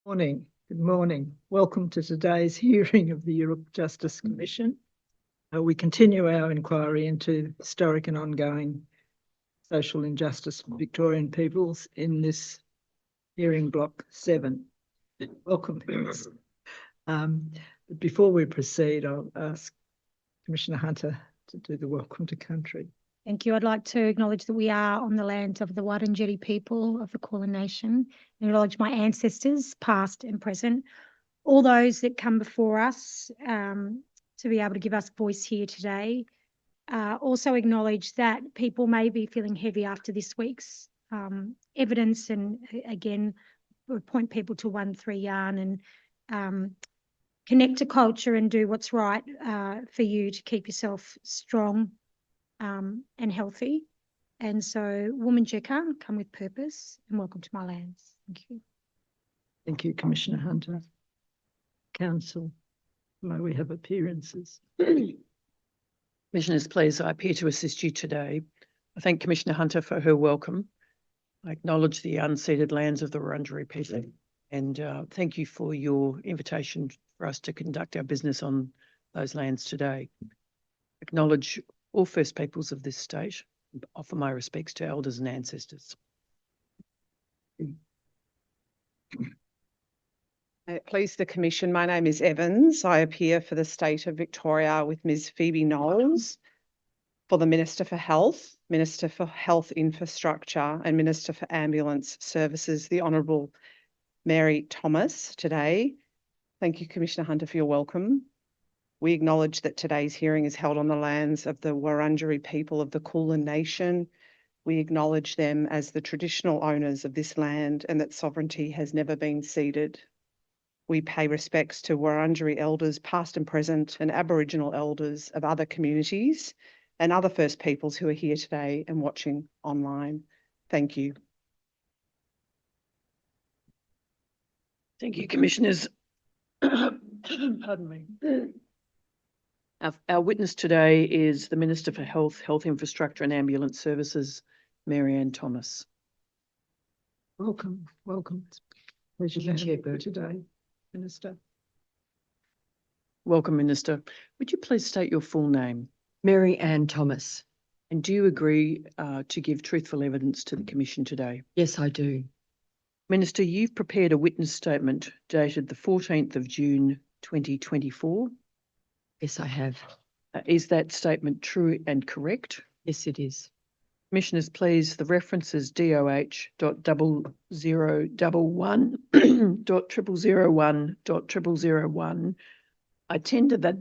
Morning. Good morning. Welcome to today's hearing of the Yoorrook Justice Commission. We continue our inquiry into historic and ongoing social injustice for Victorian peoples in this hearing block 7. Welcome, viewers. But before we proceed, I'll ask Commissioner Hunter to do the welcome to country. Thank you. I'd like to acknowledge that we are on the lands of the Wurundjeri people of the Kulin Nation, and acknowledge my ancestors, past and present, all those that come before us to be able to give us voice here today. Also acknowledge that people may be feeling heavy after this week's evidence, and again, point people to 1-3 Yarn and connect to culture and do what's right for you to keep yourself strong and healthy. And so, Woman Jeka, come with purpose, and welcome to my lands. Thank you. Thank you, Commissioner Hunter. Council, may we have appearances? Commissioners, please, I appear to assist you today. I thank Commissioner Hunter for her welcome. I acknowledge the unceded lands of the Wurundjeri people, and thank you for your invitation for us to conduct our business on those lands today. Acknowledge all First Peoples of this state, and offer my respects to elders and ancestors. Please, the Commission. My name is Evans. I appear for the State of Victoria with Ms. Phoebe Knowles, for the Minister for Health, Minister for Health Infrastructure and Minister for Ambulance Services, the Honourable Mary Thomas today. Thank you, Commissioner Hunter, for your welcome. We acknowledge that today's hearing is held on the lands of the Wurundjeri people of the Kulin Nation. We acknowledge them as the traditional owners of this land and that sovereignty has never been ceded. We pay respects to Wurundjeri elders past and present, and Aboriginal elders of other communities and other First Peoples who are here today and watching online. Thank you. Thank you, Commissioners. Pardon me. Our witness today is the Minister for Health, Health Infrastructure and Ambulance Services, Mary Thomas. Welcome, welcome. Pleasure to have you today, Minister. Welcome, Minister. Would you please state your full name? Mary Thomas. And do you agree to give truthful evidence to the Commission today? Yes, I do. Minister, you've prepared a witness statement dated the 14th of June 2024. Yes, I have. Is that statement true and correct? Yes, it is. Commissioners, please, the references DOH.0011.001.001. I tender that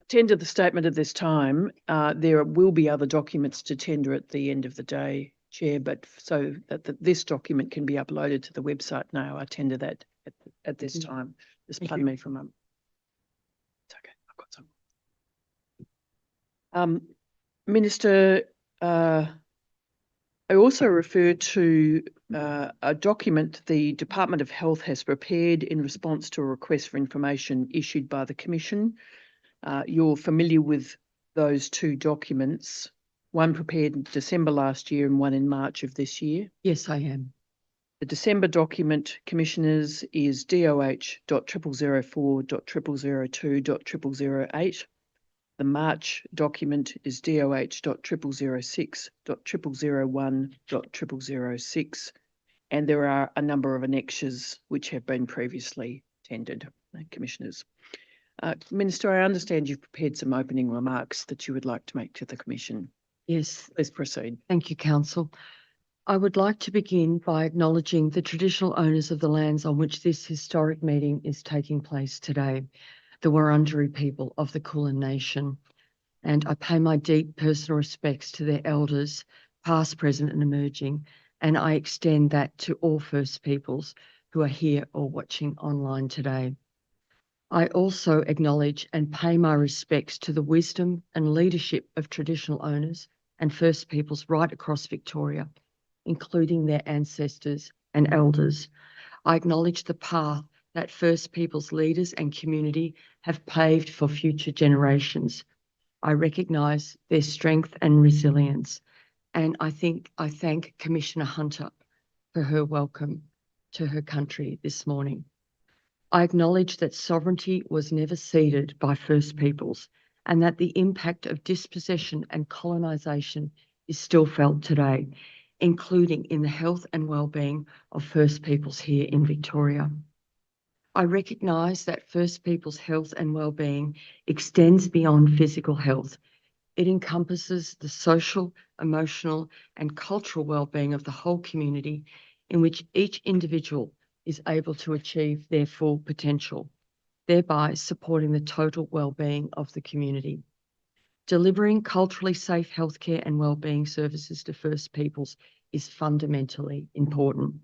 tender the statement at this time. There will be other documents to tender at the end of the day, Chair, but so that this document can be uploaded to the website now, I tender that at this time. Just pardon me for a moment. It's okay, I've got some. Minister, I also refer to a document the Department of Health has prepared in response to a request for information issued by the Commission. You're familiar with those two documents, one prepared in December last year and one in March of this year. Yes, I am. The December document, Commissioners, is DOH.004.002.008. The March document is DOH.006.001.006, and there are a number of annexures which have been previously tendered, Commissioners. Minister, I understand you've prepared some opening remarks that you would like to make to the Commission. Yes. Please proceed. Thank you, Council. I would like to begin by acknowledging the traditional owners of the lands on which this historic meeting is taking place today, the Wurundjeri people of the Kulin Nation, and I pay my deep personal respects to their elders, past, present and emerging, and I extend that to all First Peoples who are here or watching online today. I also acknowledge and pay my respects to the wisdom and leadership of traditional owners and First Peoples right across Victoria, including their ancestors and elders. I acknowledge the path that First Peoples leaders and community have paved for future generations. I recognise their strength and resilience, and I thank Commissioner Hunter for her welcome to her country this morning. I acknowledge that sovereignty was never ceded by First Peoples and that the impact of dispossession and colonisation is still felt today, including in the health and well-being of First Peoples here in Victoria. I recognise that First Peoples' health and well-being extends beyond physical health. It encompasses the social, emotional and cultural well-being of the whole community, in which each individual is able to achieve their full potential, thereby supporting the total well-being of the community. Delivering culturally safe healthcare and well-being services to First Peoples is fundamentally important.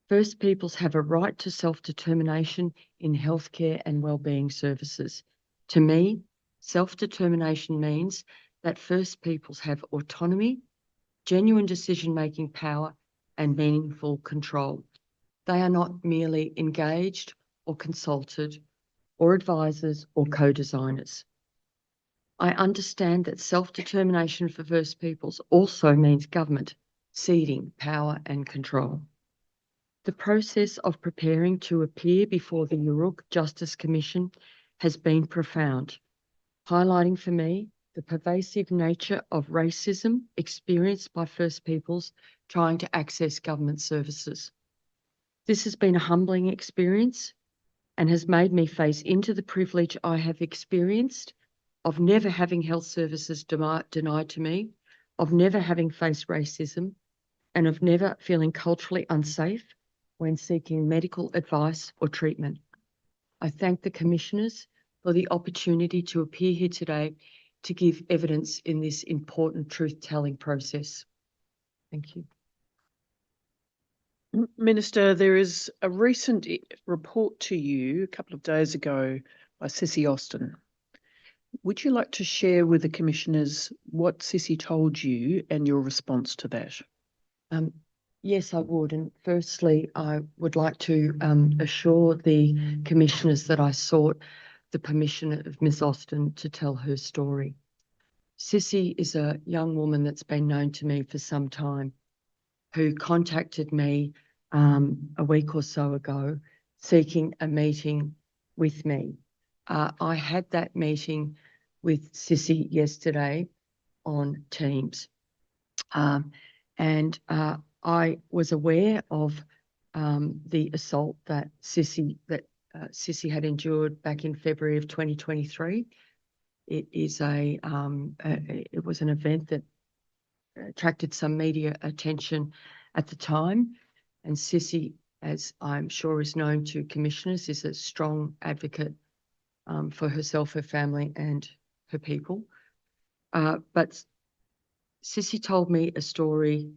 First Peoples have a right to self-determination in healthcare and well-being services. To me, self-determination means that First Peoples have autonomy, genuine decision-making power, and meaningful control. They are not merely engaged or consulted or advisors or co-designers. I understand that self-determination for First Peoples also means government ceding power and control. The process of preparing to appear before the Yoorrook Justice Commission has been profound, highlighting for me the pervasive nature of racism experienced by First Peoples trying to access government services. This has been a humbling experience and has made me face into the privilege I have experienced of never having health services denied to me, of never having faced racism, and of never feeling culturally unsafe when seeking medical advice or treatment. I thank the Commissioners for the opportunity to appear here today to give evidence in this important truth-telling process. Thank you. Minister, there is a recent report to you a couple of days ago by Sissy Austin. Would you like to share with the Commissioners what Sissy told you and your response to that? Yes, I would. And firstly, I would like to assure the Commissioners that I sought the permission of Ms. Austin to tell her story. Sissy is a young woman that's been known to me for some time, who contacted me a week or so ago seeking a meeting with me. I had that meeting with Sissy yesterday on Teams. I was aware of the assault that Sissy had endured back in February of 2023. It was an event that attracted some media attention at the time, and Sissy, as I'm sure is known to Commissioners, is a strong advocate for herself, her family, and her people. But Sissy told me a story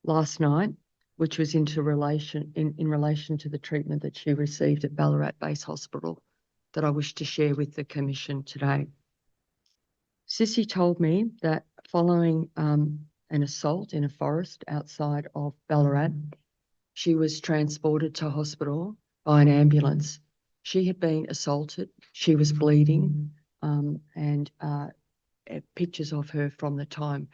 last night, which was in relation to the treatment that she received at Ballarat Base Hospital, that I wish to share with the Commission today. Sissy told me that following an assault in a forest outside of Ballarat, she was transported to hospital by an ambulance. She had been assaulted, she was bleeding, and pictures of her from the time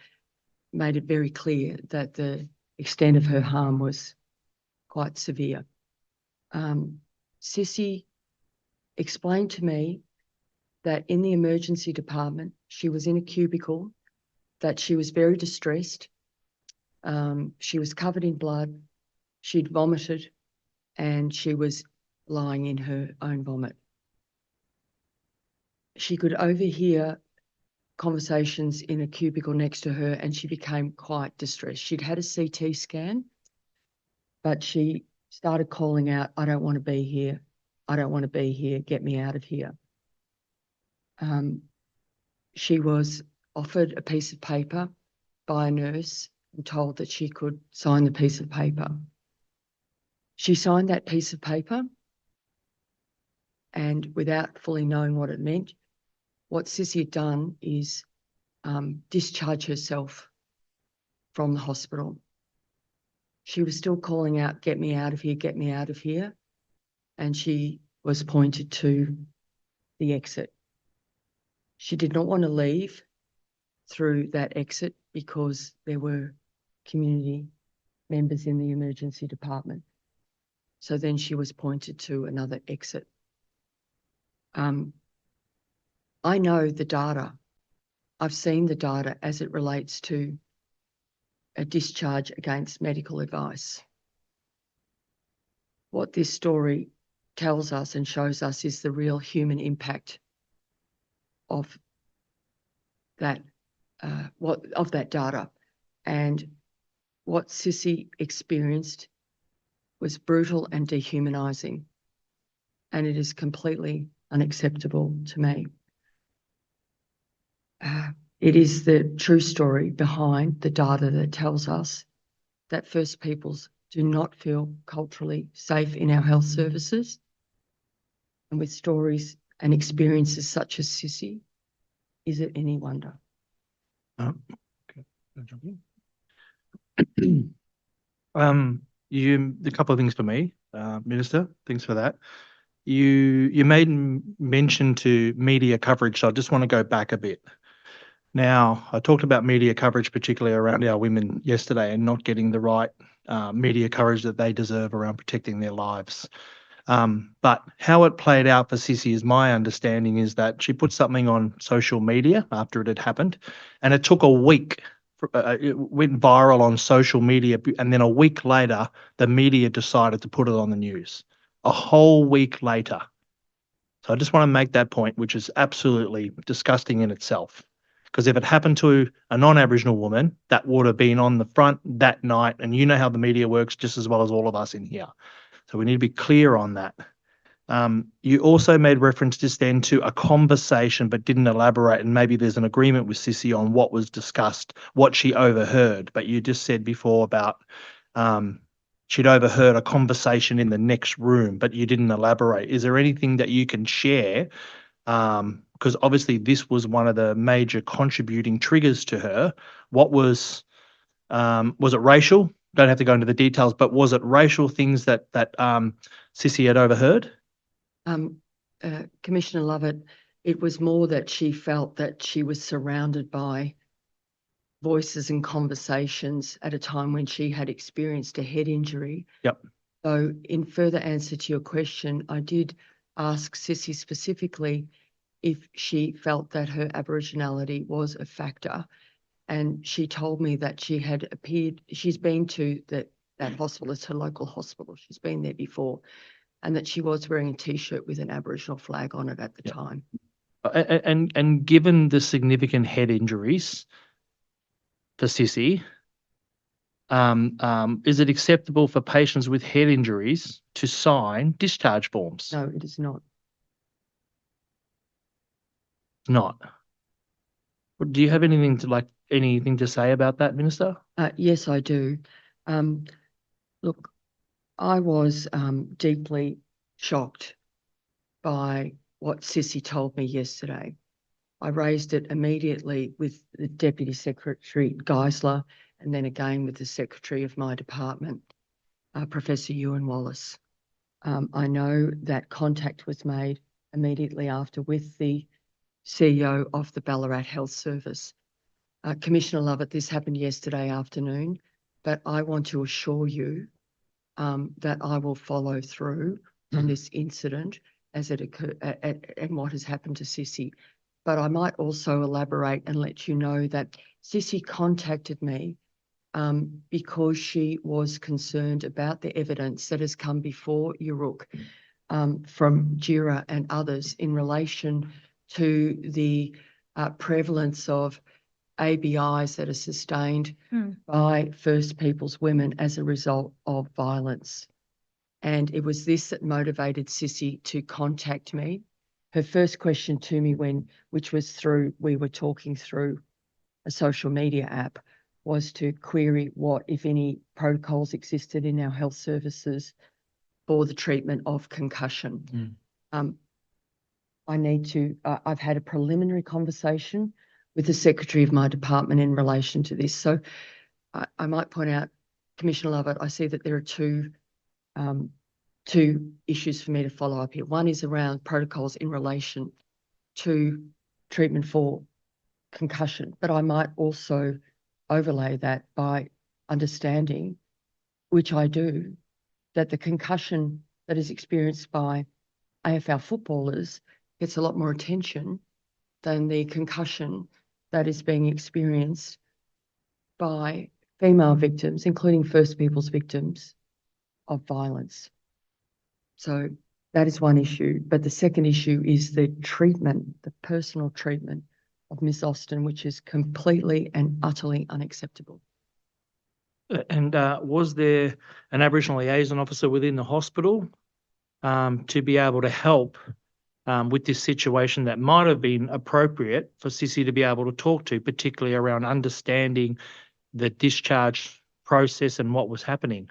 made it very clear that the extent of her harm was quite severe. Sissy explained to me that in the emergency department, she was in a cubicle, that she was very distressed. She was covered in blood, she'd vomited, and she was lying in her own vomit. She could overhear conversations in a cubicle next to her, and she became quite distressed. She'd had a CT scan, but she started calling out, "I don't want to be here. I don't want to be here. Get me out of here." She was offered a piece of paper by a nurse and told that she could sign the piece of paper. She signed that piece of paper, and without fully knowing what it meant, what Sissy had done is discharge herself from the hospital. She was still calling out, "Get me out of here, get me out of here." And she was pointed to the exit. She did not want to leave through that exit because there were community members in the emergency department. So then she was pointed to another exit. I know the data. I've seen the data as it relates to a discharge against medical advice. What this story tells us and shows us is the real human impact of that, of that data. And what Sissy experienced was brutal and dehumanising, and it is completely unacceptable to me. It is the true story behind the data that tells us that First Peoples do not feel culturally safe in our health services. And with stories and experiences such as Sissy, is it any wonder? Okay. I'll jump in. A couple of things for me, Minister. Thanks for that. You made mention to media coverage, so I just want to go back a bit. Now, I talked about media coverage, particularly around our women yesterday, and not getting the right media coverage that they deserve around protecting their lives. But how it played out for Sissy, is my understanding, is that she put something on social media after it had happened, and it took a week. It went viral on social media, and then a week later, the media decided to put it on the news. A whole week later. So I just want to make that point, which is absolutely disgusting in itself. Because if it happened to a non-Aboriginal woman, that would have been on the front that night, and you know how the media works just as well as all of us in here. So we need to be clear on that. You also made reference just then to a conversation, but didn't elaborate, and maybe there's an agreement with Sissy on what was discussed, what she overheard. But you just said before about she'd overheard a conversation in the next room, but you didn't elaborate. Is there anything that you can share? Because obviously this was one of the major contributing triggers to her. What was it racial? Don't have to go into the details, but was it racial things that Sissy had overheard? Commissioner Lovett, it was more that she felt that she was surrounded by voices and conversations at a time when she had experienced a head injury. Yep. So in further answer to your question, I did ask Sissy specifically if she felt that her Aboriginality was a factor. And she told me that she had appeared, she's been to that hospital, it's her local hospital, she's been there before, and that she was wearing a T-shirt with an Aboriginal flag on it at the time. And given the significant head injuries for Sissy, is it acceptable for patients with head injuries to sign discharge forms? No, it is not. Not. Do you have anything to say about that, Minister? Yes, I do. Look, I was deeply shocked by what Sissy told me yesterday. I raised it immediately with the Deputy Secretary Geisler, and then again with the Secretary of my department, Professor Ewan Wallace. I know that contact was made immediately after with the CEO of the Ballarat Health Service. Commissioner Lovett, this happened yesterday afternoon, but I want to assure you that I will follow through on this incident as it occurred and what has happened to Sissy. But I might also elaborate and let you know that Sissy contacted me because she was concerned about the evidence that has come before Yoorrook from JIRA and others in relation to the prevalence of ABIs that are sustained by First Peoples women as a result of violence. And it was this that motivated Sissy to contact me. Her first question to me which was through, we were talking through a social media app, was to query what, if any, protocols existed in our health services for the treatment of concussion. I've had a preliminary conversation with the Secretary of my department in relation to this. So I might point out, Commissioner Lovett, I see that there are two issues for me to follow up here. One is around protocols in relation to treatment for concussion, but I might also overlay that by understanding which I do, that the concussion that is experienced by AFL footballers gets a lot more attention than the concussion that is being experienced by female victims, including First Peoples victims of violence. So that is one issue. But the second issue is the treatment, the personal treatment of Miss Austin, which is completely and utterly unacceptable. And was there an Aboriginal liaison officer within the hospital to be able to help with this situation that might have been appropriate for Sissy to be able to talk to, particularly around understanding the discharge process and what was happening?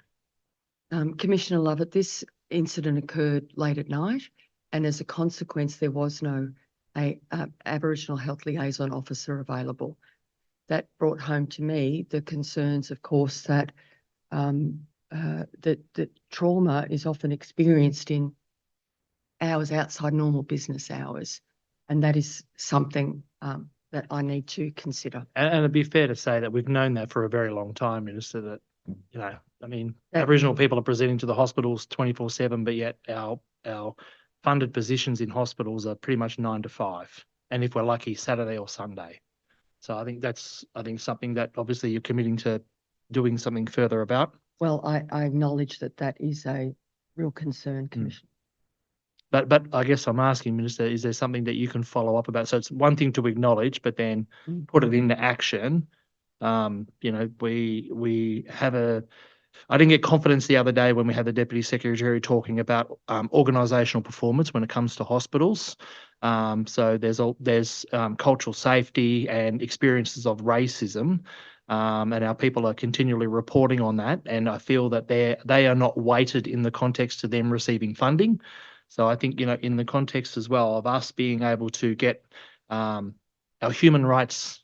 Commissioner Lovett, this incident occurred late at night, and as a consequence, there was no Aboriginal health liaison officer available. That brought home to me the concerns, of course, that that trauma is often experienced in hours outside normal business hours, and that is something that I need to consider. And it'd be fair to say that we've known that for a very long time, Minister, that, you know, I mean, That- Aboriginal people are presenting to the hospitals 24/7, but yet our funded positions in hospitals are pretty much 9 to 5. And if we're lucky, Saturday or Sunday. So I think that's, something that obviously you're committing to doing something further about. Well, I acknowledge that that is a real concern, Commissioner. But I guess I'm asking, Minister, is there something that you can follow up about? So it's one thing to acknowledge, but then put it into action. You know, we have I didn't get confidence the other day when we had the Deputy Secretary talking about organisational performance when it comes to hospitals. So there's cultural safety and experiences of racism, and our people are continually reporting on that. And I feel that they are not weighted in the context of them receiving funding. So I think, you know, in the context as well of us being able to get our human rights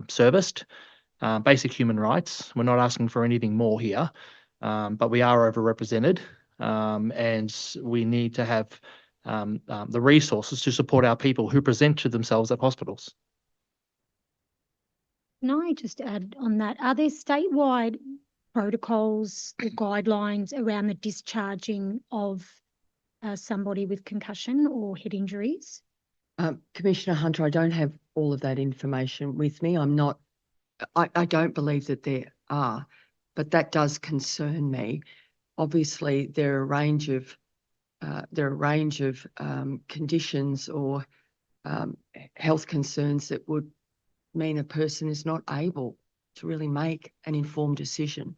serviced, basic human rights, we're not asking for anything more here, but we are overrepresented, and we need to have the resources to support our people who present to themselves at hospitals. Can I just add on that? Are there statewide protocols or guidelines around the discharging of somebody with concussion or head injuries? Commissioner Hunter, I don't have all of that information with me. I don't believe that there are, but that does concern me. Obviously, there are a range of conditions or health concerns that would mean a person is not able to really make an informed decision.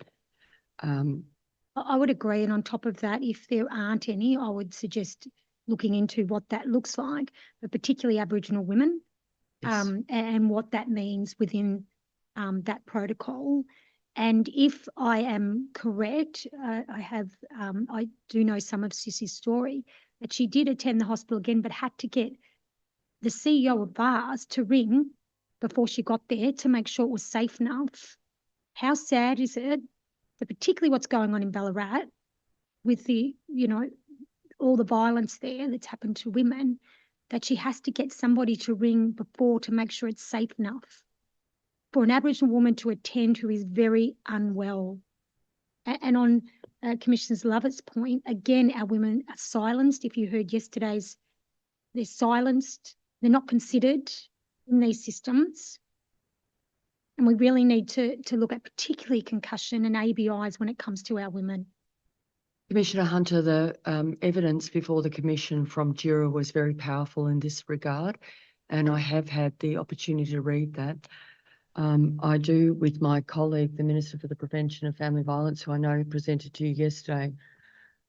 I would agree. And on top of that, if there aren't any, I would suggest looking into what that looks like, but particularly Aboriginal women, Yes. and what that means within that protocol. And if I am correct, I do know some of Sissy's story, that she did attend the hospital again, but had to get the CEO of VARS to ring before she got there to make sure it was safe enough. How sad is it that particularly what's going on in Ballarat with the, you know, all the violence there that's happened to women, that she has to get somebody to ring before to make sure it's safe enough for an Aboriginal woman to attend who is very unwell. And on Commissioner Lovett's point, again, our women are silenced. If you heard yesterday's, they're silenced. They're not considered in these systems. And we really need to look at particularly concussion and ABIs when it comes to our women. Commissioner Hunter, the evidence before the Commission from Yoorrook was very powerful in this regard, and I have had the opportunity to read that. I do, with my colleague, the Minister for the Prevention of Family Violence, who I know presented to you yesterday,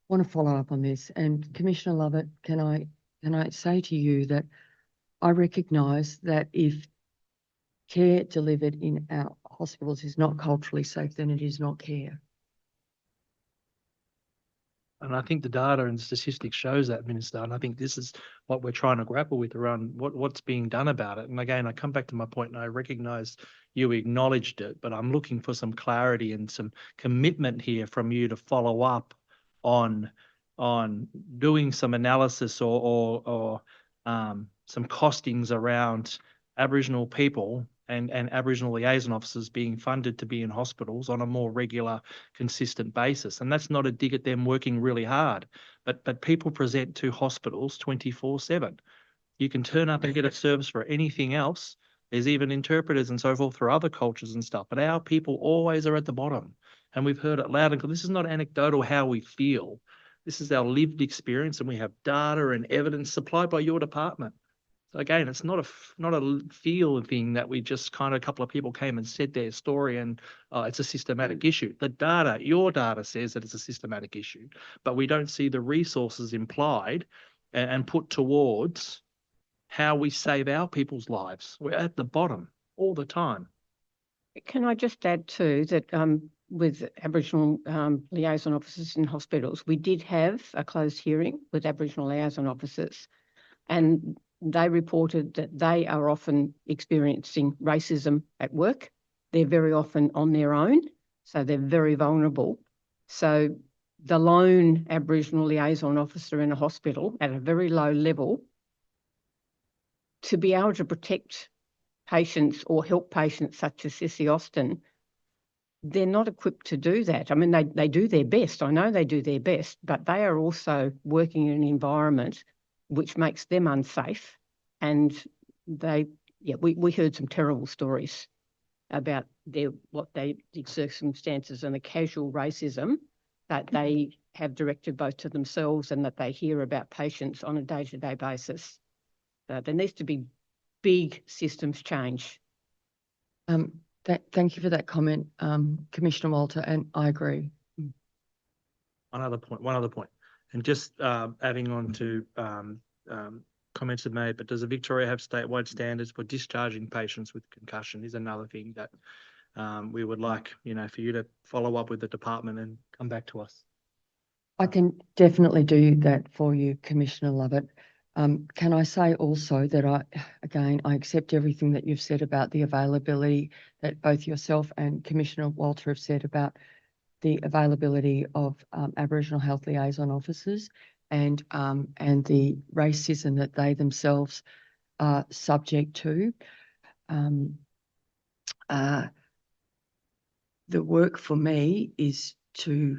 want to follow up on this. And Commissioner Lovett, can I say to you that I recognise that if care delivered in our hospitals is not culturally safe, then it is not care. And I think the data and statistics shows that, Minister, and I think this is what we're trying to grapple with around what's being done about it. And again, I come back to my point, and I recognise you acknowledged it, but I'm looking for some clarity and some commitment here from you to follow up on doing some analysis or some costings around Aboriginal people and Aboriginal liaison officers being funded to be in hospitals on a more regular, consistent basis. And that's not a dig at them working really hard, but people present to hospitals 24/7. You can turn up and get a service for anything else. There's even interpreters and so forth for other cultures and stuff, but our people always are at the bottom. And we've heard it loud and clear. This is not anecdotal how we feel. This is our lived experience, and we have data and evidence supplied by your department. So again, it's not a feel thing that we just kind of a couple of people came and said their story and it's a systematic issue. The data, your data says that it's a systematic issue, but we don't see the resources implied and put towards how we save our people's lives. We're at the bottom all the time. Can I just add too that with Aboriginal liaison officers in hospitals, we did have a closed hearing with Aboriginal liaison officers, and they reported that they are often experiencing racism at work. They're very often on their own, so they're very vulnerable. So the lone Aboriginal liaison officer in a hospital at a very low level, to be able to protect patients or help patients such as Sissy Austin, they're not equipped to do that. I mean, they do their best. I know they do their best, but they are also working in an environment which makes them unsafe. And we heard some terrible stories about the circumstances and the casual racism that they have directed both to themselves and that they hear about patients on a day-to-day basis. There needs to be big systems change. Thank you for that comment, Commissioner Walter, and I agree. One other point, and just adding on to comments have made, but does Victoria have statewide standards for discharging patients with concussion is another thing that we would like, for you to follow up with the department and come back to us. I can definitely do that for you, Commissioner Lovett. Can I say also that I accept everything that you've said about the availability that both yourself and Commissioner Walter have said about the availability of Aboriginal health liaison officers and the racism that they themselves are subject to. The work for me is to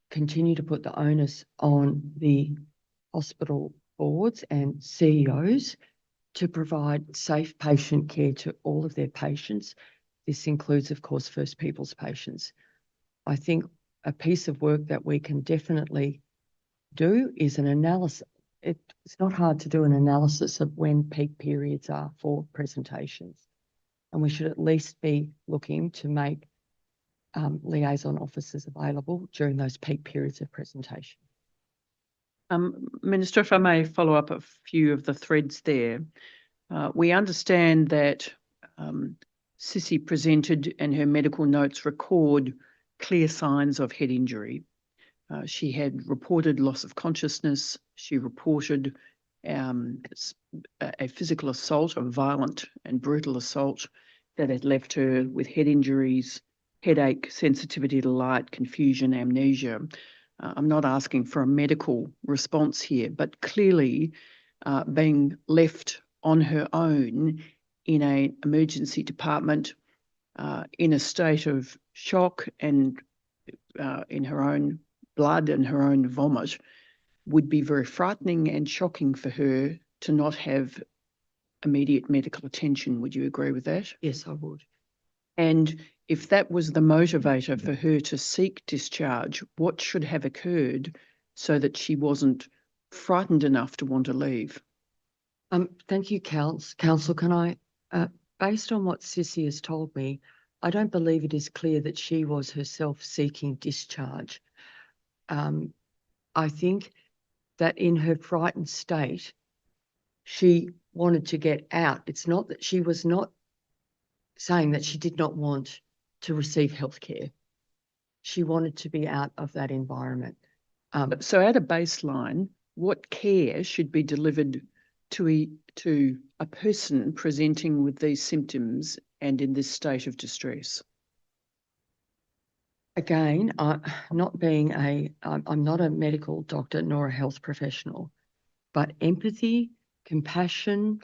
continue to put the onus on the hospital boards and CEOs to provide safe patient care to all of their patients. This includes, of course, First Peoples patients. I think a piece of work that we can definitely do is an analysis. It's not hard to do an analysis of when peak periods are for presentations. And we should at least be looking to make liaison officers available during those peak periods of presentation. Minister, if I may follow up a few of the threads there. We understand that Sissy presented and her medical notes record clear signs of head injury. She had reported loss of consciousness. She reported a physical assault, a violent and brutal assault that had left her with head injuries, headache, sensitivity to light, confusion, amnesia. I'm not asking for a medical response here, but clearly being left on her own in an emergency department in a state of shock and in her own blood and her own vomit would be very frightening and shocking for her to not have immediate medical attention. Would you agree with that? Yes, I would. And if that was the motivator for her to seek discharge, what should have occurred so that she wasn't frightened enough to want to leave? Thank you, Council. Can I, based on what Sissy has told me, I don't believe it is clear that she was herself seeking discharge. I think that in her frightened state, she wanted to get out. It's not that she was not saying that she did not want to receive healthcare. She wanted to be out of that environment. So at a baseline, what care should be delivered to a person presenting with these symptoms and in this state of distress? Again, I'm not a medical doctor nor a health professional, but empathy, compassion,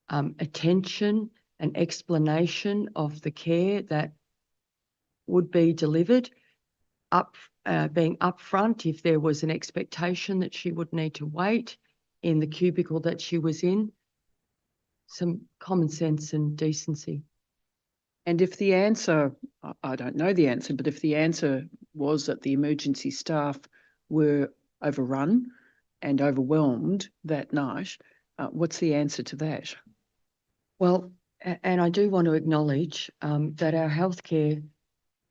attention, an explanation of the care that would be delivered, being upfront if there was an expectation that she would need to wait in the cubicle that she was in. Some common sense and decency. And if the answer, I don't know the answer, but if the answer was that the emergency staff were overrun and overwhelmed that night, what's the answer to that? Well, and I do want to acknowledge that our healthcare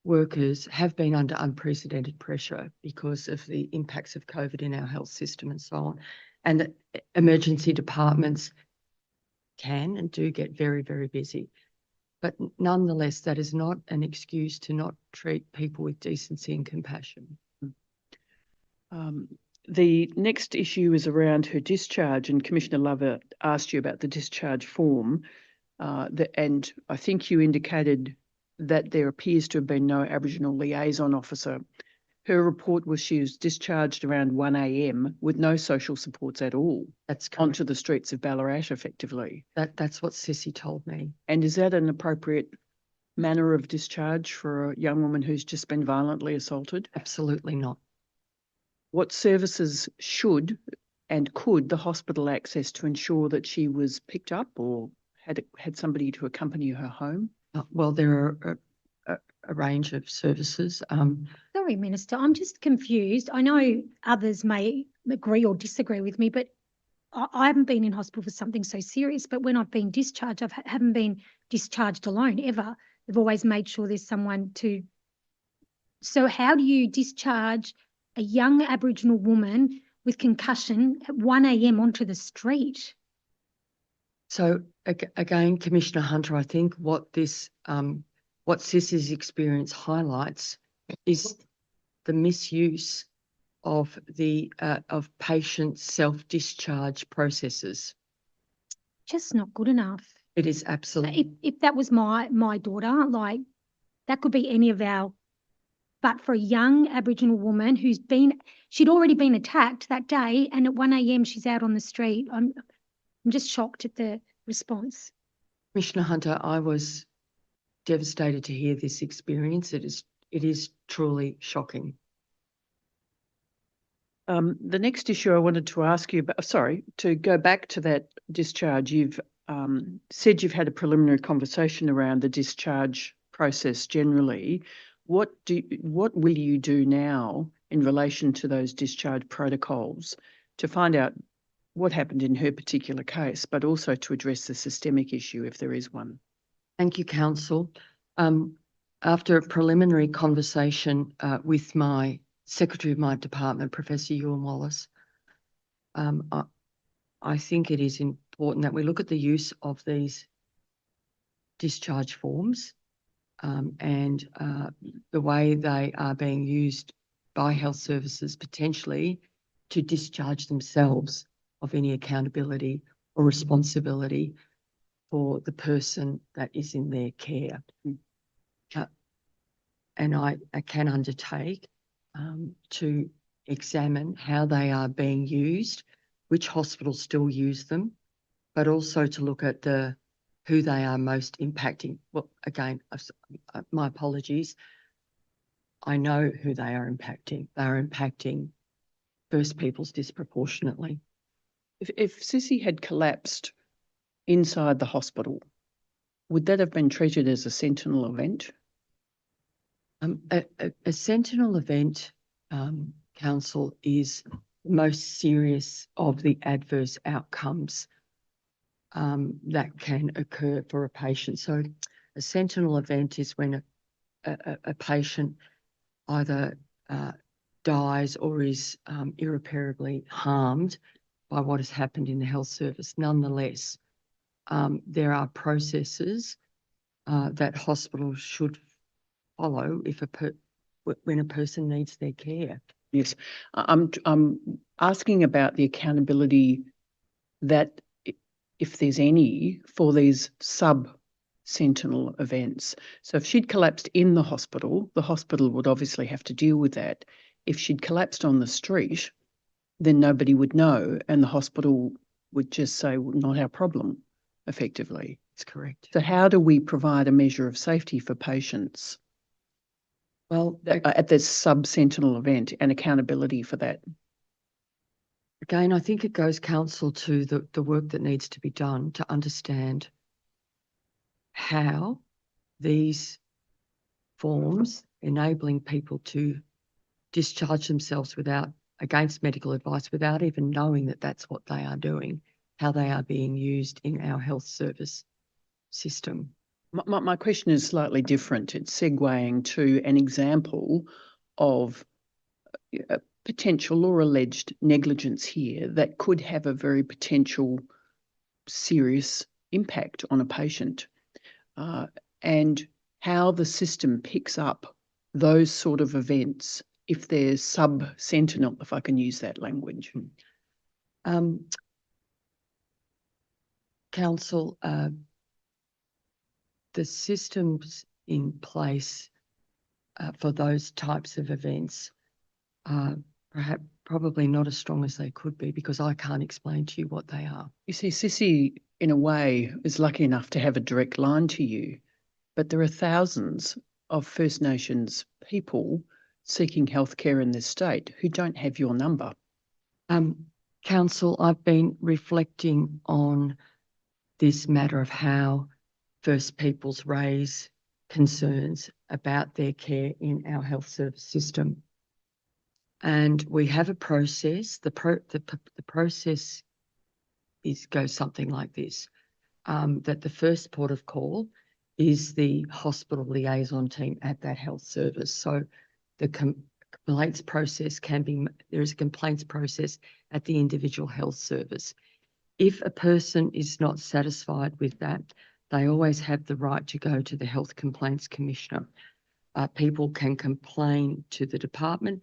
workers have been under unprecedented pressure because of the impacts of COVID in our health system and so on. And that emergency departments can and do get very, very busy. But nonetheless, that is not an excuse to not treat people with decency and compassion. The next issue is around her discharge, and Commissioner Lover asked you about the discharge form, and I think you indicated that there appears to have been no Aboriginal liaison officer. Her report was she was discharged around 1 a.m. with no social supports at all. That's correct. Onto the streets of Ballarat, effectively. That's what Sissy told me. And is that an appropriate manner of discharge for a young woman who's just been violently assaulted? Absolutely not. What services should and could the hospital access to ensure that she was picked up or had somebody to accompany her home? Well, there are a range of services. Sorry, Minister, I'm just confused. I know others may agree or disagree with me, but I haven't been in hospital for something so serious, but when I've been discharged, I haven't been discharged alone ever. They've always made sure there's someone to. So how do you discharge a young Aboriginal woman with concussion at 1 a.m. onto the street? So again, Commissioner Hunter, I think what Sissy's experience highlights is the misuse of patient self-discharge processes. Just not good enough. It is absolutely. If that was my daughter, like that could be any of our, but for a young Aboriginal woman she'd already been attacked that day, and at 1 a.m. she's out on the street. I'm just shocked at the response. Commissioner Hunter, I was devastated to hear this experience. It is truly shocking. The next issue I wanted to ask you about, to go back to that discharge, you've said you've had a preliminary conversation around the discharge process generally. What will you do now in relation to those discharge protocols to find out what happened in her particular case, but also to address the systemic issue if there is one? Thank you, Council. After a preliminary conversation with my Secretary of my department, Professor Yoorrook, I think it is important that we look at the use of these discharge forms and the way they are being used by health services potentially to discharge themselves of any accountability or responsibility for the person that is in their care. And I can undertake to examine how they are being used, which hospitals still use them, but also to look at who they are most impacting. Well, again, my apologies. I know who they are impacting. They are impacting First Peoples disproportionately. If Sissy had collapsed inside the hospital, would that have been treated as a sentinel event? A sentinel event, Council, is the most serious of the adverse outcomes that can occur for a patient. So a sentinel event is when a patient either dies or is irreparably harmed by what has happened in the health service. Nonetheless, there are processes that hospitals should follow when a person needs their care. Yes, I'm asking about the accountability that, if there's any, for these sub-sentinel events. So if she'd collapsed in the hospital would obviously have to deal with that. If she'd collapsed on the street, then nobody would know, and the hospital would just say, well, not our problem, effectively. That's correct. So how do we provide a measure of safety for patients Well, at this sub-sentinel event and accountability for that? again, I think it goes counsel to the work that needs to be done to understand how these forms enabling people to discharge themselves against medical advice without even knowing that that's what they are doing, how they are being used in our health service system. My question is slightly different. It's segueing to an example of potential or alleged negligence here that could have a very potential serious impact on a patient, and how the system picks up those sort of events if they're sub-sentinel, if I can use that language. Council, the systems in place for those types of events are probably not as strong as they could be, because I can't explain to you what they are. You see, Sissy, in a way, is lucky enough to have a direct line to you, but there are thousands of First Nations people seeking healthcare in this state who don't have your number. Council, I've been reflecting on this matter of how First Peoples raise concerns about their care in our health service system. And we have a process. The process goes something like this, that the first port of call is the hospital liaison team at that health service. So the complaints process there is a complaints process at the individual health service. If a person is not satisfied with that, they always have the right to go to the Health Complaints Commissioner. People can complain to the department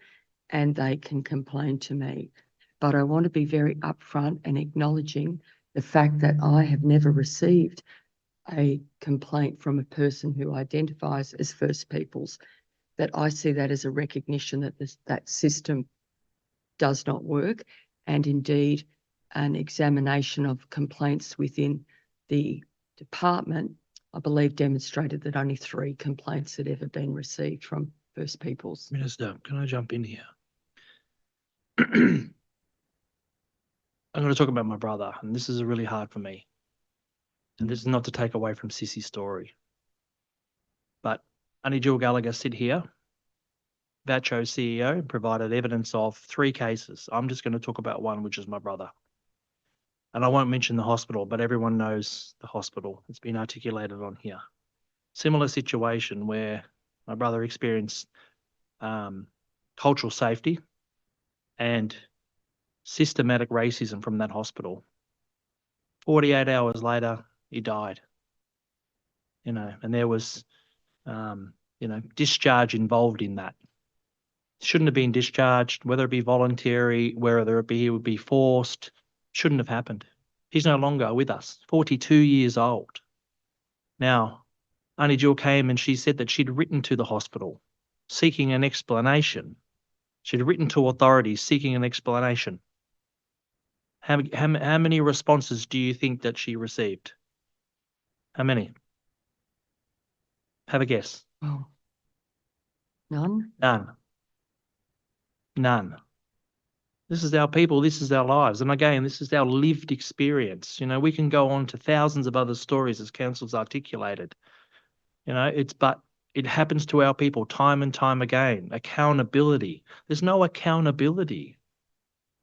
and they can complain to me. But I want to be very upfront and acknowledging the fact that I have never received a complaint from a person who identifies as First Peoples, that I see that as a recognition that that system does not work, and indeed an examination of complaints within the department, I believe, demonstrated that only 3 complaints had ever been received from First Peoples. Minister, can I jump in here? I'm going to talk about my brother, and this is really hard for me. And this is not to take away from Sissy's story. But Aunty Jill Gallagher sit here, VACCHO CEO, provided evidence of 3 cases. I'm just going to talk about one, which is my brother. And I won't mention the hospital, but everyone knows the hospital. It's been articulated on here. Similar situation where my brother experienced cultural safety and systematic racism from that hospital. 48 hours later, he died. And there was, discharge involved in that. Shouldn't have been discharged, whether it be voluntary, whether it would be forced, shouldn't have happened. He's no longer with us, 42 years old. Now, Aunty Jill came and she said that she'd written to the hospital seeking an explanation. She'd written to authorities seeking an explanation. How many responses do you think that she received? How many? Have a guess. Oh, none? None. This is our people. This is our lives. And again, this is our lived experience. We can go on to thousands of other stories as council's articulated. But it happens to our people time and time again. Accountability. There's no accountability.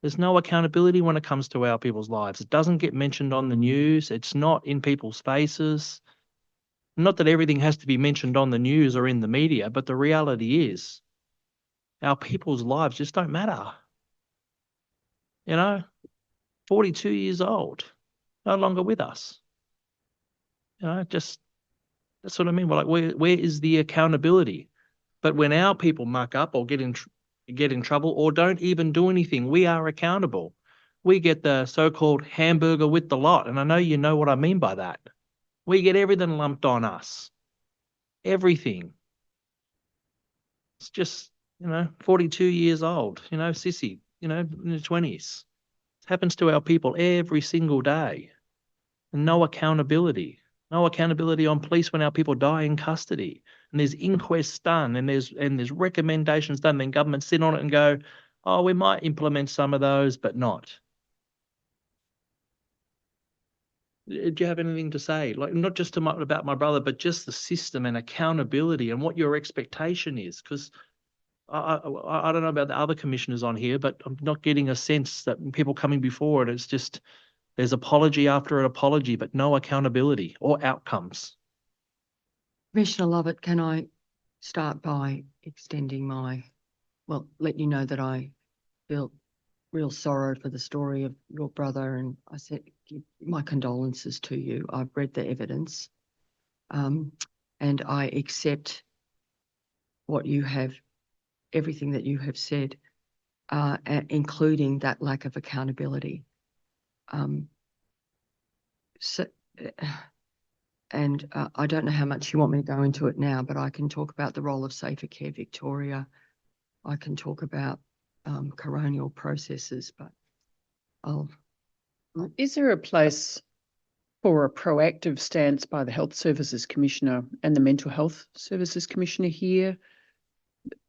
There's no accountability when it comes to our people's lives. It doesn't get mentioned on the news. It's not in people's faces. Not that everything has to be mentioned on the news or in the media, but the reality is our people's lives just don't matter. 42 years old, no longer with us. Just that's what I mean. We're like, where is the accountability? But when our people muck up or get in trouble or don't even do anything, we are accountable. We get the so-called hamburger with the lot, and I know you know what I mean by that. We get everything lumped on us. Everything. It's just, 42 years old, Sissy, in her 20s. It happens to our people every single day. And no accountability. No accountability on police when our people die in custody. And there's inquests done and there's recommendations done. Then government sit on it and go, oh, we might implement some of those, but not. Do you have anything to say? Like, not just about my brother, but just the system and accountability and what your expectation is? Because I don't know about the other commissioners on here, but I'm not getting a sense that people coming before it, it's just there's apology after an apology, but no accountability or outcomes. Commissioner Lovett, can I start by let you know that I feel real sorrow for the story of your brother, and I said my condolences to you. I've read the evidence, and I accept everything that you have said, including that lack of accountability. I don't know how much you want me to go into it now, but I can talk about the role of Safer Care Victoria. I can talk about coronial processes, but Is there a place for a proactive stance by the Health Services Commissioner and the Mental Health Services Commissioner here?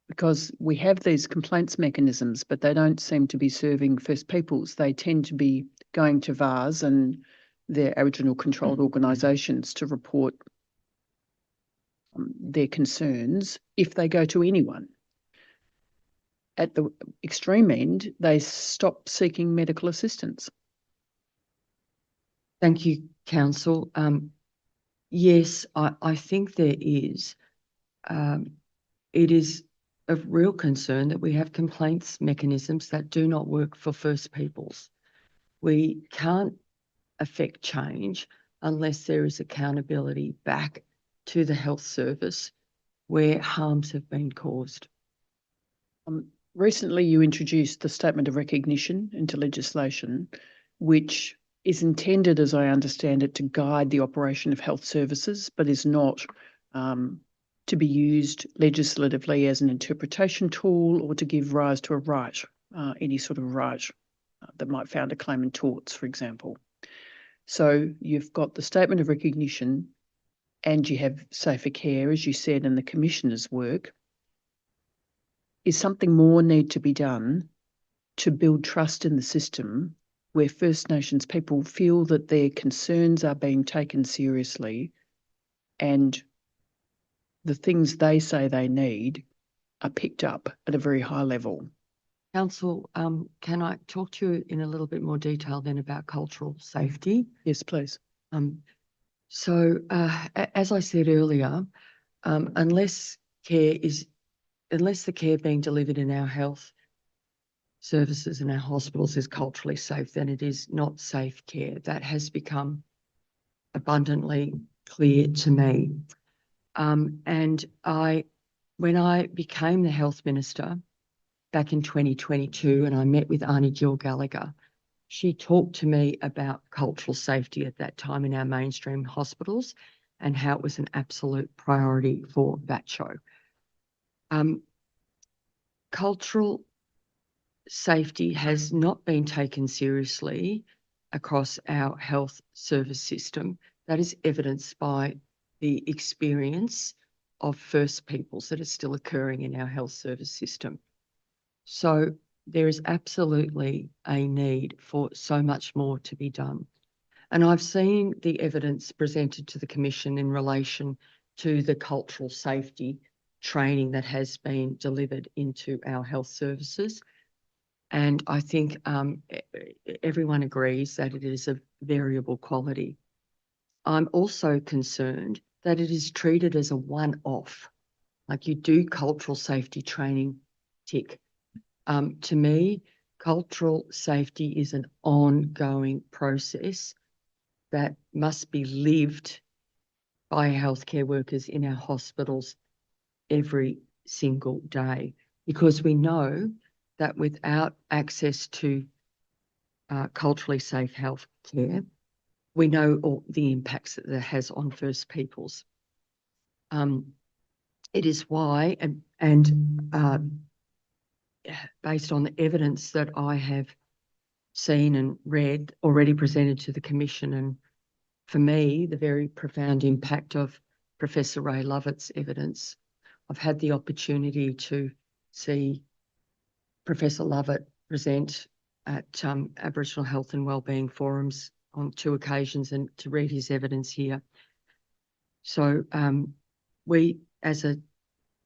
Because we have these complaints mechanisms, but they don't seem to be serving First Peoples. They tend to be going to VARs and their Aboriginal controlled organisations to report their concerns if they go to anyone. At the extreme end, they stop seeking medical assistance. thank you, Council. Yes, I think there is. It is of real concern that we have complaints mechanisms that do not work for First Peoples. We can't affect change unless there is accountability back to the health service where harms have been caused. Recently, you introduced the Statement of Recognition into legislation, which is intended, as I understand it, to guide the operation of health services, but is not to be used legislatively as an interpretation tool or to give rise to a right, any sort of right that might found a claim in torts, for example. So you've got the Statement of Recognition and you have Safer Care, as you said, in the Commissioner's work. Is something more need to be done to build trust in the system where First Nations people feel that their concerns are being taken seriously and the things they say they need are picked up at a very high level? Council, can I talk to you in a little bit more detail then about cultural safety? Yes, please. As I said earlier, unless the care being delivered in our health services and our hospitals is culturally safe, then it is not safe care. That has become abundantly clear to me. When I became the health minister back in 2022, and I met with Arnie Gill-Gallagher, she talked to me about cultural safety at that time in our mainstream hospitals and how it was an absolute priority for VATCHO. Cultural safety has not been taken seriously across our health service system. That is evidenced by the experience of First Peoples that is still occurring in our health service system. So there is absolutely a need for so much more to be done. And I've seen the evidence presented to the Commission in relation to the cultural safety training that has been delivered into our health services. And I think everyone agrees that it is of variable quality. I'm also concerned that it is treated as a one-off, like you do cultural safety training, tick. To me, cultural safety is an ongoing process that must be lived by healthcare workers in our hospitals every single day, because we know that without access to culturally safe health care, we know all the impacts that that has on First Peoples. It is why, based on the evidence that I have seen and read already presented to the Commission and for me, the very profound impact of Professor Ray Lovett's evidence. I've had the opportunity to see Professor Lovett present at Aboriginal Health and Wellbeing forums on 2 occasions and to read his evidence here. So we, as a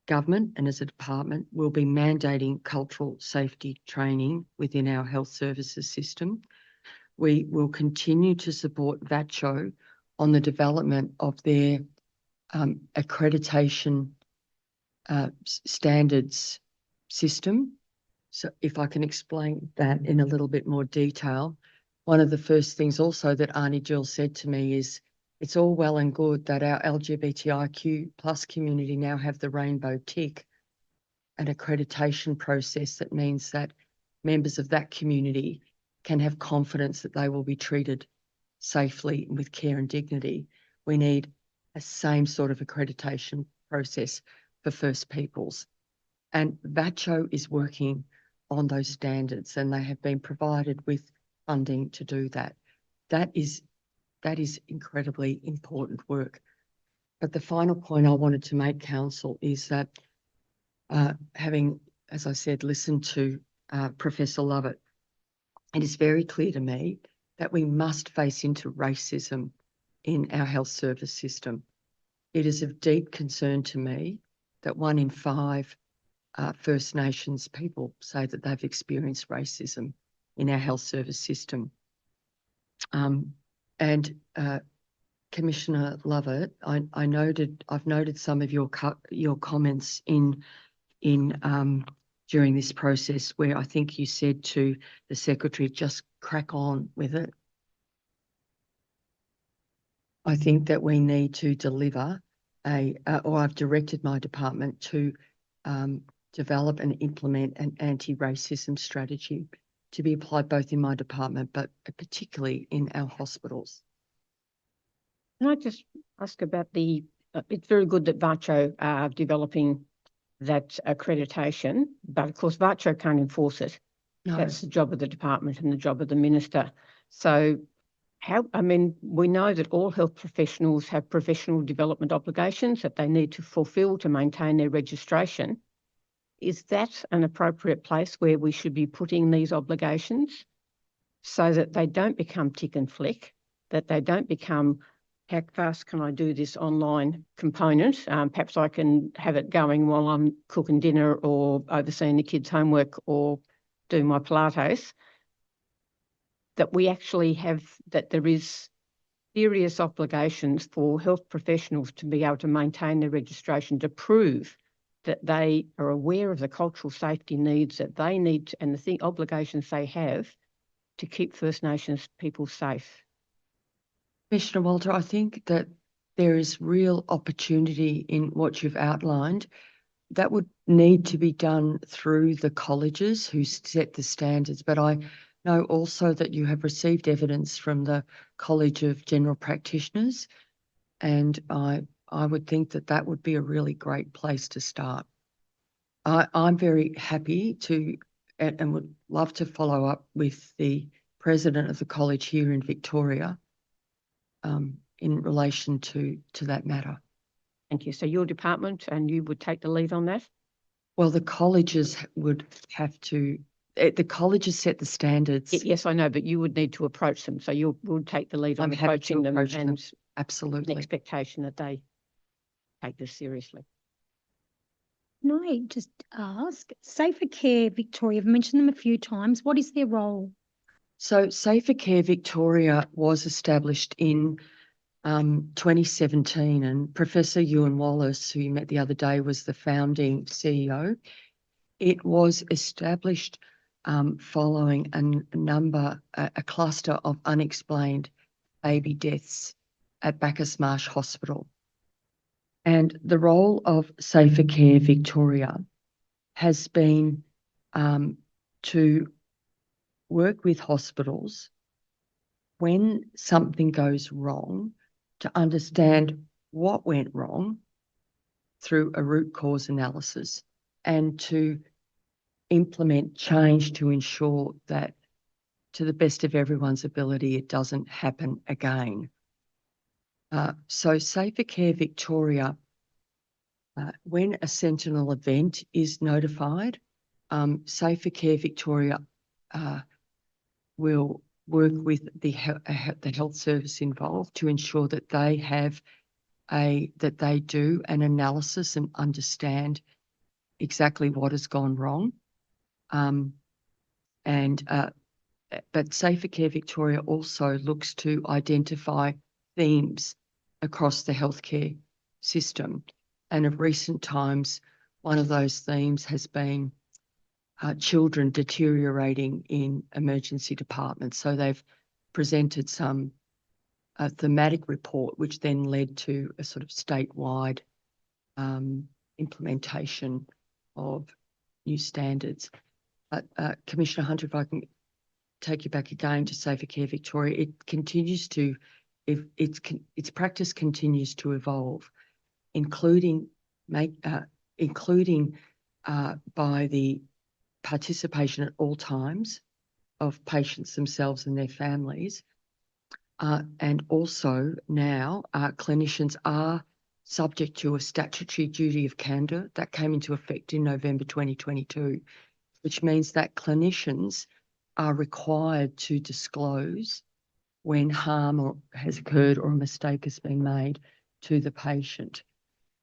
government and as a department, will be mandating cultural safety training within our health services system. We will continue to support VACCHO on the development of their accreditation standards system. So if I can explain that in a little bit more detail, one of the first things also that Arnie Jill said to me is, it's all well and good that our LGBTIQ plus community now have the rainbow tick, an accreditation process that means that members of that community can have confidence that they will be treated safely and with care and dignity. We need a same sort of accreditation process for First Peoples. And VACCHO is working on those standards, and they have been provided with funding to do that. That is incredibly important work. But the final point I wanted to make, Council, is that having, as I said, listened to Professor Lovett, it is very clear to me that we must face into racism in our health service system. It is of deep concern to me that 1 in 5 First Nations people say that they've experienced racism in our health service system. Commissioner Lovett, I've noted some of your comments during this process where I think you said to the Secretary, just crack on with it. I think that we need to deliver or I've directed my department to develop and implement an anti-racism strategy to be applied both in my department, but particularly in our hospitals. Can I just ask about it's very good that VACCHO are developing that accreditation, but of course VACCHO can't enforce it. No. That's the job of the department and the job of the minister. So we know that all health professionals have professional development obligations that they need to fulfil to maintain their registration. Is that an appropriate place where we should be putting these obligations so that they don't become tick and flick, that they don't become, how fast can I do this online component? Perhaps I can have it going while I'm cooking dinner or overseeing the kids' homework or doing my Pilates. That we actually have, that there is serious obligations for health professionals to be able to maintain their registration to prove that they are aware of the cultural safety needs that they need and the obligations they have to keep First Nations people safe. Commissioner Walter, I think that there is real opportunity in what you've outlined. That would need to be done through the colleges who set the standards, but I know also that you have received evidence from the College of General Practitioners, and I would think that that would be a really great place to start. I'm very happy to and would love to follow up with the president of the college here in Victoria in relation to that matter. Thank you. So your department and you would take the lead on that? Well, the colleges would have to, the colleges set the standards. Yes, I know, but you would need to approach them. So you would take the lead on approaching them and absolutely an expectation that they take this seriously. Can I just ask, Safer Care Victoria, I've mentioned them a few times. What is their role? So Safer Care Victoria was established in 2017, and Professor Ewan Wallace, who you met the other day, was the founding CEO. It was established following a cluster of unexplained baby deaths at Bacchus Marsh Hospital. And the role of Safer Care Victoria has been to work with hospitals when something goes wrong, to understand what went wrong through a root cause analysis and to implement change to ensure that, to the best of everyone's ability, it doesn't happen again. So Safer Care Victoria, when a sentinel event is notified, Safer Care Victoria will work with the health service involved to ensure that they have that they do an analysis and understand exactly what has gone wrong. But Safer Care Victoria also looks to identify themes across the healthcare system. And of recent times, one of those themes has been children deteriorating in emergency departments. So they've presented a thematic report, which then led to a sort of statewide implementation of new standards. But Commissioner Hunter, if I can take you back again to Safer Care Victoria, it continues to, its practice continues to evolve, including by the participation at all times of patients themselves and their families. And also now clinicians are subject to a statutory duty of candour that came into effect in November 2022, which means that clinicians are required to disclose when harm has occurred or a mistake has been made to the patient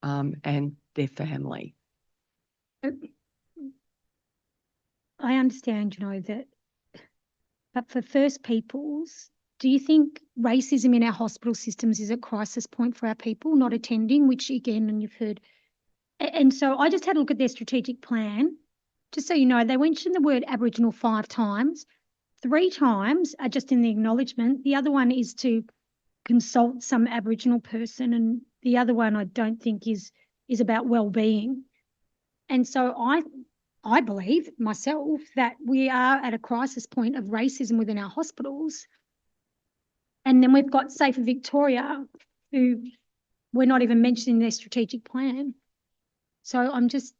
and their family. I understand, that, but for First Peoples, do you think racism in our hospital systems is a crisis point for our people not attending, which again, and you've heard, and so I just had a look at their strategic plan, just so you know, they mentioned the word Aboriginal 5 times, 3 times are just in the acknowledgement. The other one is to consult some Aboriginal person, and the other one I don't think is about well-being. And so I believe myself that we are at a crisis point of racism within our hospitals. And then we've got Safer Victoria, who we're not even mentioning their strategic plan. So I'm just,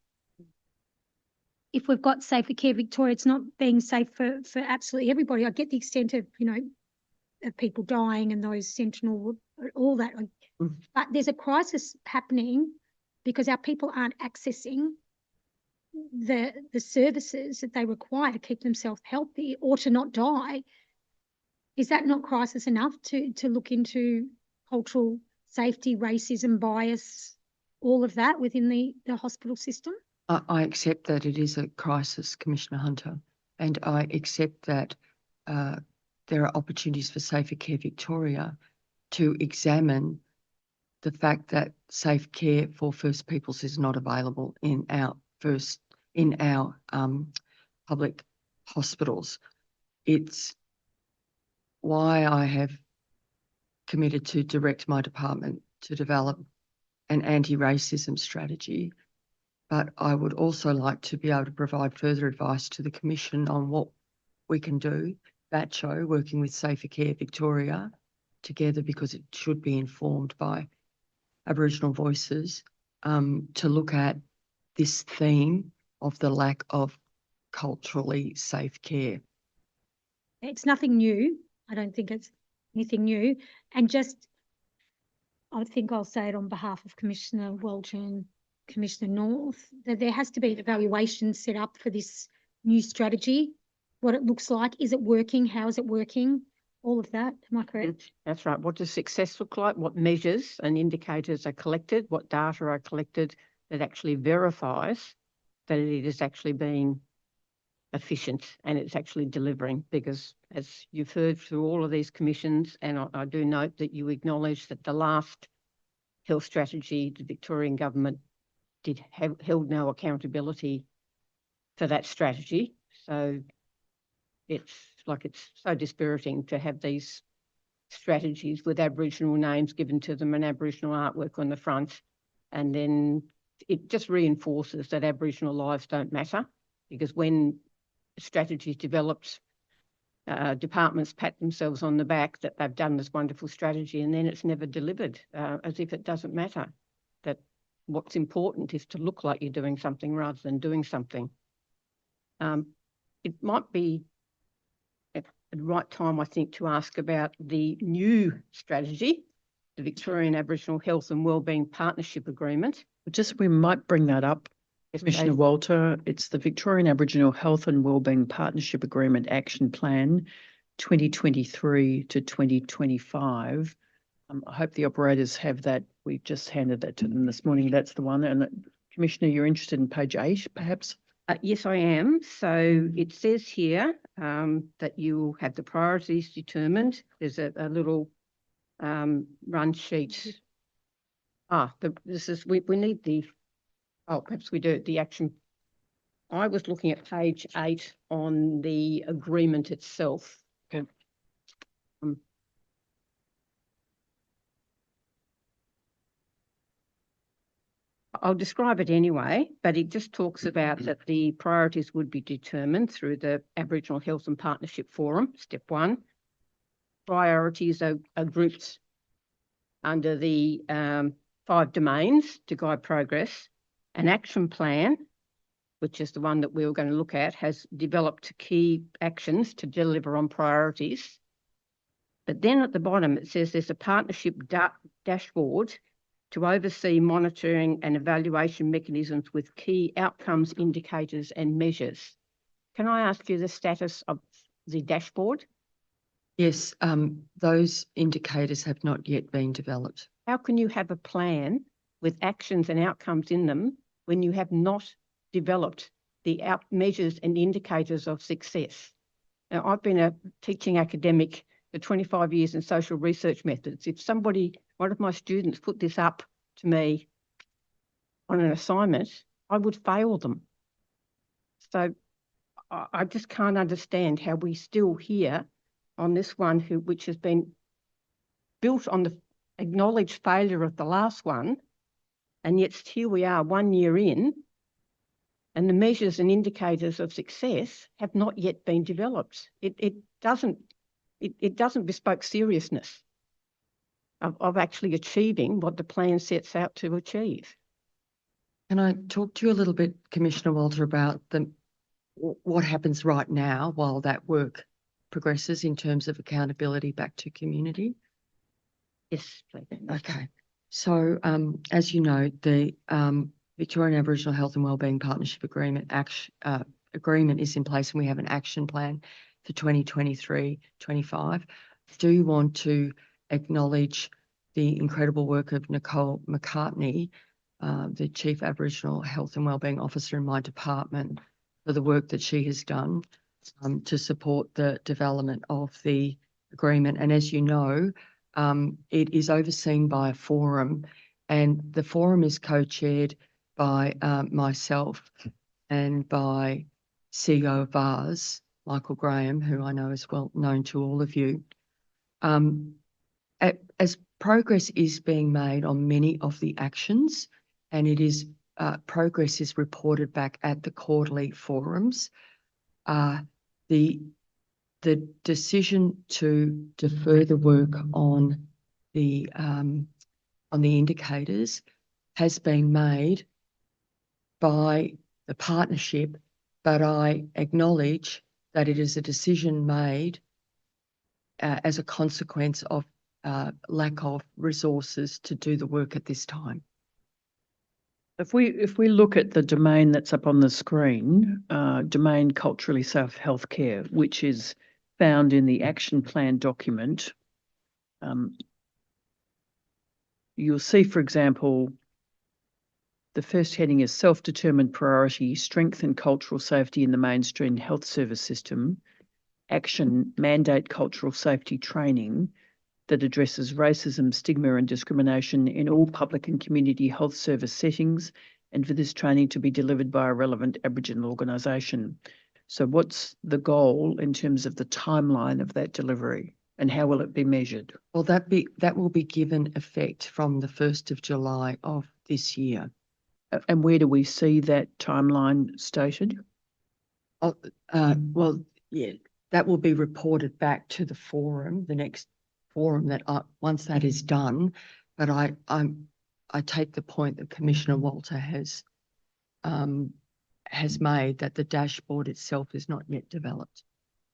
if we've got Safer Care Victoria, it's not being safe for absolutely everybody. I get the extent of, of people dying and those sentinel, all that. But there's a crisis happening because our people aren't accessing the services that they require to keep themselves healthy or to not die. Is that not crisis enough to look into cultural safety, racism, bias, all of that within the hospital system? I accept that it is a crisis, Commissioner Hunter, and I accept that there are opportunities for Safer Care Victoria to examine the fact that safe care for First Peoples is not available in our public hospitals. It's why I have committed to direct my department to develop an anti-racism strategy, but I would also like to be able to provide further advice to the Commission on what we can do, VATCHO, working with Safer Care Victoria together, because it should be informed by Aboriginal voices, to look at this theme of the lack of culturally safe care. It's nothing new. I don't think it's anything new. And I think I'll say it on behalf of Commissioner Welch and Commissioner North, that there has to be an evaluation set up for this new strategy, what it looks like. Is it working? How is it working? All of that. Am I correct? That's right. What does success look like? What measures and indicators are collected? What data are collected that actually verifies that it is actually being efficient and it's actually delivering? Because as you've heard through all of these commissions, and I do note that you acknowledge that the last health strategy, the Victorian government held no accountability for that strategy. So it's so dispiriting to have these strategies with Aboriginal names given to them and Aboriginal artwork on the front. And then it just reinforces that Aboriginal lives don't matter, because when strategies developed, departments pat themselves on the back that they've done this wonderful strategy, and then it's never delivered, as if it doesn't matter. That what's important is to look like you're doing something rather than doing something. It might be at the right time, I think, to ask about the new strategy the Victorian Aboriginal Health and Wellbeing Partnership Agreement. We might bring that up. Yes, Commissioner please. Walter, it's the Victorian Aboriginal Health and Wellbeing Partnership Agreement Action Plan 2023 to 2025. I hope the operators have that. We've just handed that to them this morning. That's the one. And Commissioner, you're interested in page 8, perhaps? Yes, I am. So it says here that you will have the priorities determined. There's a little run sheet. We need the, perhaps we do the action. I was looking at page 8 on the agreement itself. Okay. I'll describe it anyway, but it just talks about that the priorities would be determined through the Aboriginal Health and Partnership Forum, step 1. Priorities are grouped under the 5 domains to guide progress. An action plan, which is the one that we were going to look at, has developed key actions to deliver on priorities. But then at the bottom, it says there's a partnership dashboard to oversee monitoring and evaluation mechanisms with key outcomes, indicators and measures. Can I ask you the status of the dashboard? Yes, those indicators have not yet been developed. How can you have a plan with actions and outcomes in them when you have not developed the measures and indicators of success? Now, I've been a teaching academic for 25 years in social research methods. If one of my students put this up to me on an assignment, I would fail them. So I just can't understand how we still here on this one, which has been built on the acknowledged failure of the last one, and yet here we are 1 year in, and the measures and indicators of success have not yet been developed. It doesn't bespoke seriousness of actually achieving what the plan sets out to achieve. Can I talk to you a little bit, Commissioner Walter, about what happens right now while that work progresses in terms of accountability back to community? Yes, please. Okay. So, as you know, the Victorian Aboriginal Health and Wellbeing Partnership Agreement is in place, and we have an action plan for 2023-25. Do you want to acknowledge the incredible work of Nicole McCartney, the Chief Aboriginal Health and Wellbeing Officer in my department, for the work that she has done to support the development of the agreement? And as you know, it is overseen by a forum, and the forum is co-chaired by myself and by CEO of VARS, Michael Graham, who I know is well known to all of you. As progress is being made on many of the actions, and progress is reported back at the quarterly forums, the decision to defer the work on the indicators has been made by the partnership, but I acknowledge that it is a decision made as a consequence of lack of resources to do the work at this time. If we look at the domain that's up on the screen, domain culturally safe healthcare, which is found in the action plan document, you'll see, for example, the first heading is self-determined priority, strengthen cultural safety in the mainstream health service system, action, mandate cultural safety training that addresses racism, stigma and discrimination in all public and community health service settings, and for this training to be delivered by a relevant Aboriginal organisation. So what's the goal in terms of the timeline of that delivery, and how will it be measured? Well, that will be given effect from the 1st of July of this year. And where do we see that timeline stated? Well, yeah, that will be reported back to the forum, the next forum that once that is done. But I take the point that Commissioner Walter has made, that the dashboard itself is not yet developed.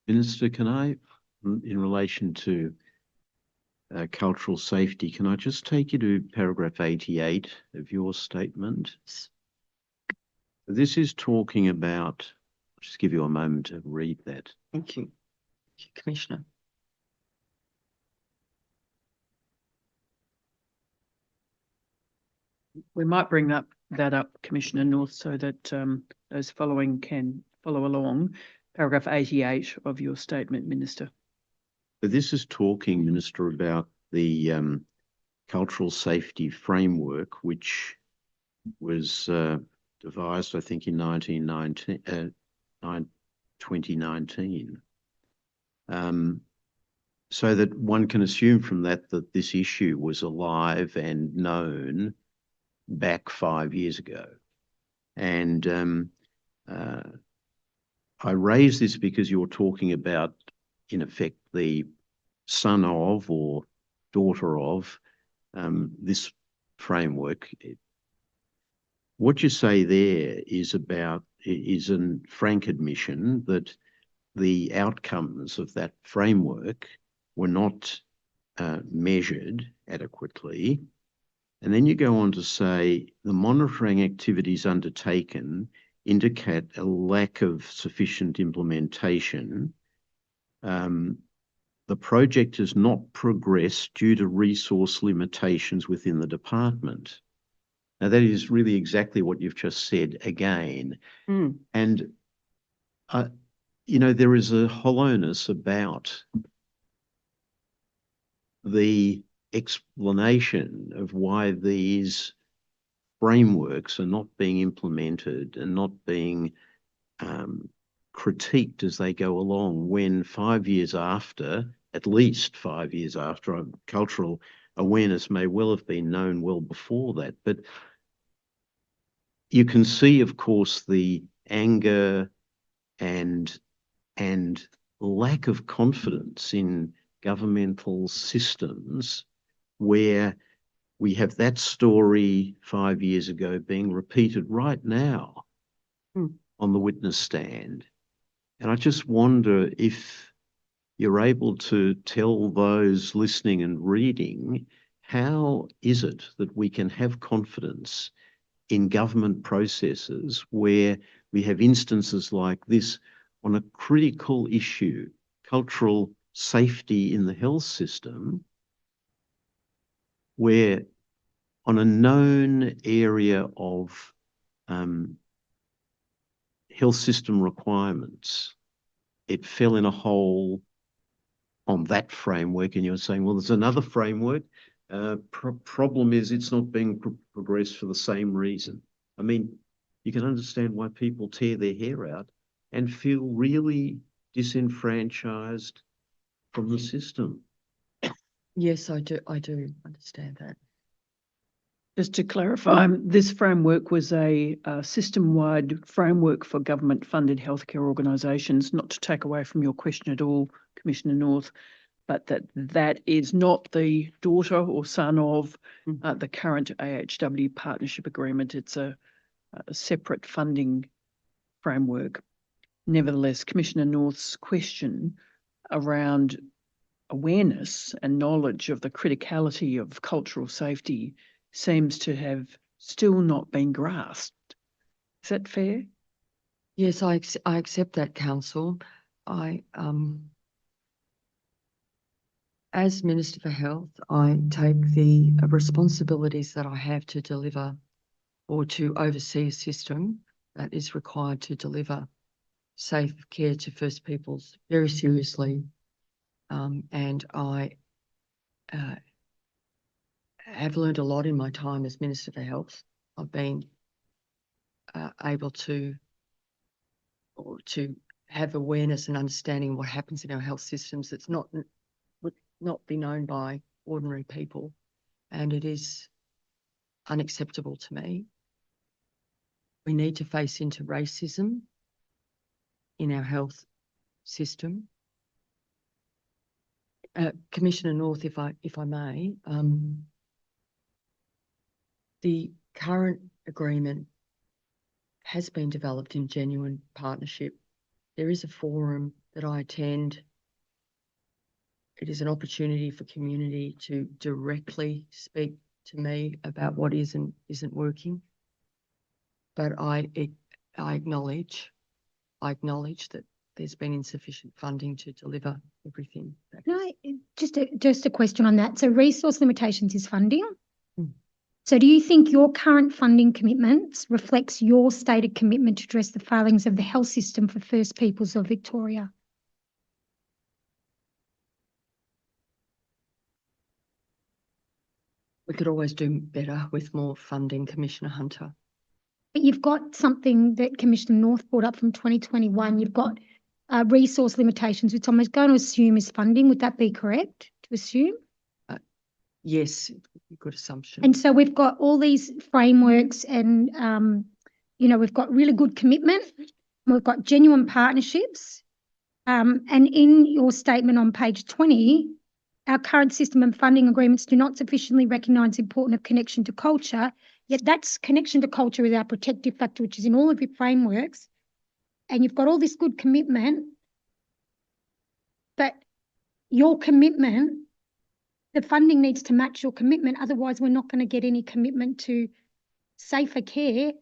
Minister, can I, in relation to cultural safety, can I just take you to paragraph 88 of your statement? This is talking about, I'll just give you a moment to read that. Thank you. Thank you, Commissioner. We might bring that up, Commissioner North, so that those following can follow along. Paragraph 88 of your statement, Minister. But this is talking, Minister, about the cultural safety framework, which was devised, I think, in 2019. So that one can assume from that that this issue was alive and known back 5 years ago. And I raise this because you're talking about, in effect, the son of or daughter of this framework. What you say there is a frank admission that the outcomes of that framework were not measured adequately. And then you go on to say the monitoring activities undertaken indicate a lack of sufficient implementation. The project has not progressed due to resource limitations within the department. Now, that is really exactly what you've just said again. And, you know, there is a hollowness about the explanation of why these frameworks are not being implemented and not being critiqued as they go along, when 5 years after, at least 5 years after, cultural awareness may well have been known well before that. But you can see, of course, the anger and lack of confidence in governmental systems where we have that story 5 years ago being repeated right now on the witness stand. And I just wonder if you're able to tell those listening and reading, how is it that we can have confidence in government processes where we have instances like this on a critical issue, cultural safety in the health system, where on a known area of health system requirements, it fell in a hole on that framework, and you're saying, well, there's another framework. Problem is it's not being progressed for the same reason. I mean, you can understand why people tear their hair out and feel really disenfranchised from the system. Yes, I do understand that. Just to clarify, this framework was a system-wide framework for government-funded healthcare organisations, not to take away from your question at all, Commissioner North, but that is not the daughter or son of the current AHW partnership agreement. It's a separate funding framework. Nevertheless, Commissioner North's question around awareness and knowledge of the criticality of cultural safety seems to have still not been grasped. Is that fair? Yes, I accept that, Council. As Minister for Health, I take the responsibilities that I have to deliver or to oversee a system that is required to deliver safe care to First Peoples very seriously. And I have learned a lot in my time as Minister for Health. I've been able to have awareness and understanding what happens in our health systems that's would not be known by ordinary people, and it is unacceptable to me. We need to face into racism in our health system. Commissioner North, if I may, the current agreement has been developed in genuine partnership. There is a forum that I attend it is an opportunity for community to directly speak to me about what isn't working. But I acknowledge that there's been insufficient funding to deliver everything. No, just a question on that. So resource limitations is funding. Mm. So do you think your current funding commitments reflects your stated commitment to address the failings of the health system for First Peoples of Victoria? We could always do better with more funding, Commissioner Hunter. But you've got something that Commissioner North brought up from 2021. You've got resource limitations, which I'm going to assume is funding. Would that be correct to assume? Yes, good assumption. And so we've got all these frameworks and, we've got really good commitment. We've got genuine partnerships. And in your statement on page 20, our current system and funding agreements do not sufficiently recognise the importance of connection to culture, yet that's connection to culture is our protective factor, which is in all of your frameworks. And you've got all this good commitment, but your commitment, the funding needs to match your commitment. Otherwise, we're not going to get any commitment to safer care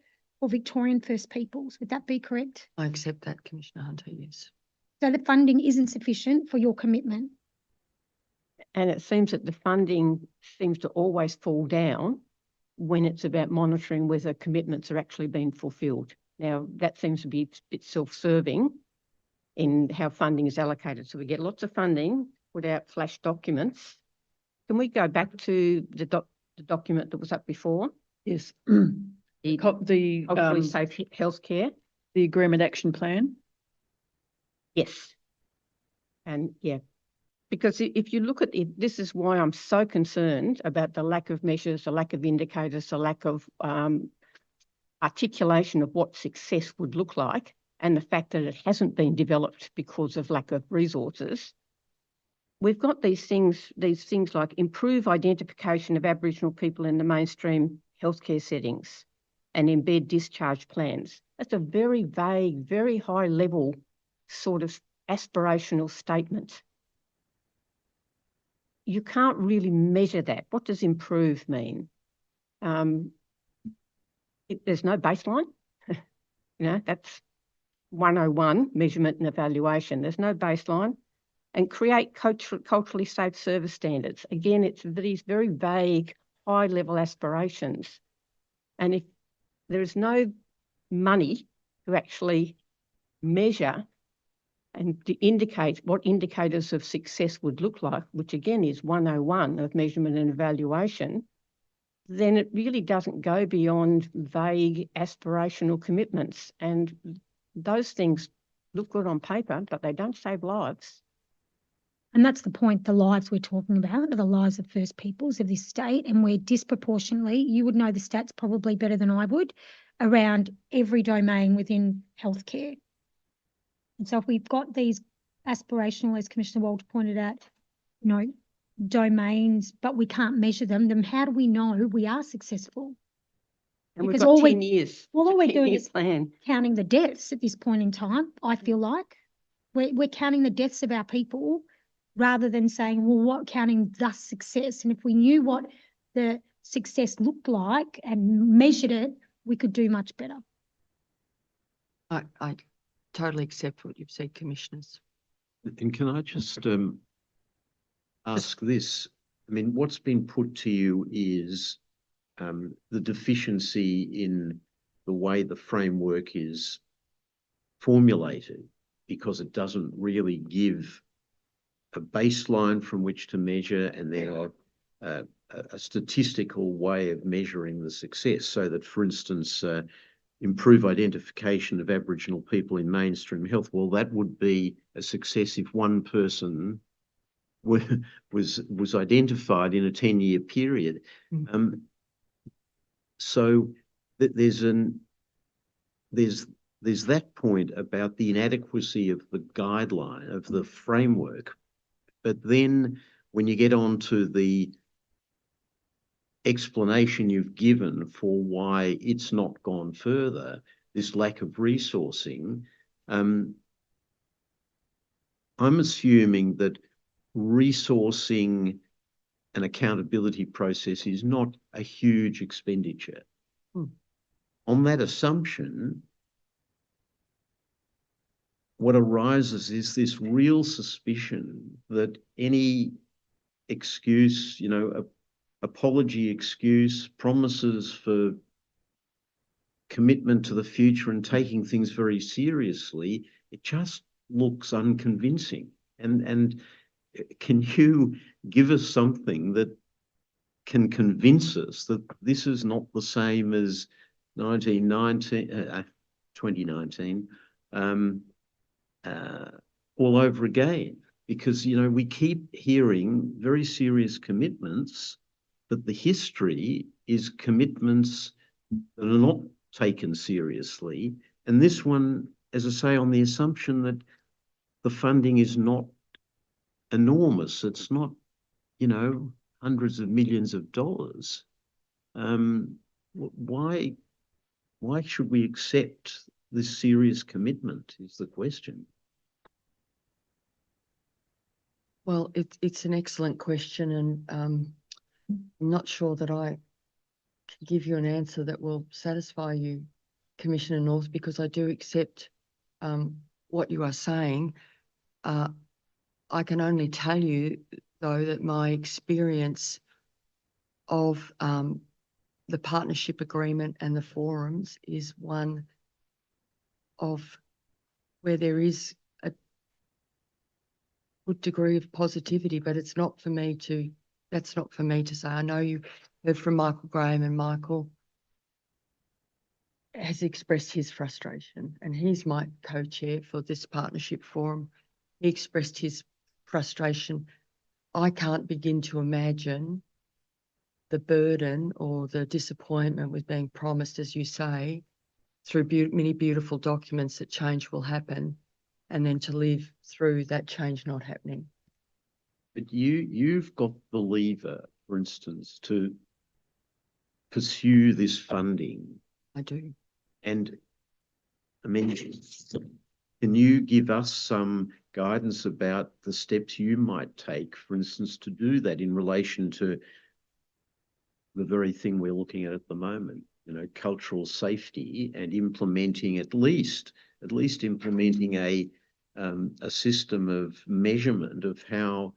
for Victorian First Peoples. Would that be correct? I accept that, Commissioner Hunter, yes. So the funding isn't sufficient for your commitment. And it seems that the funding seems to always fall down when it's about monitoring whether commitments are actually being fulfilled. Now, that seems to be a bit self-serving in how funding is allocated. So we get lots of funding, put out flash documents. Can we go back to the document that was up before? Yes. The The culturally safe healthcare? the agreement action plan. Yes. And yeah, because if you look at it, this is why I'm so concerned about the lack of measures, the lack of indicators, the lack of articulation of what success would look like, and the fact that it hasn't been developed because of lack of resources. We've got these things like improve identification of Aboriginal people in the mainstream healthcare settings and embed discharge plans. That's a very vague, very high level sort of aspirational statement. You can't really measure that. What does improve mean? There's no baseline. That's 101, measurement and evaluation. There's no baseline. And create culturally safe service standards. Again, it's these very vague, high-level aspirations. And if there is no money to actually measure and to indicate what indicators of success would look like, which again is 101 of measurement and evaluation, then it really doesn't go beyond vague aspirational commitments. And those things look good on paper, but they don't save lives. And that's the point, the lives we're talking about are the lives of First Peoples of this state, and we're disproportionately, you would know the stats probably better than I would, around every domain within healthcare. And so if we've got these aspirational, as Commissioner Walter pointed out, domains, but we can't measure them, then how do we know we are successful? And Because we've got all 10 years. Well, all we're doing is plan. counting the deaths at this point in time, I feel like. We're counting the deaths of our people rather than saying, well, counting the success. And if we knew what the success looked like and measured it, we could do much better. I totally accept what you've said, Commissioners. And can I just ask this? I mean, what's been put to you is the deficiency in the way the framework is formulated, because it doesn't really give a baseline from which to measure and then a statistical way of measuring the success, so that, for instance, improve identification of Aboriginal people in mainstream health. Well, that would be a success if one person was identified in a 10-year period. So there's that point about the inadequacy of the guideline, of the framework. But then when you get on to the explanation you've given for why it's not gone further, this lack of resourcing, I'm assuming that resourcing and accountability process is not a huge expenditure. On that assumption, what arises is this real suspicion that any excuse, apology excuse, promises for commitment to the future and taking things very seriously, it just looks unconvincing. And can you give us something that can convince us that this is not the same as 2019, all over again? Because, we keep hearing very serious commitments, but the history is commitments that are not taken seriously. And this one, as I say, on the assumption that the funding is not enormous. It's not, hundreds of millions of dollars. Why should we accept this serious commitment is the question. Well, it's an excellent question, and I'm not sure that I can give you an answer that will satisfy you, Commissioner North, because I do accept what you are saying. I can only tell you, though, that my experience of the partnership agreement and the forums is one of where there is a good degree of positivity, but that's not for me to say. I know you heard from Michael Graham, and Michael has expressed his frustration, and he's my co-chair for this partnership forum. He expressed his frustration. I can't begin to imagine the burden or the disappointment with being promised, as you say, through many beautiful documents that change will happen, and then to live through that change not happening. But you've got the lever, for instance, to pursue this funding. I do. And I mean, can you give us some guidance about the steps you might take, for instance, to do that in relation to the very thing we're looking at the moment, cultural safety, and implementing at least implementing a system of measurement of how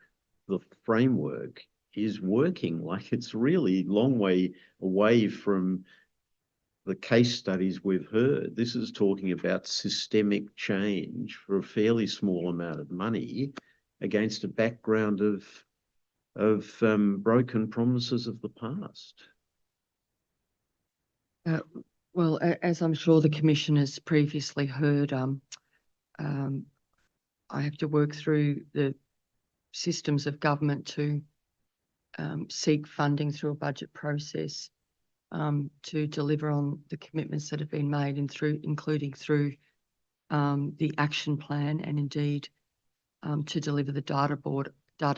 the framework is working? Like, it's really a long way away from the case studies we've heard. This is talking about systemic change for a fairly small amount of money against a background of broken promises of the past. Well, as I'm sure the Commission has previously heard, I have to work through the systems of government to seek funding through a budget process to deliver on the commitments that have been made, and including through the action plan, and indeed to deliver the data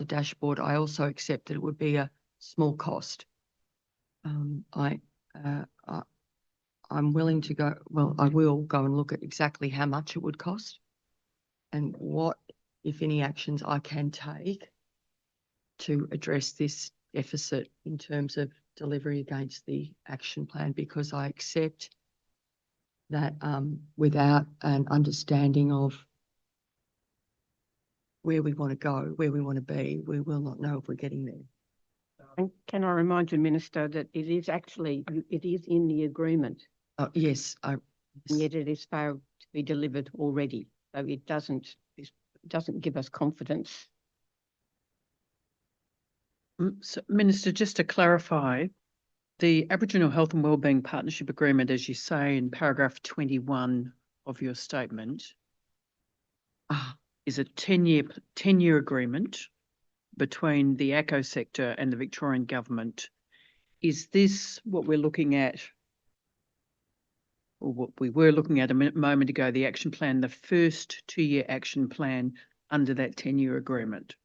dashboard. I also accept that it would be a small cost. I'm willing to go, well, I will go and look at exactly how much it would cost and what, if any, actions I can take to address this deficit in terms of delivery against the action plan, because I accept that without an understanding of where we want to go, where we want to be, we will not know if we're getting there. And can I remind you, Minister, that it is in the agreement. Yes. And yet it is failed to be delivered already. So it doesn't give us confidence. So, Minister, just to clarify, the Aboriginal Health and Wellbeing Partnership Agreement, as you say in paragraph 21 of your statement, is a 10-year agreement between the ACO sector and the Victorian government. Is this what we're looking at, or what we were looking at a moment ago, the action plan, the first 2-year action plan under that 10-year agreement?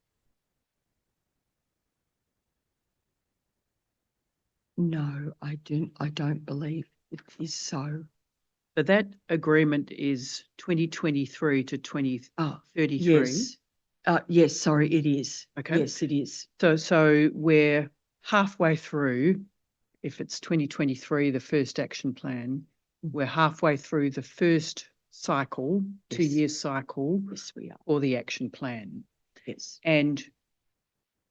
No, I don't believe it is so. But that agreement is 2023 to 2033. Yes. Yes, sorry, it is. Okay. Yes, it is. So we're halfway through, if it's 2023, the first action plan, we're halfway through the first cycle, Yes. 2-year cycle Yes, we are. for the action plan. Yes. And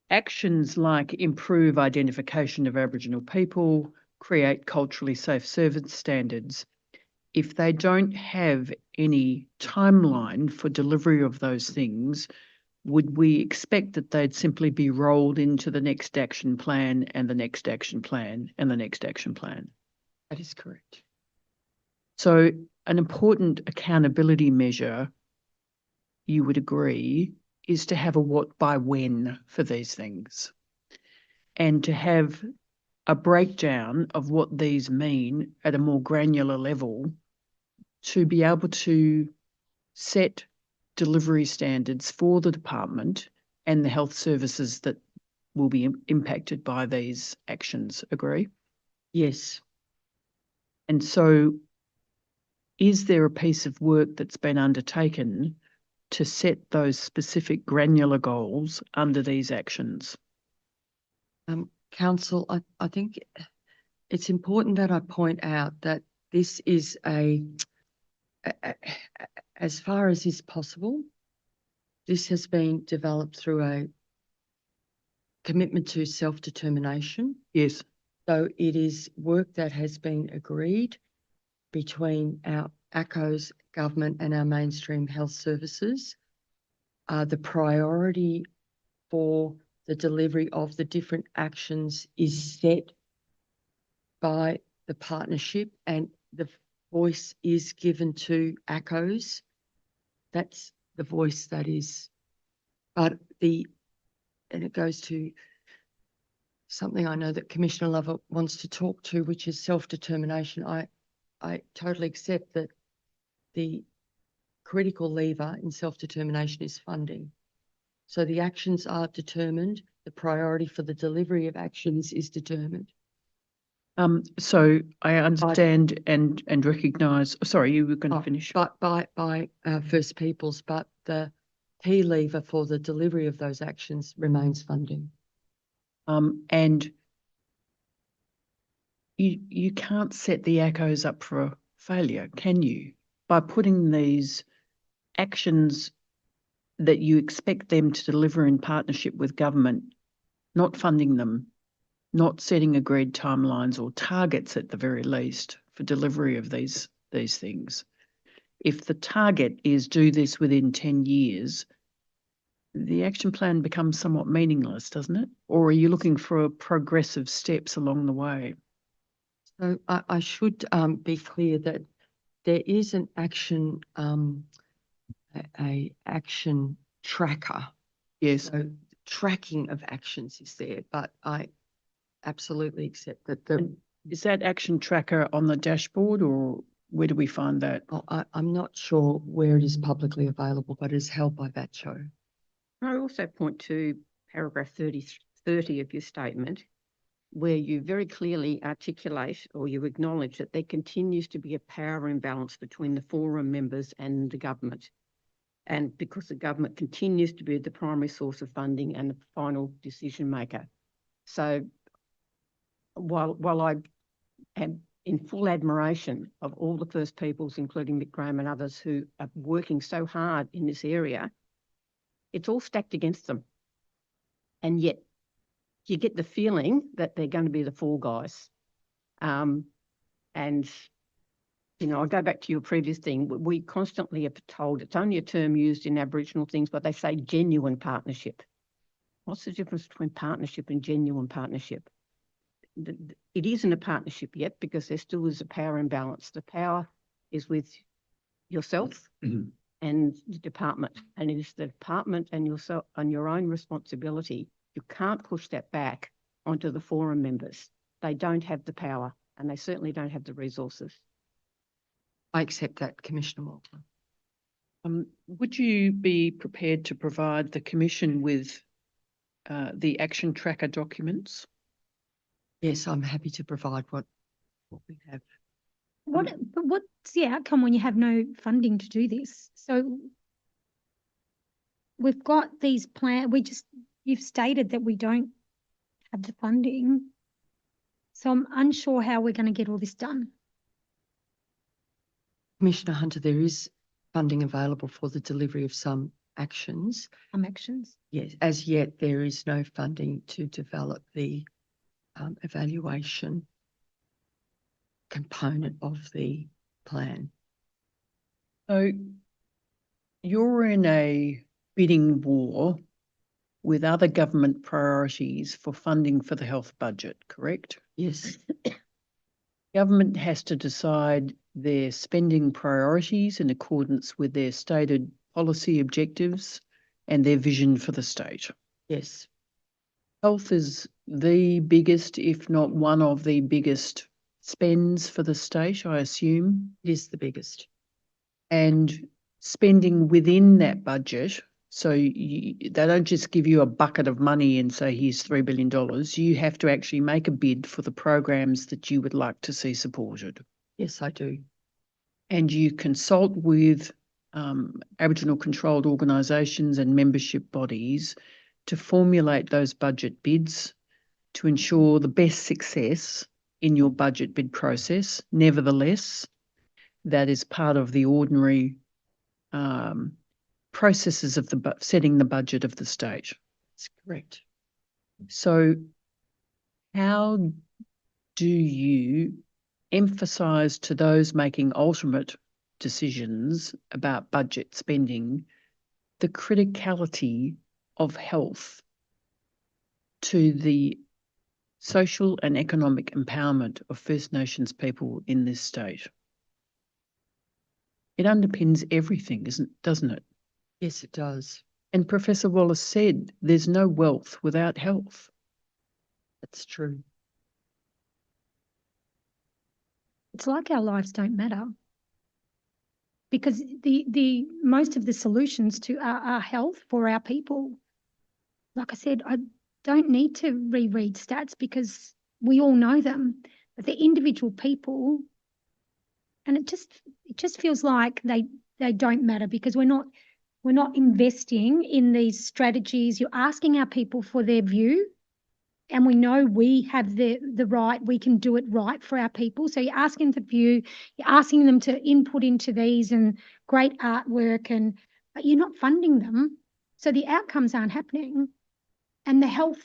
actions like improve identification of Aboriginal people, create culturally safe service standards, if they don't have any timeline for delivery of those things, would we expect that they'd simply be rolled into the next action plan and the next action plan and the next action plan? That is correct. So an important accountability measure, you would agree, is to have a what by when for these things, and to have a breakdown of what these mean at a more granular level to be able to set delivery standards for the department and the health services that will be impacted by these actions. Agree? Yes. And so is there a piece of work that's been undertaken to set those specific granular goals under these actions? Council, I think it's important that I point out that this is as far as is possible, this has been developed through a commitment to self-determination. Yes. So it is work that has been agreed between our ACO's government and our mainstream health services. The priority for the delivery of the different actions is set by the partnership, and the voice is given to ACOs. That's the voice that is, and it goes to something I know that Commissioner Lover wants to talk to, which is self-determination. I totally accept that the critical lever in self-determination is funding. So the actions are determined, the priority for the delivery of actions is determined. So I understand and recognise. Sorry, you were going to finish. But by First Peoples, but the key lever for the delivery of those actions remains funding. And you can't set the ACOs up for failure, can you? By putting these actions that you expect them to deliver in partnership with government, not funding them, not setting agreed timelines or targets at the very least for delivery of these things. If the target is do this within 10 years, the action plan becomes somewhat meaningless, doesn't it? Or are you looking for progressive steps along the way? So I should be clear that there is an action, a action tracker. Yes. So tracking of actions is there, but I absolutely accept that Is that action tracker on the dashboard, or where do we find that? I'm not sure where it is publicly available, but it's held by VATCHO. I also point to paragraph 30 of your statement, where you very clearly articulate or you acknowledge that there continues to be a power imbalance between the forum members and the government. And because the government continues to be the primary source of funding and the final decision maker. So while I am in full admiration of all the First Peoples, including Mick Graham and others who are working so hard in this area, it's all stacked against them. And yet you get the feeling that they're going to be the fall guys. And, you know, I'll go back to your previous thing. We constantly are told it's only a term used in Aboriginal things, but they say genuine partnership. What's the difference between partnership and genuine partnership? It isn't a partnership yet because there still is a power imbalance. The power is with yourself and the department, and it is the department and yourself on your own responsibility. You can't push that back onto the forum members. They don't have the power, and they certainly don't have the resources. I accept that, Commissioner Walter. Would you be prepared to provide the Commission with the action tracker documents? Yes, I'm happy to provide what we have. But what's the outcome when you have no funding to do this? So we've got these you've stated that we don't have the funding. So I'm unsure how we're going to get all this done. Commissioner Hunter, there is funding available for the delivery of some actions. Actions. Yes, as yet there is no funding to develop the evaluation component of the plan. So you're in a bidding war with other government priorities for funding for the health budget, correct? Yes, Government has to decide their spending priorities in accordance with their stated policy objectives and their vision for the state. yes, Health is the biggest, if not one of the biggest spends for the state, I assume. it is the biggest. And spending within that budget, so they don't just give you a bucket of money and say, here's $3 billion. You have to actually make a bid for the programs that you would like to see supported. Yes, I do. And you consult with Aboriginal controlled organisations and membership bodies to formulate those budget bids to ensure the best success in your budget bid process. Nevertheless, that is part of the ordinary processes of setting the budget of the state. That's correct. So how do you emphasise to those making ultimate decisions about budget spending the criticality of health to the social and economic empowerment of First Nations people in this state? It underpins everything, doesn't it? Yes, it does. And Professor Wallace said there's no wealth without health. That's true. It's like our lives don't matter. Because the most of the solutions to our health for our people, like I said, I don't need to reread stats because we all know them. But the individual people, and it just feels like they don't matter because we're not investing in these strategies. You're asking our people for their view, and we know we have the right, we can do it right for our people. So you're asking the view, you're asking them to input into these and great artwork, but you're not funding them. So the outcomes aren't happening and the health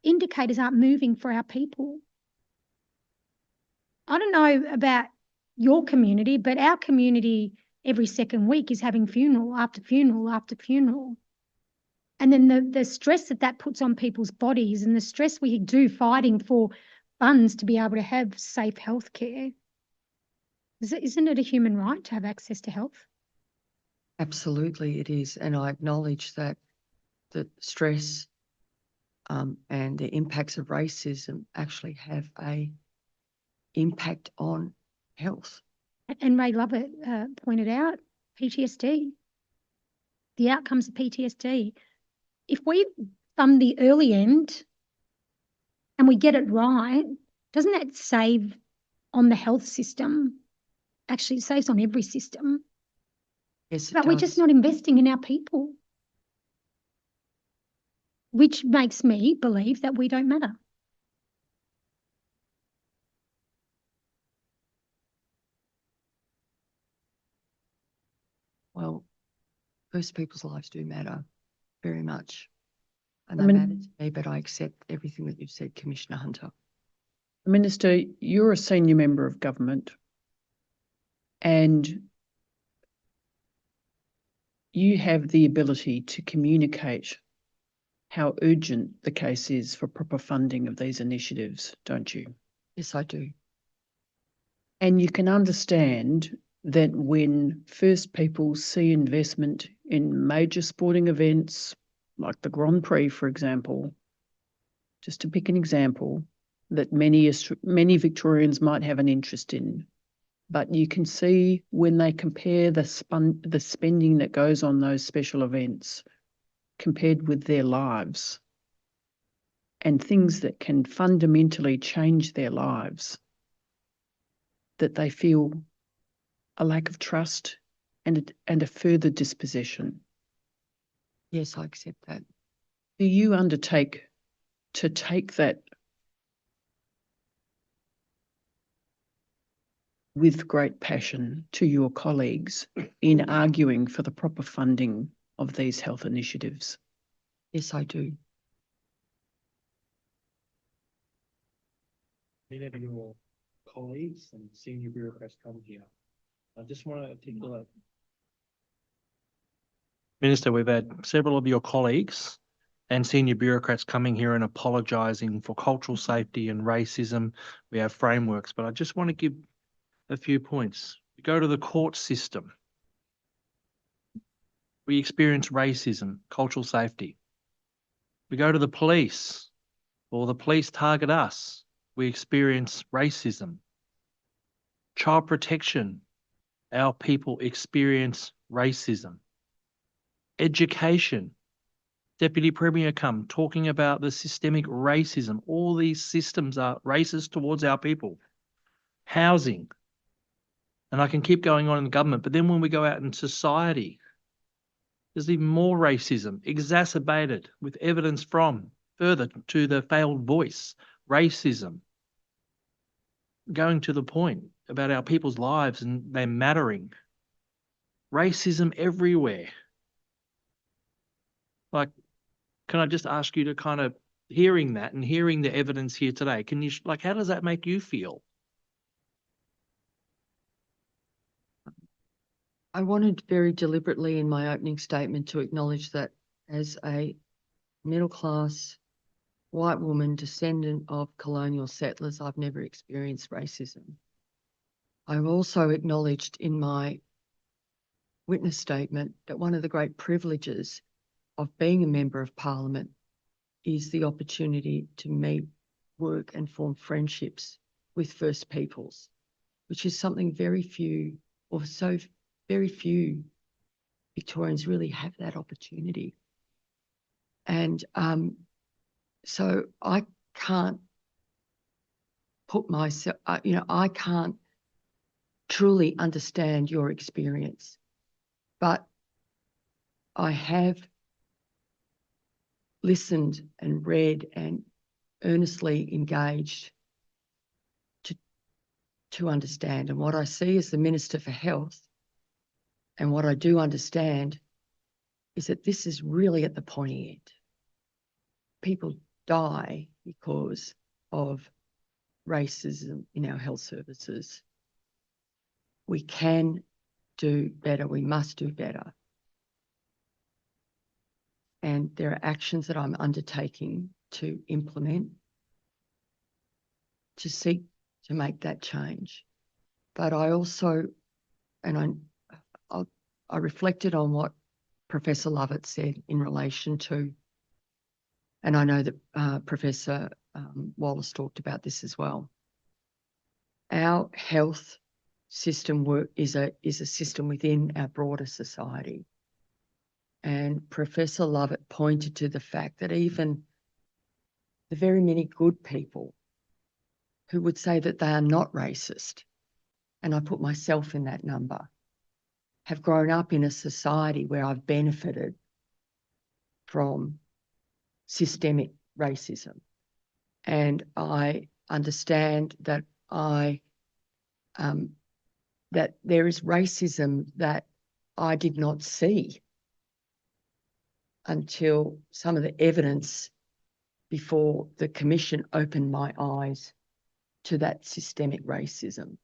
indicators aren't moving for our people. I don't know about your community, but our community every second week is having funeral after funeral after funeral. And then the stress that puts on people's bodies and the stress we do fighting for funds to be able to have safe healthcare. Isn't it a human right to have access to health? Absolutely, it is. And I acknowledge that the stress and the impacts of racism actually have a impact on health. And Ray Lovett pointed out PTSD, the outcomes of PTSD. If we fund the early end and we get it right, doesn't that save on the health system? Actually, it saves on every system. Yes, it But does. we're just not investing in our people, which makes me believe that we don't matter. Well, First People's lives do matter very much. And I they mean- matter to me, but I accept everything that you've said, Commissioner Hunter. Minister, you're a senior member of government and you have the ability to communicate how urgent the case is for proper funding of these initiatives, don't you? Yes, I do. And you can understand that when First People see investment in major sporting events, like the Grand Prix, for example, just to pick an example, that many Victorians might have an interest in. But you can see when they compare the spending that goes on those special events compared with their lives and things that can fundamentally change their lives, that they feel a lack of trust and a further dispossession. Yes, I accept that. Do you undertake to take that with great passion to your colleagues in arguing for the proper funding of these health initiatives? Yes, I do. Many of your colleagues and senior bureaucrats come here. I just want to articulate. Minister, we've had several of your colleagues and senior bureaucrats coming here and apologising for cultural safety and racism. We have frameworks, but I just want to give a few points. We go to the court system. We experience racism, cultural safety. We go to the police, or the police target us. We experience racism. Child protection, our people experience racism. Education, Deputy Premier come talking about the systemic racism. All these systems are racist towards our people. Housing, and I can keep going on in the government, but then when we go out in society, there's even more racism, exacerbated with evidence from further to the failed voice, racism, going to the point about our people's lives and them mattering. Racism everywhere. Like, can I just ask you to kind of hearing that and hearing the evidence here today, can you, like, how does that make you feel? I wanted very deliberately in my opening statement to acknowledge that as a middle-class white woman, descendant of colonial settlers, I've never experienced racism. I've also acknowledged in my witness statement that one of the great privileges of being a member of Parliament is the opportunity to meet, work and form friendships with First Peoples, which is something very few Victorians really have that opportunity. And so I can't put myself, I can't truly understand your experience, but I have listened and read and earnestly engaged to understand. And what I see as the Minister for Health, and what I do understand, is that this is really at the pointy end. People die because of racism in our health services. We can do better. We must do better. And there are actions that I'm undertaking to implement to seek to make that change. But I also, and I reflected on what Professor Lovett said in relation to, and I know that Professor Wallace talked about this as well. Our health system is a system within our broader society. And Professor Lovett pointed to the fact that even the very many good people who would say that they are not racist, and I put myself in that number, have grown up in a society where I've benefited from systemic racism. And I understand that that there is racism that I did not see until some of the evidence before the Commission opened my eyes to that systemic racism.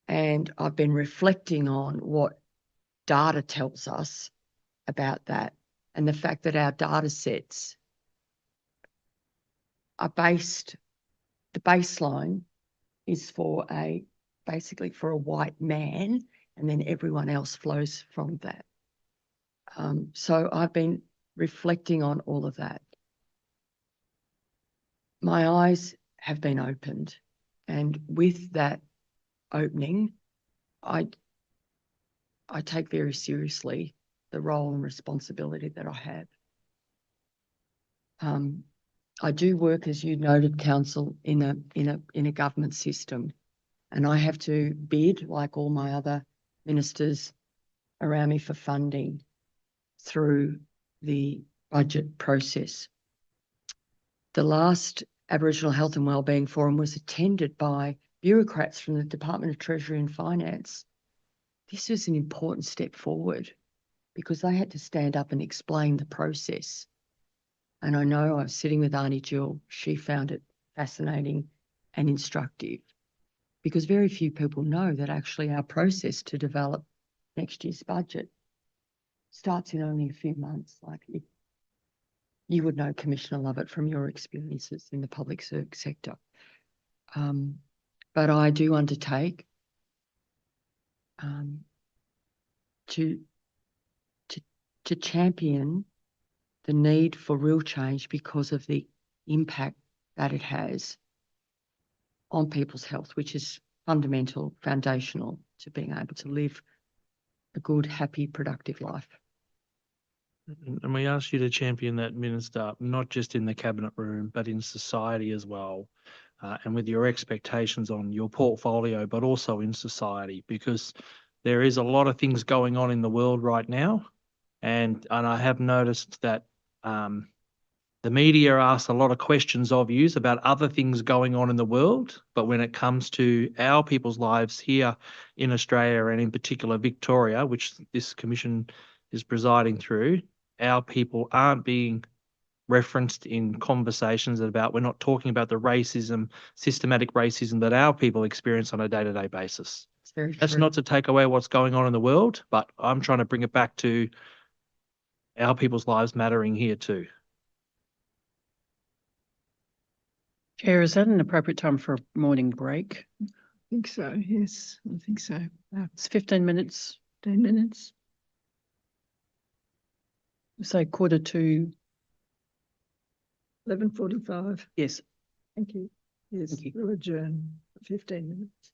And I've been reflecting on what data tells us about that, and the fact that our data sets are the baseline is basically for a white man, and then everyone else flows from that. So I've been reflecting on all of that. My eyes have been opened, and with that opening, I take very seriously the role and responsibility that I have. I do work, as you noted, Council, in a government system, and I have to bid, like all my other ministers around me, for funding through the budget process. The last Aboriginal Health and Wellbeing Forum was attended by bureaucrats from the Department of Treasury and Finance. This was an important step forward because they had to stand up and explain the process. And I know I was sitting with Auntie Jill, she found it fascinating and instructive because very few people know that actually our process to develop next year's budget starts in only a few months. Like you would know, Commissioner Lovett, from your experiences in the public sector. But I do undertake to champion the need for real change because of the impact that it has on people's health, which is fundamental, foundational to being able to live a good, happy, productive life. And we ask you to champion that, Minister, not just in the cabinet room, but in society as well. And with your expectations on your portfolio, but also in society, because there is a lot of things going on in the world right now. And I have noticed that the media asks a lot of questions of you about other things going on in the world. But when it comes to our people's lives here in Australia and in particular Victoria, which this commission is presiding through, our people aren't being referenced in conversations about, we're not talking about the racism, systematic racism that our people experience on a day-to-day basis. It's very That's true. not to take away what's going on in the world, but I'm trying to bring it back to our people's lives mattering here too. Chair, is that an appropriate time for a morning break? I think so, yes, I think so. It's 15 minutes, 10 minutes. say 11:45. 11:45. Yes. Thank you. Yes, Thank you. we'll adjourn for 15 minutes.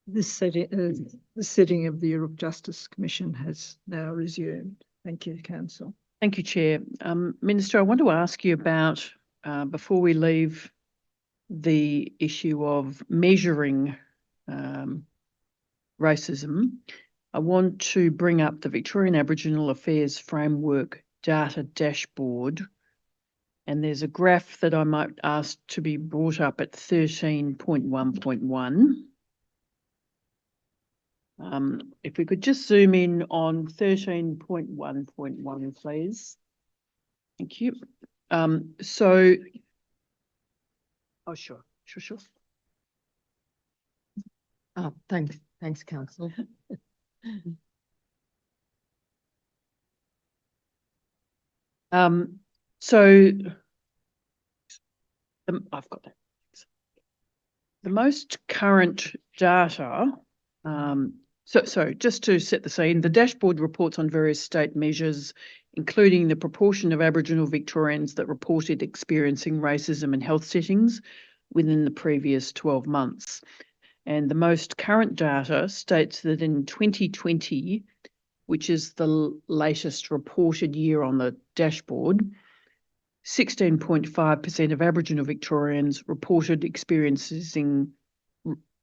the sitting of the Yoorrook Justice Commission has now resumed. Thank you, Council. Thank you, Chair. Minister, I want to ask you about, before we leave the issue of measuring racism, I want to bring up the Victorian Aboriginal Affairs Framework Data Dashboard. And there's a graph that I might ask to be brought up at 13.1.1. If we could just zoom in on 13.1.1, please. Thank you. Oh, sure. Oh, thanks, Council. I've got that. The most current data, so just to set the scene, the dashboard reports on various state measures, including the proportion of Aboriginal Victorians that reported experiencing racism in health settings within the previous 12 months. And the most current data states that in 2020, which is the latest reported year on the dashboard, 16.5% of Aboriginal Victorians reported experiencing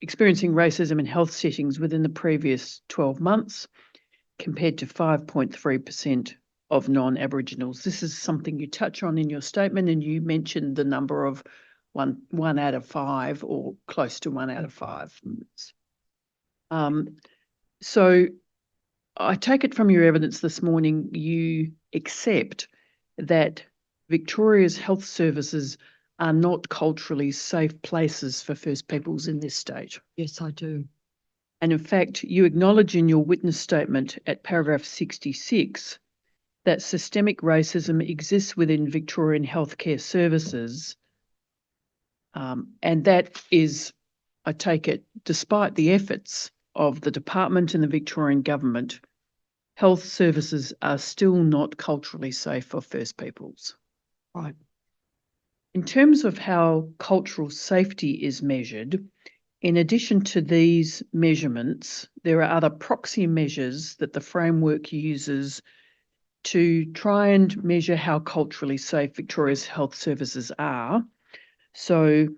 racism in health settings within the previous 12 months, compared to 5.3% of non-Aboriginals. This is something you touch on in your statement, and you mentioned the number of one out of 5 or close to 1 out of 5. So I take it from your evidence this morning, you accept that Victoria's health services are not culturally safe places for First Peoples in this state. Yes, I do. And in fact, you acknowledge in your witness statement at paragraph 66 that systemic racism exists within Victorian healthcare services. And that is, I take it, despite the efforts of the department and the Victorian government, health services are still not culturally safe for First Peoples. Right. In terms of how cultural safety is measured, in addition to these measurements, there are other proxy measures that the framework uses to try and measure how culturally safe Victoria's health services are. So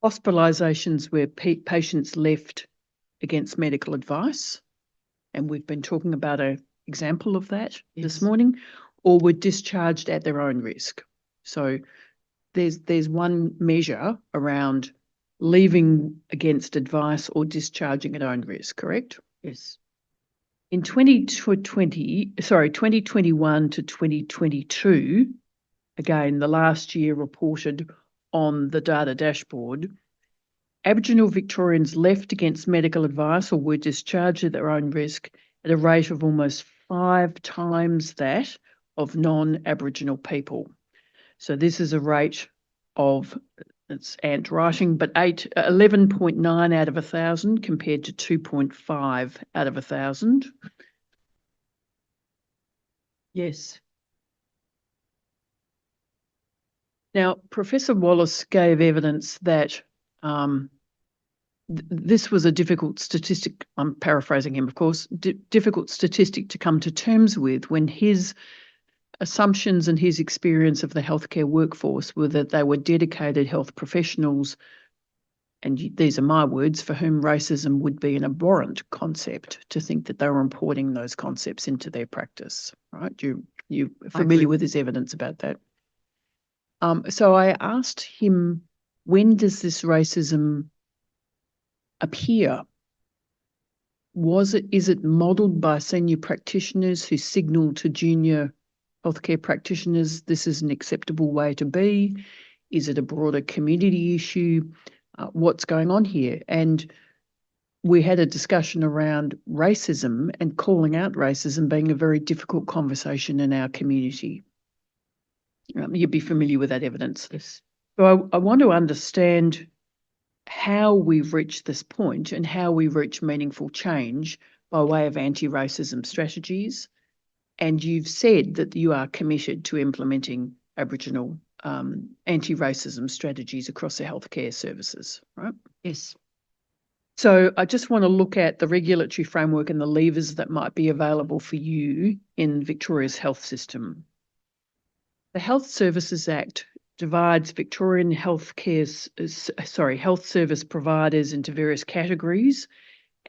hospitalisations where patients left against medical advice, and we've been talking about an example of that this morning, or were discharged at their own risk. So there's one measure around leaving against advice or discharging at own risk, correct? Yes. In 2021 to 2022, again, the last year reported on the data dashboard, Aboriginal Victorians left against medical advice or were discharged at their own risk at a rate of almost 5 times that of non-Aboriginal people. So this is a rate of, it's Ant writing, but 11.9 out of 1,000 compared to 2.5 out of 1,000. Yes. Now, Professor Wallace gave evidence that this was a difficult statistic, I'm paraphrasing him, of course, difficult statistic to come to terms with when his assumptions and his experience of the healthcare workforce were that they were dedicated health professionals, and these are my words, for whom racism would be an abhorrent concept, to think that they were importing those concepts into their practice, right? You're familiar with his evidence about that. So I asked him, when does this racism appear? Is it modelled by senior practitioners who signal to junior healthcare practitioners this is an acceptable way to be? Is it a broader community issue? What's going on here? And we had a discussion around racism and calling out racism being a very difficult conversation in our community. You'd be familiar with that evidence. Yes. So I want to understand how we've reached this point and how we reach meaningful change by way of anti-racism strategies. And you've said that you are committed to implementing Aboriginal anti-racism strategies across the healthcare services, right? Yes. So I just want to look at the regulatory framework and the levers that might be available for you in Victoria's health system. The Health Services Act divides Victorian health service providers into various categories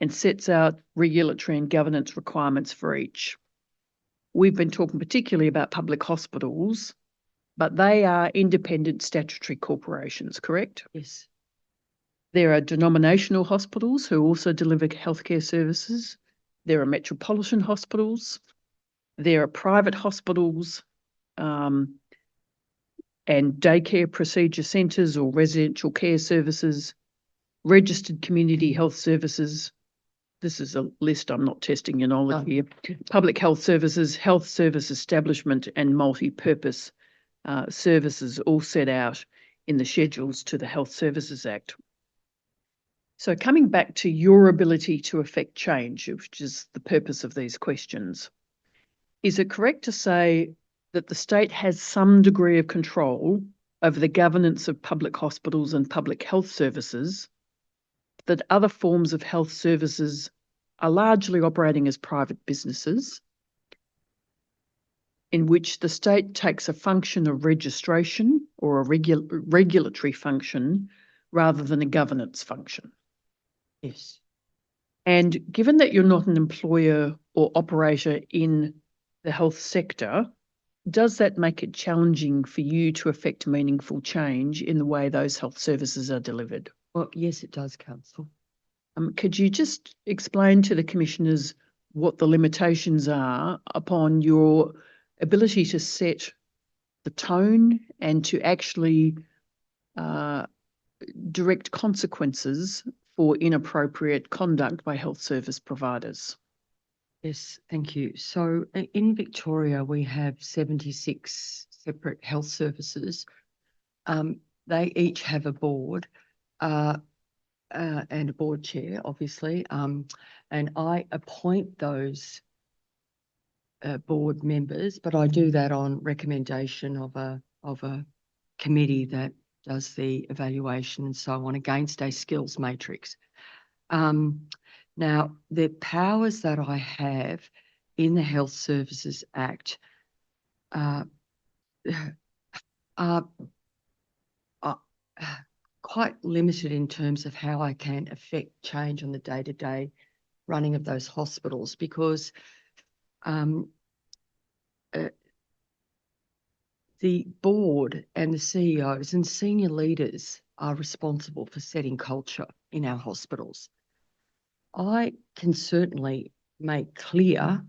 and sets out regulatory and governance requirements for each. We've been talking particularly about public hospitals, but they are independent statutory corporations, correct? Yes. There are denominational hospitals who also deliver healthcare services. There are metropolitan hospitals. There are private hospitals and daycare procedure centres or residential care services, registered community health services. This is a list, I'm not testing your knowledge here. Public health services, health service establishment and multi-purpose services all set out in the schedules to the Health Services Act. So coming back to your ability to affect change, which is the purpose of these questions, is it correct to say that the state has some degree of control over the governance of public hospitals and public health services, that other forms of health services are largely operating as private businesses, in which the state takes a function of registration or a regulatory function rather than a governance function? Yes. And given that you're not an employer or operator in the health sector, does that make it challenging for you to effect meaningful change in the way those health services are delivered? Well, yes, it does, Council. Could you just explain to the commissioners what the limitations are upon your ability to set the tone and to actually direct consequences for inappropriate conduct by health service providers? Yes, thank you. So in Victoria, we have 76 separate health services. They each have a board and a board chair, obviously, and I appoint those board members, but I do that on recommendation of a committee that does the evaluation and so on against a skills matrix. Now, the powers that I have in the Health Services Act are quite limited in terms of how I can affect change on the day-to-day running of those hospitals, because the board and the CEOs and senior leaders are responsible for setting culture in our hospitals. I can certainly make clear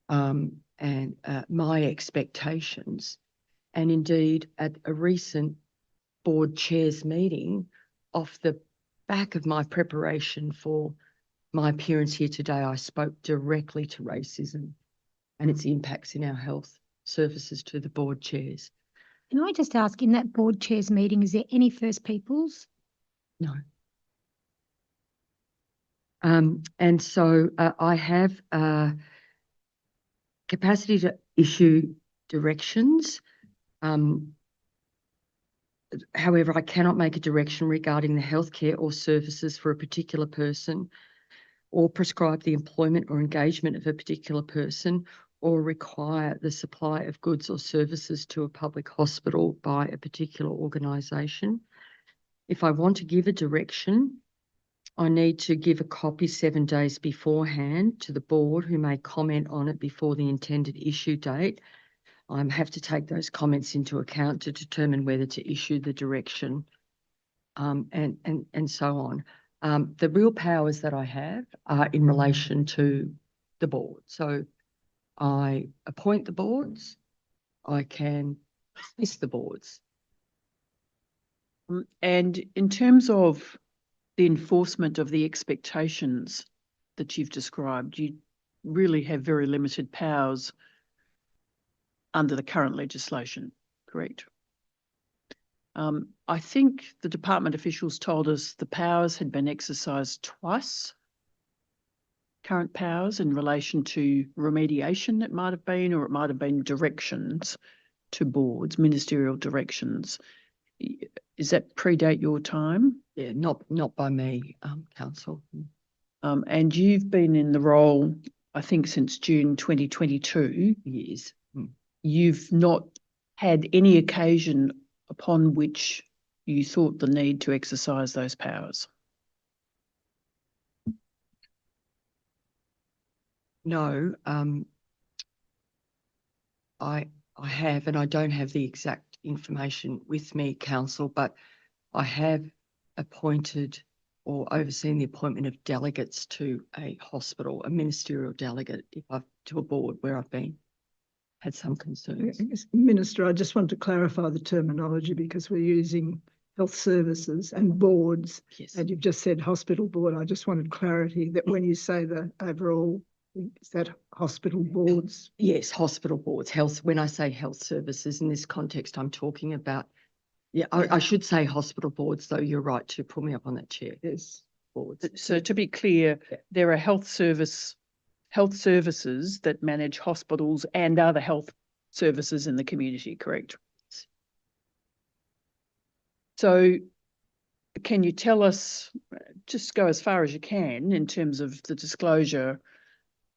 my expectations, and indeed at a recent board chairs meeting, off the back of my preparation for my appearance here today, I spoke directly to racism and its impacts in our health services to the board chairs. Can I just ask, in that board chairs meeting, is there any First Peoples? No. And so I have capacity to issue directions. However, I cannot make a direction regarding the healthcare or services for a particular person, or prescribe the employment or engagement of a particular person, or require the supply of goods or services to a public hospital by a particular organisation. If I want to give a direction, I need to give a copy 7 days beforehand to the board, who may comment on it before the intended issue date. I have to take those comments into account to determine whether to issue the direction, and so on. The real powers that I have are in relation to the board. So I appoint the boards, I can dismiss the boards. And in terms of the enforcement of the expectations that you've described, you really have very limited powers under the current legislation, correct? I think the department officials told us the powers had been exercised twice, current powers in relation to remediation, it might have been, or it might have been directions to boards, ministerial directions. Is that predate your time? Yeah, not by me, council. And you've been in the role, I think, since June 2022. Years. You've not had any occasion upon which you thought the need to exercise those powers. No, I have, and I don't have the exact information with me, council, but I have appointed or overseen the appointment of delegates to a hospital, a ministerial delegate, to a board where I've had some concerns. Minister, I just want to clarify the terminology because we're using health services and boards, Yes. and you've just said hospital board. I just wanted clarity that when you say the overall, is that hospital boards? Yes, hospital boards, health. When I say health services in this context, I'm talking about, I should say hospital boards, though you're right to pull me up on that chair. Yes. Boards. So to be clear, there are health services that manage hospitals and other health services in the community, correct? So can you tell us, just go as far as you can in terms of the disclosure,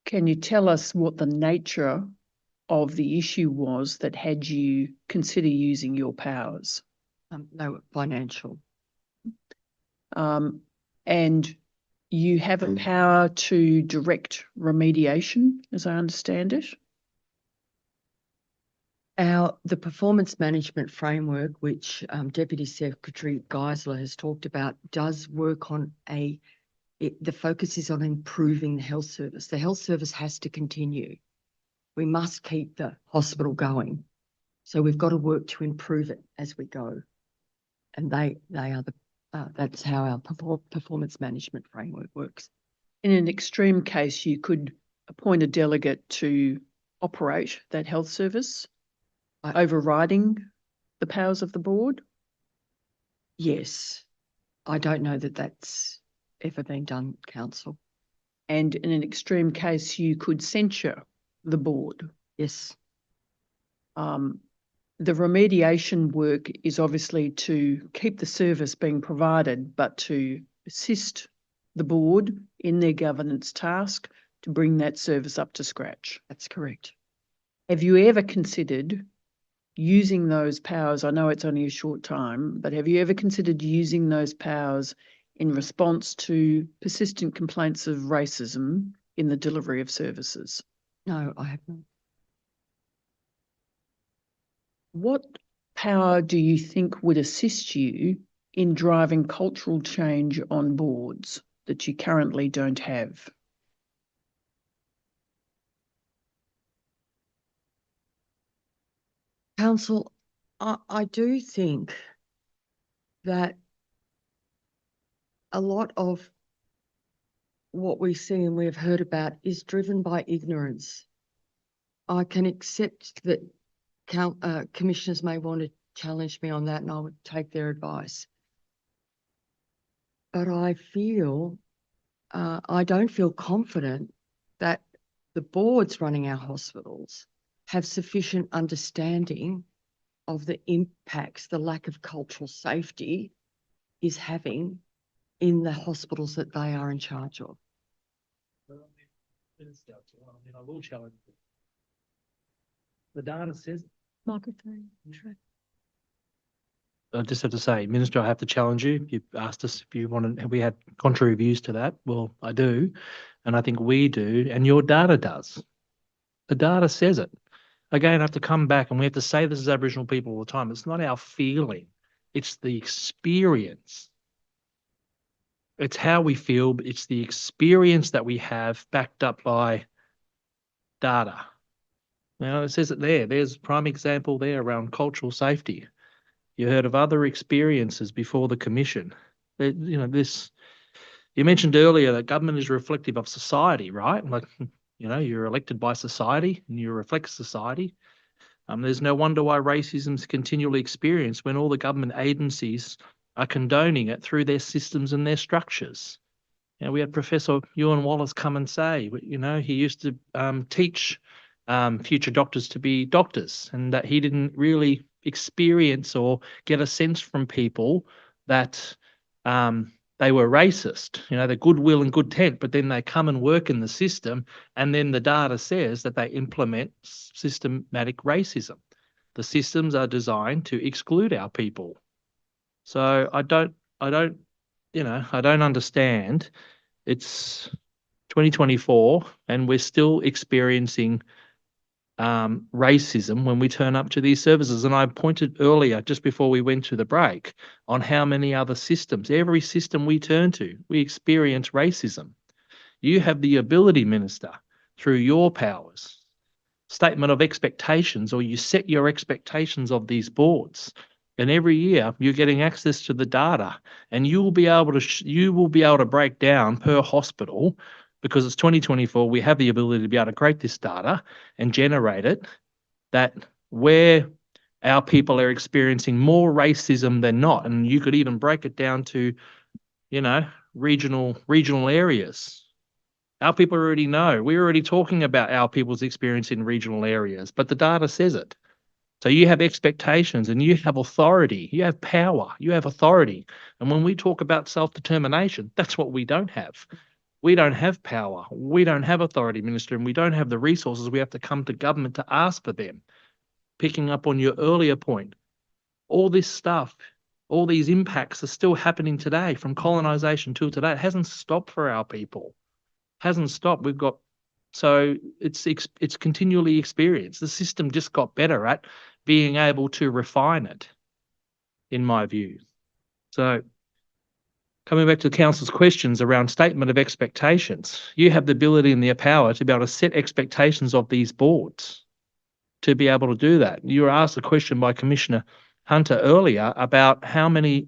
can you tell us what the nature of the issue was that had you consider using your powers? No, financial. And you have a power to direct remediation, as I understand it? The performance management framework, which Deputy Secretary Geisler has talked about, does work on the focus is on improving the health service. The health service has to continue. We must keep the hospital going. So we've got to work to improve it as we go. And they are that's how our performance management framework works. In an extreme case, you could appoint a delegate to operate that health service, overriding the powers of the board? Yes. I don't know that that's ever been done, council. And in an extreme case, you could censure the board? Yes. The remediation work is obviously to keep the service being provided, but to assist the board in their governance task to bring that service up to scratch. That's correct. Have you ever considered using those powers? I know it's only a short time, but have you ever considered using those powers in response to persistent complaints of racism in the delivery of services? No, I have not. What power do you think would assist you in driving cultural change on boards that you currently don't have? Council, I do think that a lot of what we see and we have heard about is driven by ignorance. I can accept that commissioners may want to challenge me on that, and I would take their advice. But I don't feel confident that the boards running our hospitals have sufficient understanding of the impacts the lack of cultural safety is having in the hospitals that they are in charge of. I will challenge you. The data says. Microphone. I just have to say, Minister, I have to challenge you. You asked us if you wanted, have we had contrary views to that? Well, I do. And I think we do. And your data does. The data says it. Again, I have to come back and we have to say this as Aboriginal people all the time. It's not our feeling. It's the experience. It's how we feel. But it's the experience that we have backed up by data. Now, it says it there. There's a prime example there around cultural safety. You heard of other experiences before the commission. You mentioned earlier that government is reflective of society, right? Like, you're elected by society and you reflect society. There's no wonder why racism is continually experienced when all the government agencies are condoning it through their systems and their structures. We had Professor Ewan Wallace come and say, he used to teach future doctors to be doctors, and that he didn't really experience or get a sense from people that they were racist, they're goodwill and good intent, but then they come and work in the system, and then the data says that they implement systematic racism. The systems are designed to exclude our people. So I don't understand. It's 2024 and we're still experiencing racism when we turn up to these services. And I pointed earlier, just before we went to the break, on how many other systems, every system we turn to, we experience racism. You have the ability, Minister, through your powers, statement of expectations, or you set your expectations of these boards. And every year you're getting access to the data, and you will be able to break down per hospital, because it's 2024. We have the ability to be able to create this data and generate it, that where our people are experiencing more racism than not, and you could even break it down to, regional areas. Our people already know. We're already talking about our people's experience in regional areas, but the data says it. So you have expectations and you have authority, you have power, you have authority. And when we talk about self-determination, that's what we don't have. We don't have power, we don't have authority, Minister, and we don't have the resources. We have to come to government to ask for them. Picking up on your earlier point, all this stuff, all these impacts are still happening today, from colonisation till today. It hasn't stopped for our people. Hasn't stopped. So it's continually experienced. The system just got better at being able to refine it, in my view. So coming back to the council's questions around statement of expectations, you have the ability and the power to be able to set expectations of these boards, to be able to do that. You were asked a question by Commissioner Hunter earlier about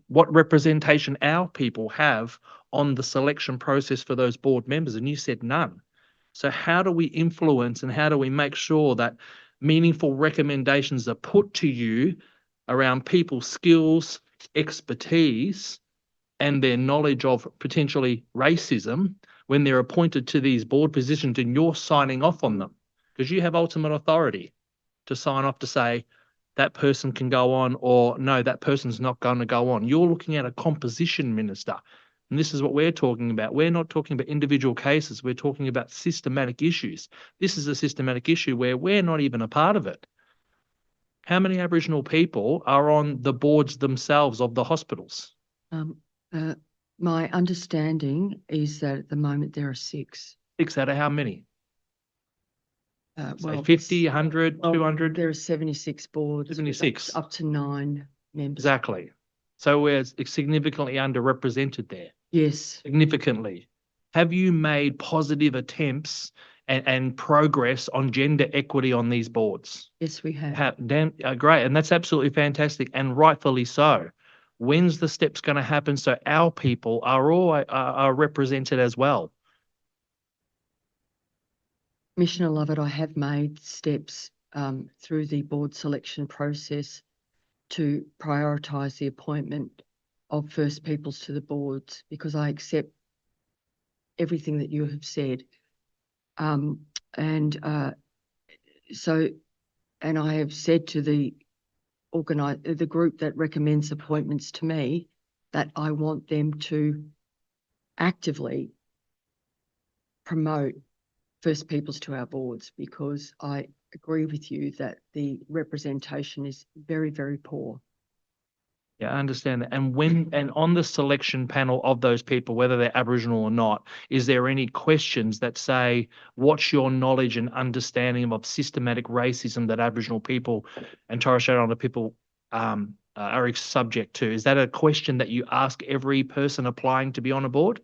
what representation our people have on the selection process for those board members, and you said none. So how do we influence and how do we make sure that meaningful recommendations are put to you around people's skills, expertise, and their knowledge of potentially racism when they're appointed to these board positions and you're signing off on them? Because you have ultimate authority to sign off to say that person can go on, or no, that person's not going to go on. You're looking at a composition, Minister. And this is what we're talking about. We're not talking about individual cases. We're talking about systematic issues. This is a systematic issue where we're not even a part of it. How many Aboriginal people are on the boards themselves of the hospitals? My understanding is that at the moment there are 6. 6 out of how many? Say Well, 50, 100, 200? There are 76 boards. with 76. Up to 9 members. Exactly. So we're significantly underrepresented there. Yes. Significantly. Have you made positive attempts and progress on gender equity on these boards? Yes, we have. Great, and that's absolutely fantastic, and rightfully so. When's the steps going to happen so our people are represented as well? Commissioner Lovett, I have made steps through the board selection process to prioritise the appointment of First Peoples to the boards, because I accept everything that you have said. And I have said to the group that recommends appointments to me that I want them to actively promote First Peoples to our boards, because I agree with you that the representation is very, very poor. Yeah, I understand that. And on the selection panel of those people, whether they're Aboriginal or not, is there any questions that say, what's your knowledge and understanding of systematic racism that Aboriginal people and Torres Strait Islander people are subject to? Is that a question that you ask every person applying to be on a board?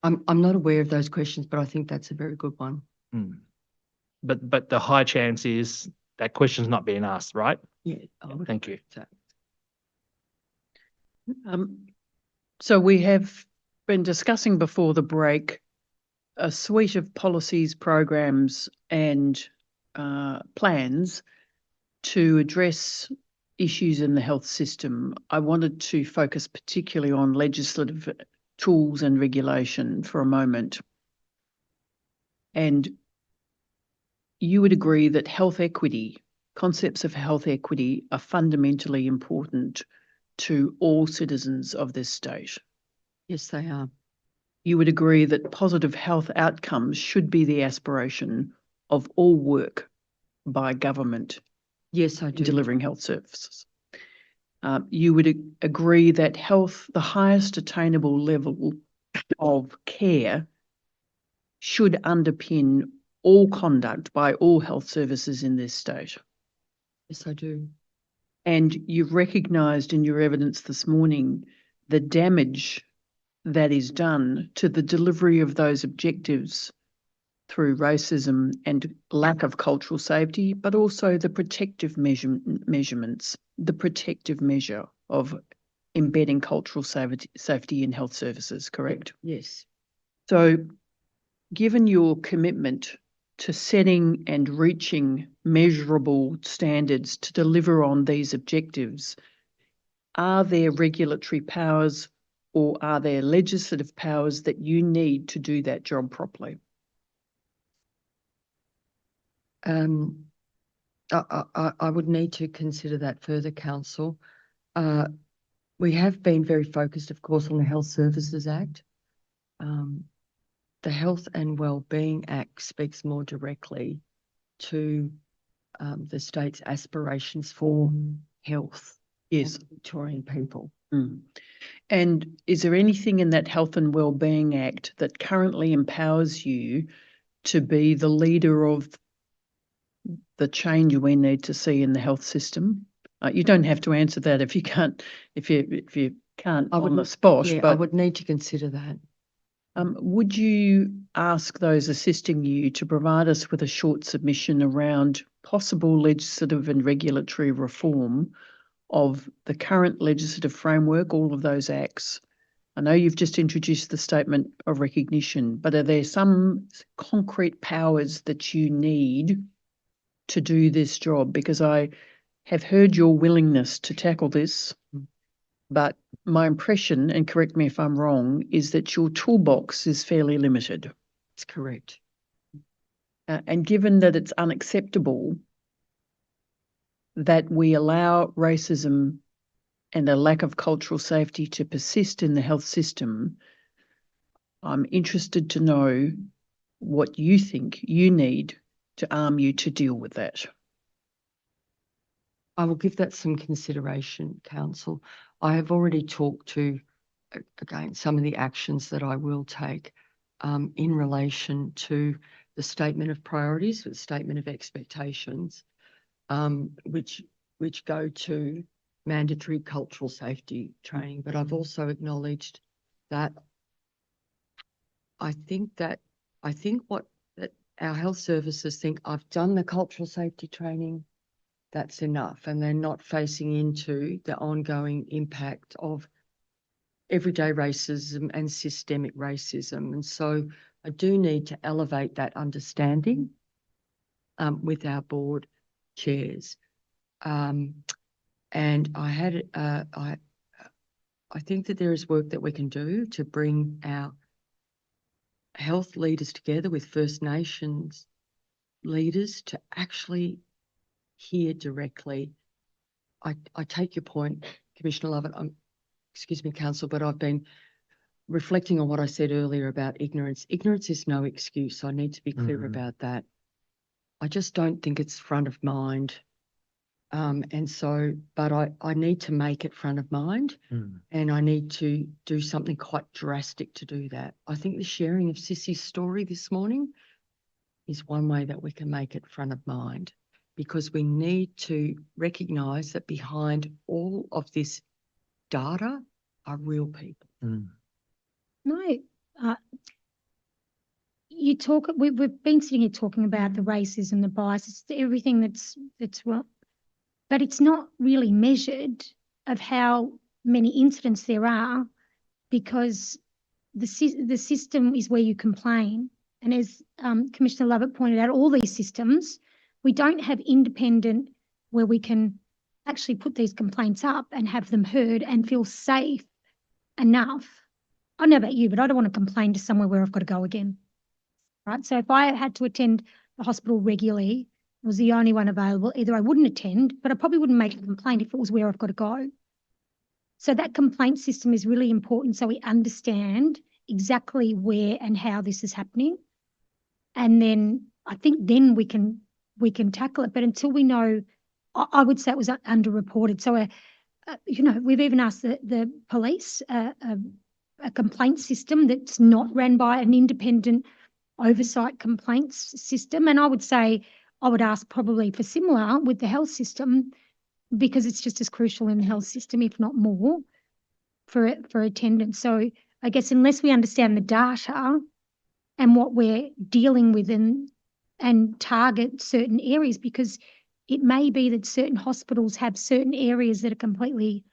I'm not aware of those questions, but I think that's a very good one. But the high chance is that question's not being asked, right? Yeah. Thank you. So we have been discussing before the break a suite of policies, programs and plans to address issues in the health system. I wanted to focus particularly on legislative tools and regulation for a moment. And you would agree that health equity, concepts of health equity, are fundamentally important to all citizens of this state. Yes, they are. You would agree that positive health outcomes should be the aspiration of all work by government Yes, I in do. delivering health services. You would agree that health, the highest attainable level of care, should underpin all conduct by all health services in this state. Yes, I do. And you've recognised in your evidence this morning the damage that is done to the delivery of those objectives through racism and lack of cultural safety, but also the protective measurements, the protective measure of embedding cultural safety in health services, correct? Yes. So, given your commitment to setting and reaching measurable standards to deliver on these objectives, are there regulatory powers or are there legislative powers that you need to do that job properly? I would need to consider that further, Council. We have been very focused, of course, on the Health Services Act. The Health and Wellbeing Act speaks more directly to the state's aspirations for health. Yes. Of Victorian people. And is there anything in that Health and Wellbeing Act that currently empowers you to be the leader of the change we need to see in the health system? You don't have to answer that if you can't, if you can't on the spot. Yeah, but I would need to consider that. Would you ask those assisting you to provide us with a short submission around possible legislative and regulatory reform of the current legislative framework, all of those acts? I know you've just introduced the statement of recognition, but are there some concrete powers that you need to do this job? Because I have heard your willingness to tackle this, but my impression, and correct me if I'm wrong, is that your toolbox is fairly limited. That's correct. And given that it's unacceptable that we allow racism and a lack of cultural safety to persist in the health system, I'm interested to know what you think you need to arm you to deal with that. I will give that some consideration, Council. I have already talked to, again, some of the actions that I will take in relation to the statement of priorities, the statement of expectations, which go to mandatory cultural safety training. But I've also acknowledged that I think what that our health services think, I've done the cultural safety training, that's enough, and they're not facing into the ongoing impact of everyday racism and systemic racism. And so I do need to elevate that understanding with our board chairs. And I think that there is work that we can do to bring our health leaders together with First Nations leaders to actually hear directly. I take your point, Commissioner Lovett. Excuse me, Council, but I've been reflecting on what I said earlier about ignorance. Ignorance is no excuse. I need to be clear about that. I just don't think it's front of mind. But I need to make it front of mind, and I need to do something quite drastic to do that. I think the sharing of Sissy's story this morning is one way that we can make it front of mind, because we need to recognise that behind all of this data are real people. No, we've been sitting here talking about the racism, the biases, everything that's wrong, but it's not really measured of how many incidents there are, because the system is where you complain. And as Commissioner Lovett pointed out, all these systems, we don't have independent where we can actually put these complaints up and have them heard and feel safe enough. I don't know about you, but I don't want to complain to somewhere where I've got to go again. Right? So if I had to attend the hospital regularly, it was the only one available, either I wouldn't attend, but I probably wouldn't make a complaint if it was where I've got to go. So that complaint system is really important so we understand exactly where and how this is happening. And then I think then we can tackle it. But until we know, I would say it was underreported. So, you know, we've even asked the police a complaint system that's not run by an independent oversight complaints system. And I would say I would ask probably for similar with the health system, because it's just as crucial in the health system, if not more, for attendance. So I guess unless we understand the data and what we're dealing with and target certain areas, because it may be that certain hospitals have certain areas that are completely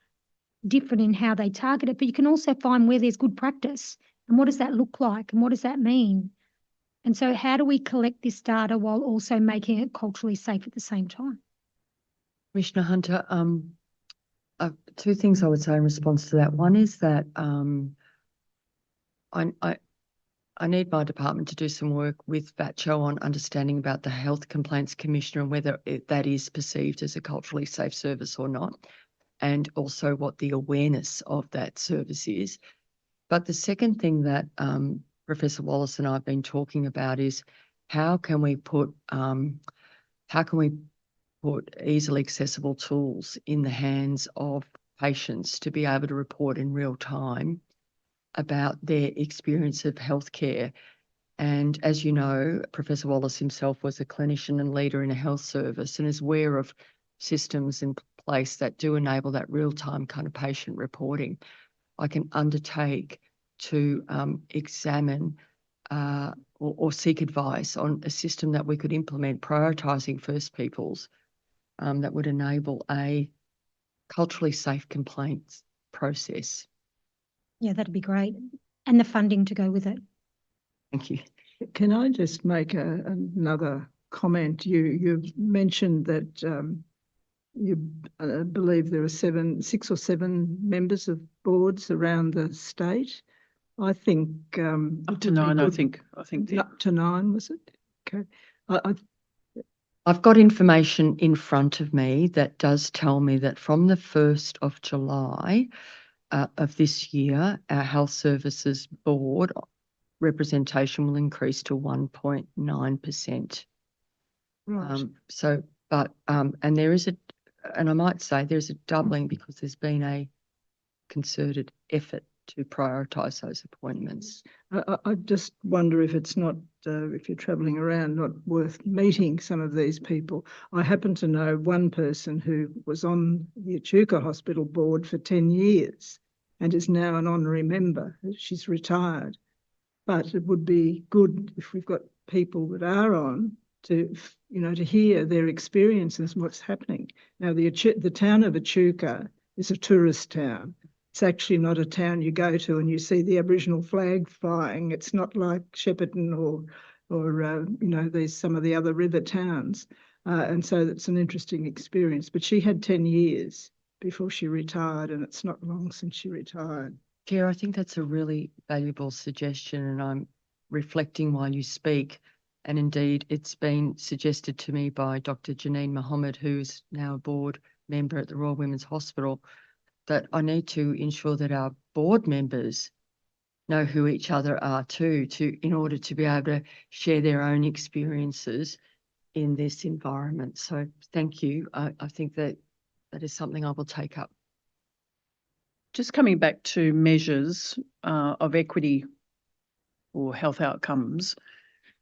different in how they target it, but you can also find where there's good practice and what does that look like and what does that mean? And so how do we collect this data while also making it culturally safe at the same time? Commissioner Hunter, two things I would say in response to that. One is that I need my department to do some work with VATCHO on understanding about the Health Complaints Commissioner and whether that is perceived as a culturally safe service or not, and also what the awareness of that service is. But the second thing that Professor Wallace and I have been talking about is how can we put easily accessible tools in the hands of patients to be able to report in real time about their experience of healthcare. And as you know, Professor Wallace himself was a clinician and leader in a health service and is aware of systems in place that do enable that real-time kind of patient reporting. I can undertake to examine or seek advice on a system that we could implement, prioritising First Peoples, that would enable a culturally safe complaints process. Yeah, that'd be great. And the funding to go with it. Thank you. Can I just make another comment? You mentioned that you believe there are 6 or 7 members of boards around the state. I think Up to 9, I think. Up to 9, was it? Okay. I've got information in front of me that does tell me that from the 1st of July of this year, our Health Services Board representation will increase to 1.9%. Right. And there is and I might say there's a doubling because there's been a concerted effort to prioritise those appointments. I just wonder if it's not, if you're travelling around, not worth meeting some of these people. I happen to know one person who was on the Yoorrook Hospital Board for 10 years and is now an honorary member. She's retired. But it would be good if we've got people that are on to, you know, to hear their experiences and what's happening. Now, the town of Yoorrook is a tourist town. It's actually not a town you go to and you see the Aboriginal flag flying. It's not like Shepparton or you know, there's some of the other river towns. And so it's an interesting experience. But she had 10 years before she retired, and it's not long since she retired. Chair, I think that's a really valuable suggestion, and I'm reflecting while you speak. And indeed, it's been suggested to me by Dr. Janine Mohammed, who's now a board member at the Royal Women's Hospital, that I need to ensure that our board members know who each other are too, in order to be able to share their own experiences in this environment. So thank you. I think that is something I will take up. Just coming back to measures of equity or health outcomes,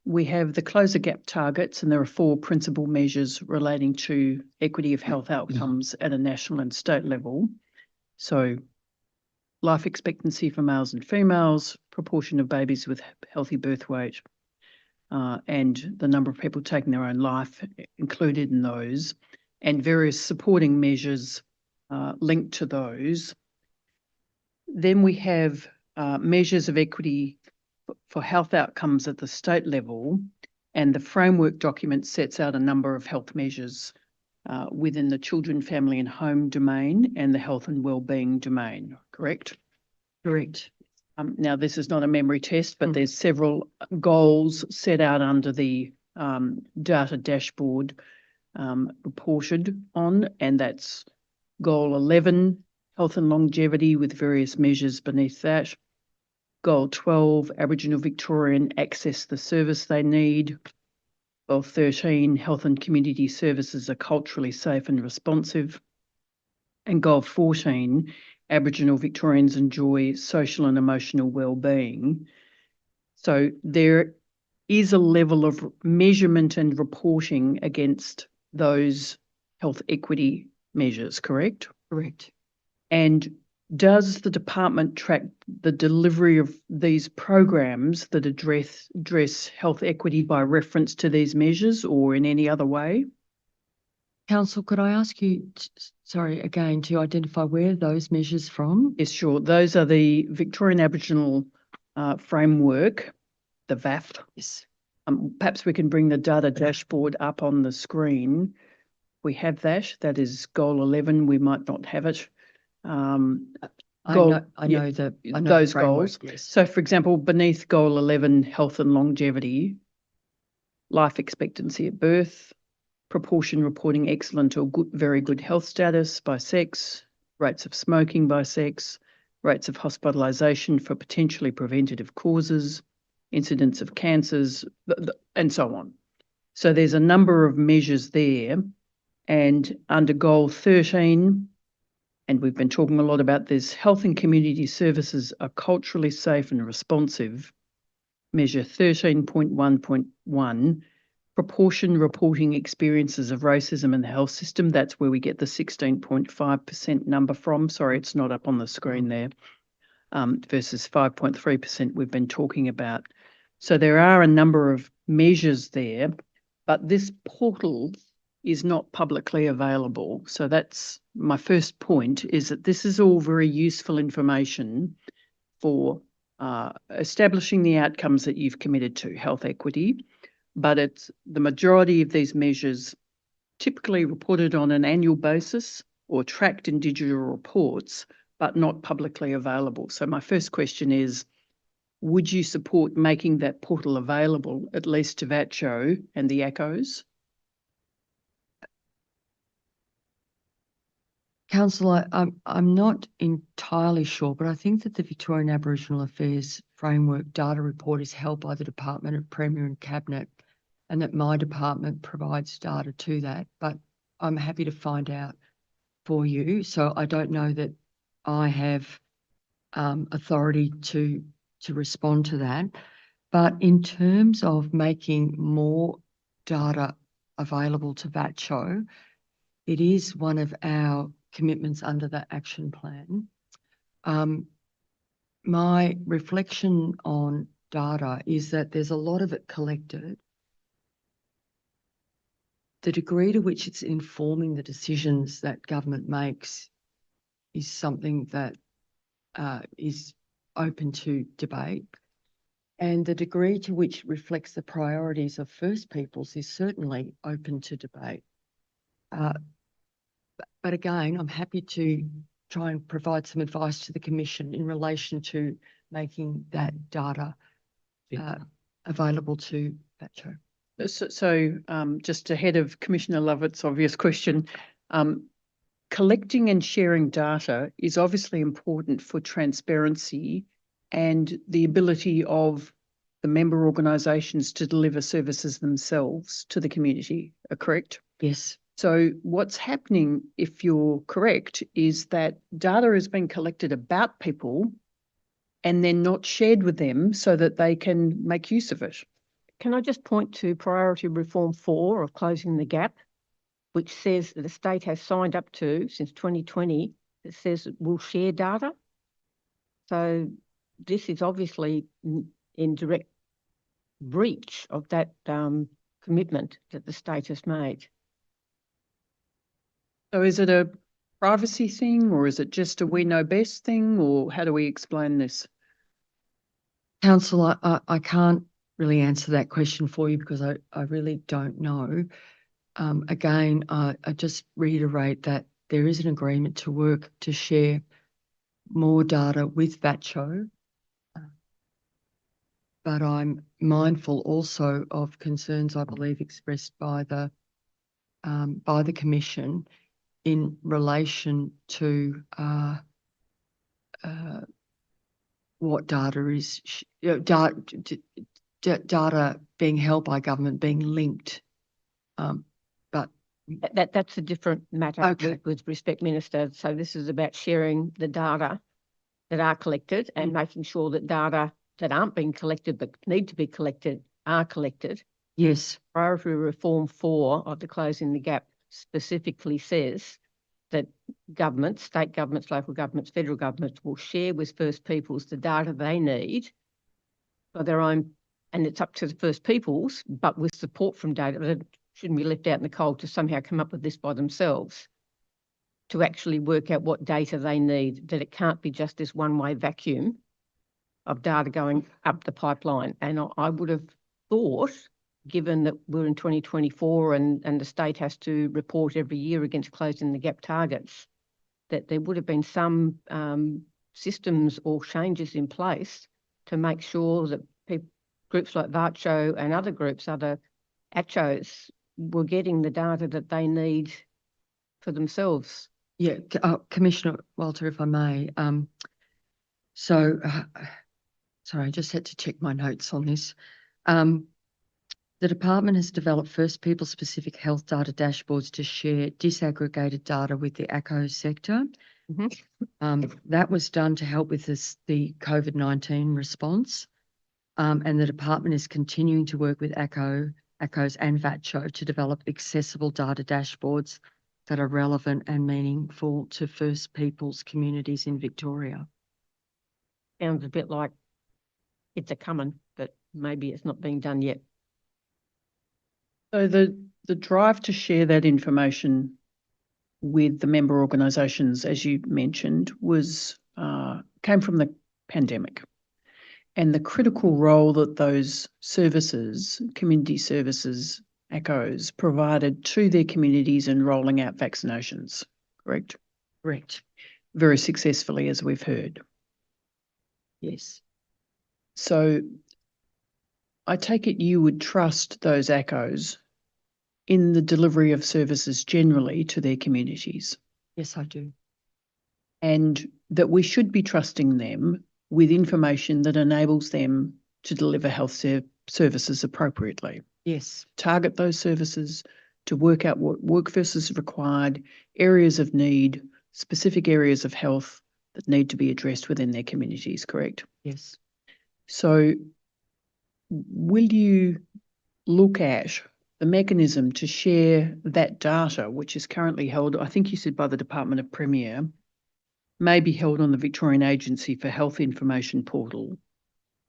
we have the closer gap targets, and there are 4 principal measures relating to equity of health outcomes at a national and state level. So life expectancy for males and females, proportion of babies with healthy birth weight, and the number of people taking their own life included in those, and various supporting measures linked to those. Then we have measures of equity for health outcomes at the state level, and the framework document sets out a number of health measures within the children, family and home domain and the health and wellbeing domain, correct? Correct. Now, this is not a memory test, but there's several goals set out under the data dashboard reported on, and that's goal 11, health and longevity with various measures beneath that. Goal 12, Aboriginal Victorian access the service they need. Goal 13, health and community services are culturally safe and responsive. And goal 14, Aboriginal Victorians enjoy social and emotional well-being. So there is a level of measurement and reporting against those health equity measures, correct? Correct. And does the department track the delivery of these programs that address health equity by reference to these measures or in any other way? Council, could I ask you, sorry, again, to identify where those measures from? Yes, sure. Those are the Victorian Aboriginal Framework, the VAF. Yes. Perhaps we can bring the data dashboard up on the screen. We have that. That is goal 11. We might not have it. I Goal- know the those framework, goals. yes. So, for example, beneath goal 11, health and longevity, life expectancy at birth, proportion reporting excellent or good, very good health status by sex, rates of smoking by sex, rates of hospitalisation for potentially preventative causes, incidence of cancers, and so on. So there's a number of measures there. And under goal 13, and we've been talking a lot about this, health and community services are culturally safe and responsive. Measure 13.1.1, proportion reporting experiences of racism in the health system. That's where we get the 16.5% number from. Sorry, it's not up on the screen there, versus 5.3% we've been talking about. So there are a number of measures there, but this portal is not publicly available. So that's my first point, is that this is all very useful information for establishing the outcomes that you've committed to, health equity, but it's the majority of these measures typically reported on an annual basis or tracked in digital reports, but not publicly available. So my first question is, would you support making that portal available, at least to VATCHO and the ACOs? Councillor, I'm not entirely sure, but I think that the Victorian Aboriginal Affairs Framework data report is held by the Department of Premier and Cabinet, and that my department provides data to that, but I'm happy to find out for you. So I don't know that I have authority to respond to that. But in terms of making more data available to VATCHO, it is one of our commitments under the action plan. My reflection on data is that there's a lot of it collected. The degree to which it's informing the decisions that government makes is something that is open to debate. And the degree to which it reflects the priorities of First Peoples is certainly open to debate. But again, I'm happy to try and provide some advice to the Commission in relation to making that data available to VATCHO. So just ahead of Commissioner Lovett's obvious question, collecting and sharing data is obviously important for transparency and the ability of the member organisations to deliver services themselves to the community, correct? Yes. So what's happening, if you're correct, is that data is being collected about people and then not shared with them so that they can make use of it. Can I just point to Priority Reform 4 of Closing the Gap, which says that the state has signed up to, since 2020, it says it will share data. So this is obviously in direct breach of that commitment that the state has made. So is it a privacy thing, or is it just a we know best thing, or how do we explain this? Council, I can't really answer that question for you because I really don't know. Again, I just reiterate that there is an agreement to work to share more data with VATCHO, but I'm mindful also of concerns I believe expressed by the Commission in relation to what data is, data being held by government being linked. But That's a different matter Okay. with respect, Minister. So this is about sharing the data that are collected and making sure that data that aren't being collected but need to be collected are collected. yes, Priority Reform 4 of the Closing the Gap specifically says that governments, state governments, local governments, federal governments will share with First Peoples the data they need for their own, and it's up to the First Peoples, but with support from data that shouldn't be left out in the cold to somehow come up with this by themselves, to actually work out what data they need, that it can't be just this one-way vacuum of data going up the pipeline. And I would have thought, given that we're in 2024 and the state has to report every year against closing the gap targets, that there would have been some systems or changes in place to make sure that groups like VARCHO and other groups, other ACCHOs, were getting the data that they need for themselves. yeah, Commissioner Walter, if I may. Sorry, I just had to check my notes on this. The department has developed First People specific health data dashboards to share disaggregated data with the ACCO sector. That was done to help with the COVID-19 response. And the department is continuing to work with ACCOs and VATCHO to develop accessible data dashboards that are relevant and meaningful to First Peoples communities in Victoria. Sounds a bit like it's a coming, but maybe it's not being done yet. So the drive to share that information with the member organisations, as you mentioned, was came from the pandemic, and the critical role that those services, community services, ACCOs, provided to their communities in rolling out vaccinations. Correct? Correct. Very successfully, as we've heard. Yes. So I take it you would trust those ACCOs in the delivery of services generally to their communities, Yes, I do. and that we should be trusting them with information that enables them to deliver health services appropriately. Yes. Target those services, to work out what workforce is required, areas of need, specific areas of health that need to be addressed within their communities, correct? Yes. So will you look at the mechanism to share that data, which is currently held, I think you said by the Department of Premier, may be held on the Victorian Agency for Health Information portal,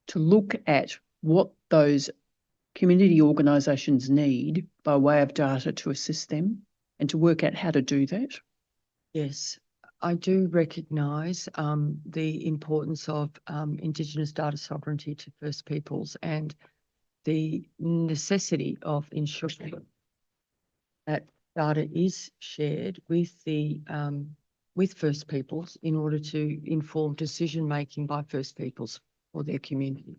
to look at what those community organisations need by way of data to assist them, and to work out how to do that? Yes. I do recognise the importance of Indigenous data sovereignty to First Peoples and the necessity of ensuring that data is shared with the with First Peoples in order to inform decision making by First Peoples for their community.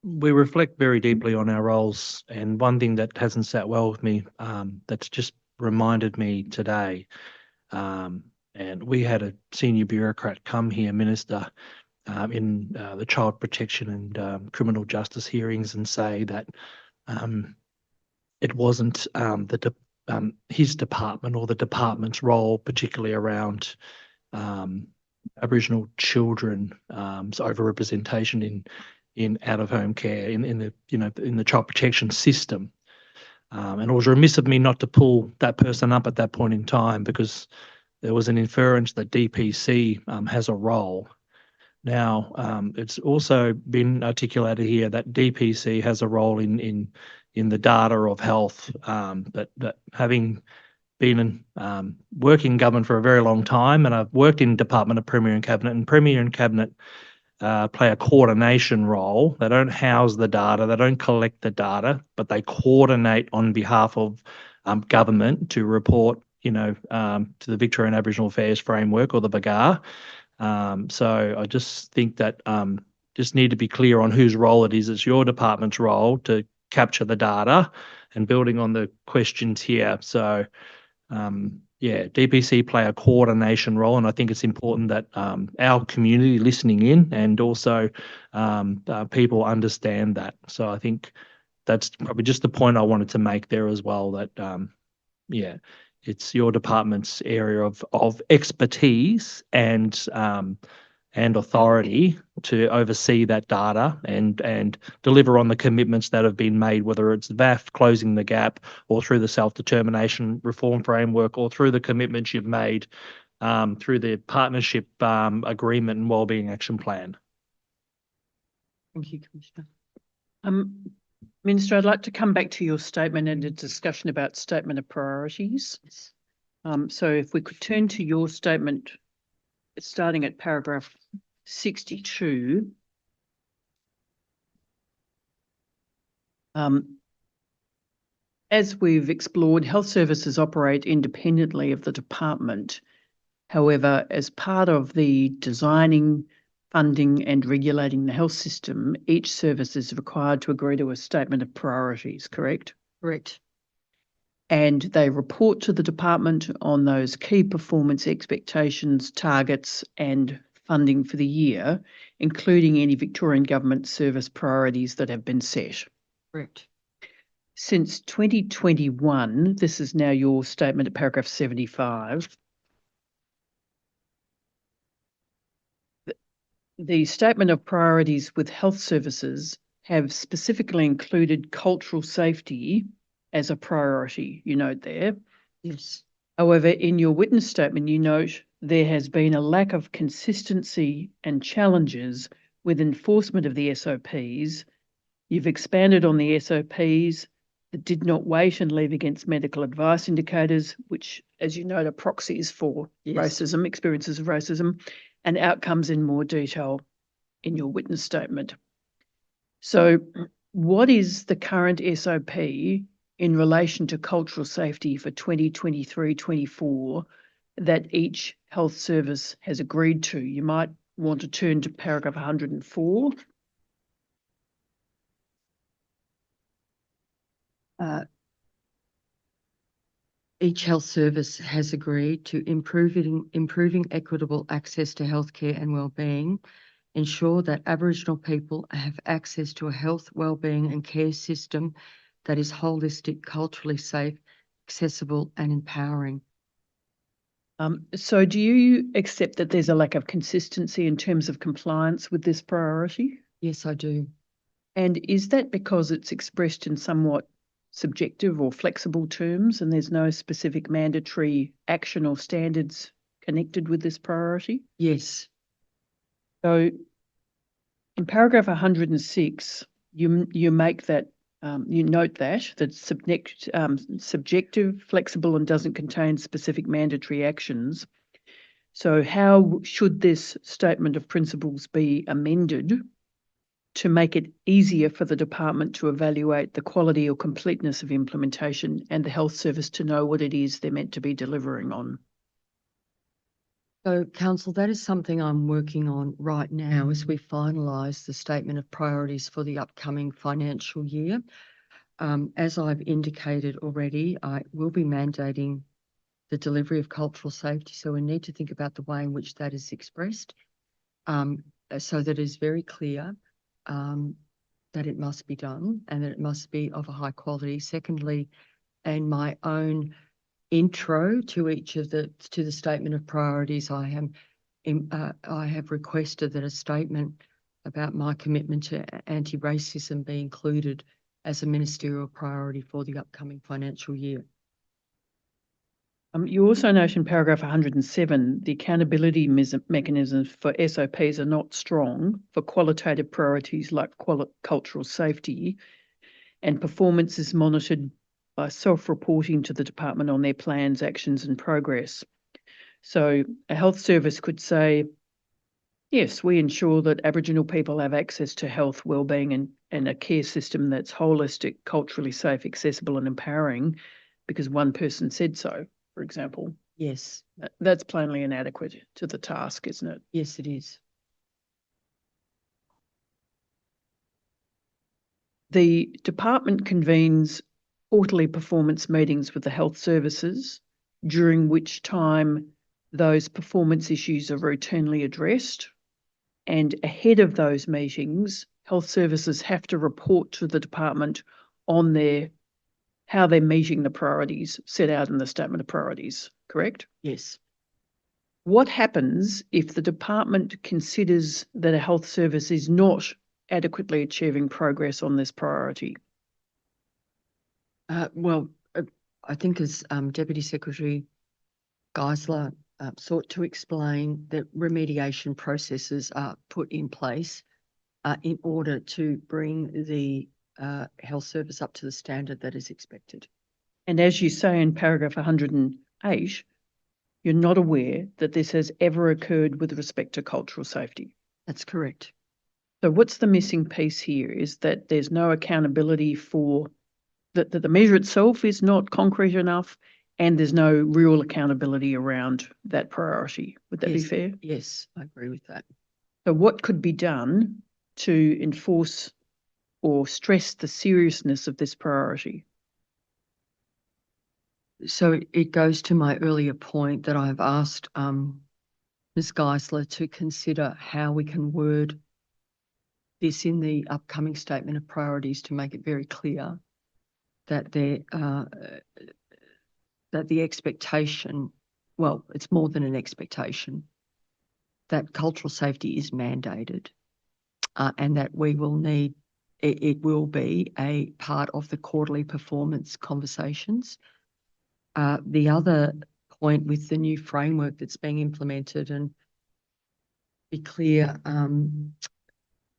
We reflect very deeply on our roles, and one thing that hasn't sat well with me, that's just reminded me today, and we had a senior bureaucrat come here, Minister, in the child protection and criminal justice hearings, and say that it wasn't his department or the department's role, particularly around Aboriginal children, overrepresentation in out-of-home care in the child protection system, and it was remiss of me not to pull that person up at that point in time, because there was an inference that DPC has a role. Now, it's also been articulated here that DPC has a role in the data of health, that having been working in government for a very long time, and I've worked in Department of Premier and Cabinet, and Premier and Cabinet play a coordination role. They don't house the data, they don't collect the data, but they coordinate on behalf of government to report, to the Victorian Aboriginal Affairs Framework, or the BAGAR. So I just think that just need to be clear on whose role it is. It's your department's role to capture the data, and building on the questions here. So, yeah, DPC play a coordination role, and I think it's important that our community listening in and also people understand that. So I think that's probably just the point I wanted to make there as well, that yeah, it's your department's area of expertise and authority to oversee that data and deliver on the commitments that have been made, whether it's VAF closing the gap, or through the self-determination reform framework, or through the commitments you've made through the partnership agreement and wellbeing action plan. Thank you, Commissioner. Minister, I'd like to come back to your statement and a discussion about statement of priorities. So if we could turn to your statement, starting at paragraph 62. As we've explored, health services operate independently of the department. However, as part of the designing, funding and regulating the health system, each service is required to agree to a statement of priorities, correct? Correct. And they report to the department on those key performance expectations, targets and funding for the year, including any Victorian government service priorities that have been set. Correct. Since 2021, this is now your statement at paragraph 75. The statement of priorities with health services have specifically included cultural safety as a priority, you note there. Yes. However, in your witness statement, you note there has been a lack of consistency and challenges with enforcement of the SOPs. You've expanded on the SOPs that did not weight and leave against medical advice indicators, which, as you note, are proxies for racism, experiences of racism, and outcomes in more detail in your witness statement. So what is the current SOP in relation to cultural safety for 2023-24 that each health service has agreed to? You might want to turn to paragraph 104. Each health service has agreed to improving equitable access to healthcare and wellbeing, ensure that Aboriginal people have access to a health, wellbeing and care system that is holistic, culturally safe, accessible and empowering. So do you accept that there's a lack of consistency in terms of compliance with this priority? Yes, I do. And is that because it's expressed in somewhat subjective or flexible terms and there's no specific mandatory action or standards connected with this priority? Yes. So in paragraph 106, you make that, you note that's subjective, flexible and doesn't contain specific mandatory actions. So how should this statement of principles be amended to make it easier for the department to evaluate the quality or completeness of implementation and the health service to know what it is they're meant to be delivering on? So, Council, that is something I'm working on right now as we finalise the statement of priorities for the upcoming financial year. As I've indicated already, I will be mandating the delivery of cultural safety, so we need to think about the way in which that is expressed, so that it is very clear that it must be done and that it must be of a high quality. Secondly, and my own intro to each of the statement of priorities, I have requested that a statement about my commitment to anti-racism be included as a ministerial priority for the upcoming financial year. You also note in paragraph 107, the accountability mechanisms for SOPs are not strong for qualitative priorities like cultural safety, and performance is monitored by self-reporting to the department on their plans, actions and progress. So a health service could say, yes, we ensure that Aboriginal people have access to health, wellbeing and a care system that's holistic, culturally safe, accessible and empowering because one person said so, for example. Yes. That's plainly inadequate to the task, isn't it? Yes, it is. The department convenes quarterly performance meetings with the health services, during which time those performance issues are routinely addressed. And ahead of those meetings, health services have to report to the department on how they're meeting the priorities set out in the statement of priorities, correct? Yes. What happens if the department considers that a health service is not adequately achieving progress on this priority? I think as Deputy Secretary Geisler sought to explain, that remediation processes are put in place in order to bring the health service up to the standard that is expected. And as you say in paragraph 108, you're not aware that this has ever occurred with respect to cultural safety. That's correct. So what's the missing piece here is that there's no accountability for that the measure itself is not concrete enough, and there's no real accountability around that priority. Would that be Yes. fair? Yes, I agree with that. So what could be done to enforce or stress the seriousness of this priority? So it goes to my earlier point that I've asked Ms. Geisler to consider how we can word this in the upcoming statement of priorities to make it very clear that that the expectation, well, it's more than an expectation, that cultural safety is mandated, and that we will need, it will be a part of the quarterly performance conversations. The other point with the new framework that's being implemented, and be clear,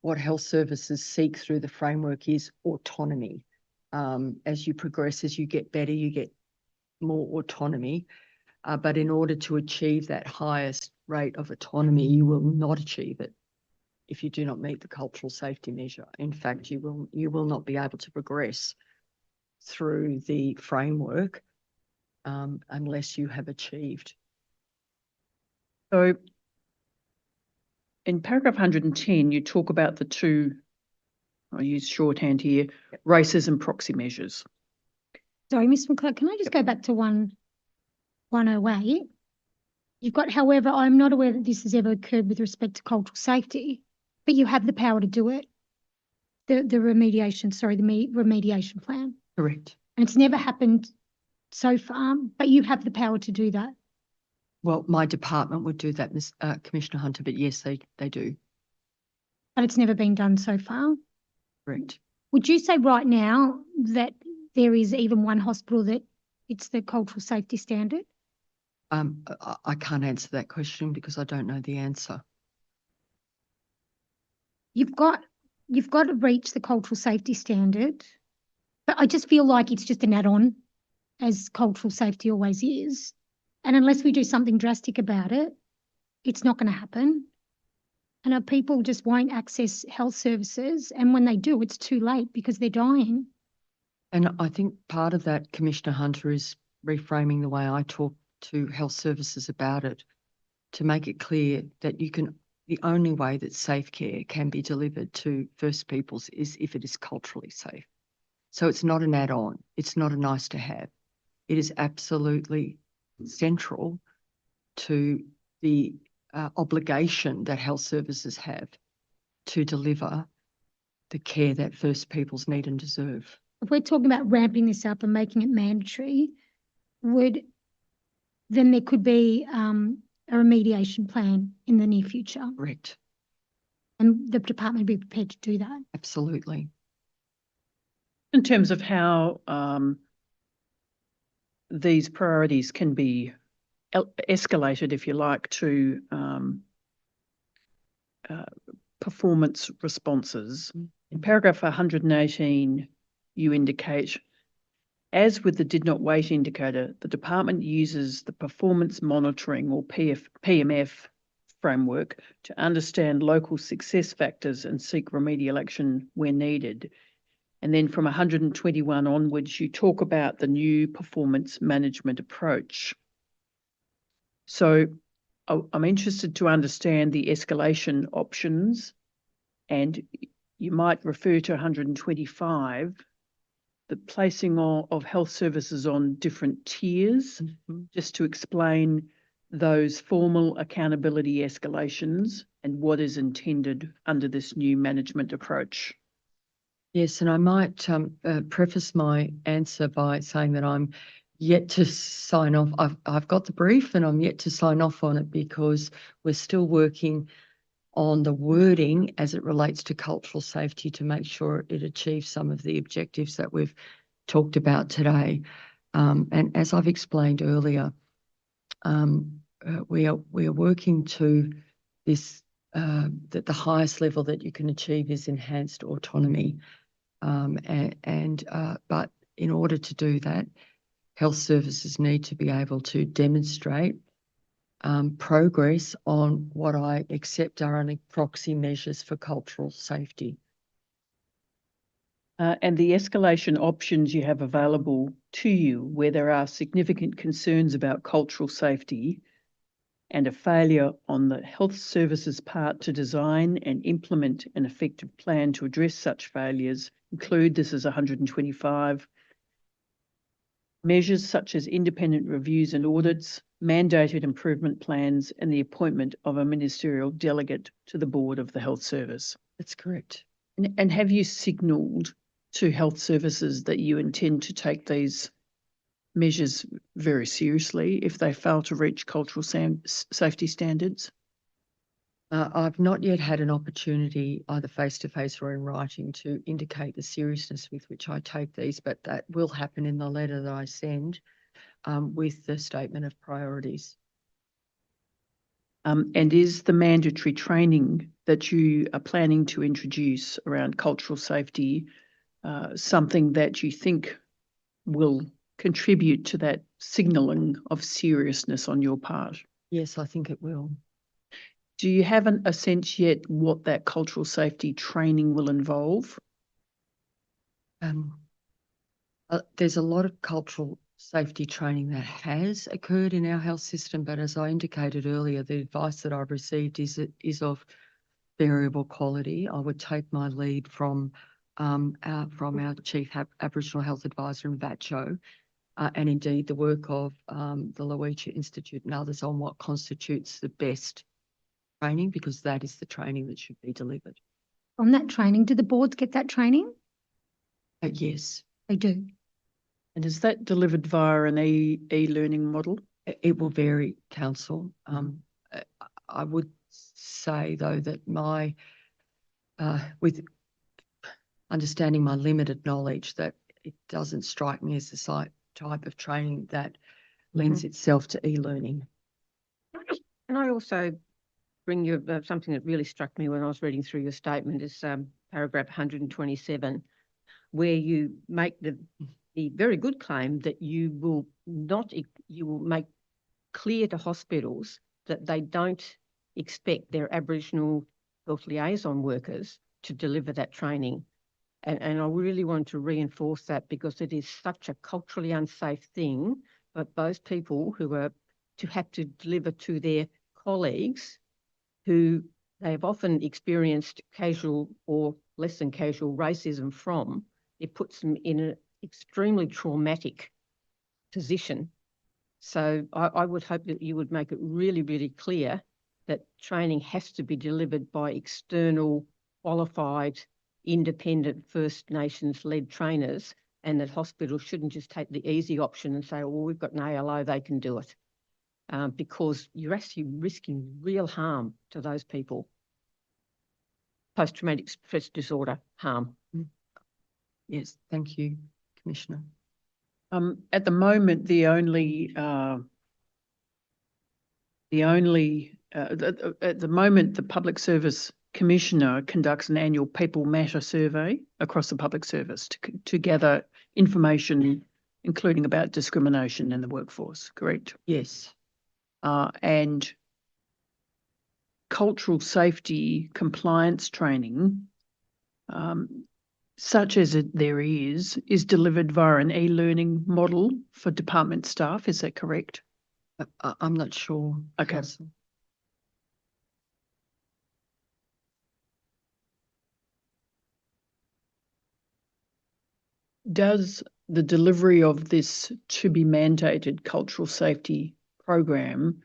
what health services seek through the framework is autonomy. As you progress, as you get better, you get more autonomy. But in order to achieve that highest rate of autonomy, you will not achieve it if you do not meet the cultural safety measure. In fact, you will not be able to progress through the framework unless you have achieved. So in paragraph 110, you talk about the two, I'll use shorthand here, racism proxy measures. Sorry, Ms. McClure, can I just go back to 108? You've got, however, I'm not aware that this has ever occurred with respect to cultural safety, but you have the power to do it. The remediation plan. Correct. And it's never happened so far, but you have the power to do that. Well, my department would do that, Ms. Commissioner Hunter, but yes, they do. But it's never been done so far. Correct. Would you say right now that there is even one hospital that it's the cultural safety standard? I can't answer that question because I don't know the answer. You've got to reach the cultural safety standard, but I just feel like it's just an add-on, as cultural safety always is. And unless we do something drastic about it, it's not going to happen. And our people just won't access health services. And when they do, it's too late because they're dying. And I think part of that, Commissioner Hunter, is reframing the way I talk to health services about it, to make it clear that the only way that safe care can be delivered to First Peoples is if it is culturally safe. So it's not an add-on. It's not a nice to have. It is absolutely central to the obligation that health services have to deliver the care that First Peoples need and deserve. If we're talking about ramping this up and making it mandatory, then there could be a remediation plan in the near future. Correct. And the department would be prepared to do that. Absolutely. In terms of how these priorities can be escalated, if you like, to performance responses. In paragraph 118, you indicate, as with the did not wait indicator, the department uses the performance monitoring or PMF framework to understand local success factors and seek remedial action where needed. And then from 121 onwards, you talk about the new performance management approach. So I'm interested to understand the escalation options, and you might refer to 125, the placing of health services on different tiers, just to explain those formal accountability escalations and what is intended under this new management approach. Yes, and I might preface my answer by saying that I'm yet to sign off. I've got the brief and I'm yet to sign off on it because we're still working on the wording as it relates to cultural safety to make sure it achieves some of the objectives that we've talked about today. And as I've explained earlier, we are working to this, that the highest level that you can achieve is enhanced autonomy. But in order to do that, health services need to be able to demonstrate progress on what I accept are only proxy measures for cultural safety. And the escalation options you have available to you where there are significant concerns about cultural safety and a failure on the health services part to design and implement an effective plan to address such failures include, this is 125, measures such as independent reviews and audits, mandated improvement plans, and the appointment of a ministerial delegate to the board of the health service. That's correct. And have you signalled to health services that you intend to take these measures very seriously if they fail to reach cultural safety standards? I've not yet had an opportunity, either face-to-face or in writing, to indicate the seriousness with which I take these, but that will happen in the letter that I send with the statement of priorities. And is the mandatory training that you are planning to introduce around cultural safety something that you think will contribute to that signalling of seriousness on your part? Yes, I think it will. Do you have a sense yet what that cultural safety training will involve? There's a lot of cultural safety training that has occurred in our health system, but as I indicated earlier, the advice that I've received is of variable quality. I would take my lead from our Chief Aboriginal Health Advisor in VATCHO, and indeed the work of the Luicha Institute and others on what constitutes the best training, because that is the training that should be delivered. On that training, do the boards get that training? Yes. They do. And is that delivered via an e-learning model? It will vary, Council. I would say, though, that my, with understanding my limited knowledge, that it doesn't strike me as the type of training that lends itself to e-learning. And I also bring you something that really struck me when I was reading through your statement is paragraph 127, where you make the very good claim that you will make clear to hospitals that they don't expect their Aboriginal health liaison workers to deliver that training. And I really want to reinforce that because it is such a culturally unsafe thing, but those people who are to have to deliver to their colleagues who they have often experienced casual or less than casual racism from, it puts them in an extremely traumatic position. So I would hope that you would make it really, really clear that training has to be delivered by external, qualified, independent First Nations-led trainers, and that hospitals shouldn't just take the easy option and say, well, we've got an ALO, they can do it. Because you're actually risking real harm to those people. Post-traumatic stress disorder harm. Yes, thank you, Commissioner. At the moment, the Public Service Commissioner conducts an annual People Matter survey across the public service to gather information, including about discrimination in the workforce, correct? Yes. And cultural safety compliance training, such as there is delivered via an e-learning model for department staff. Is that correct? I'm not sure. Okay. Council. does the delivery of this to be mandated cultural safety program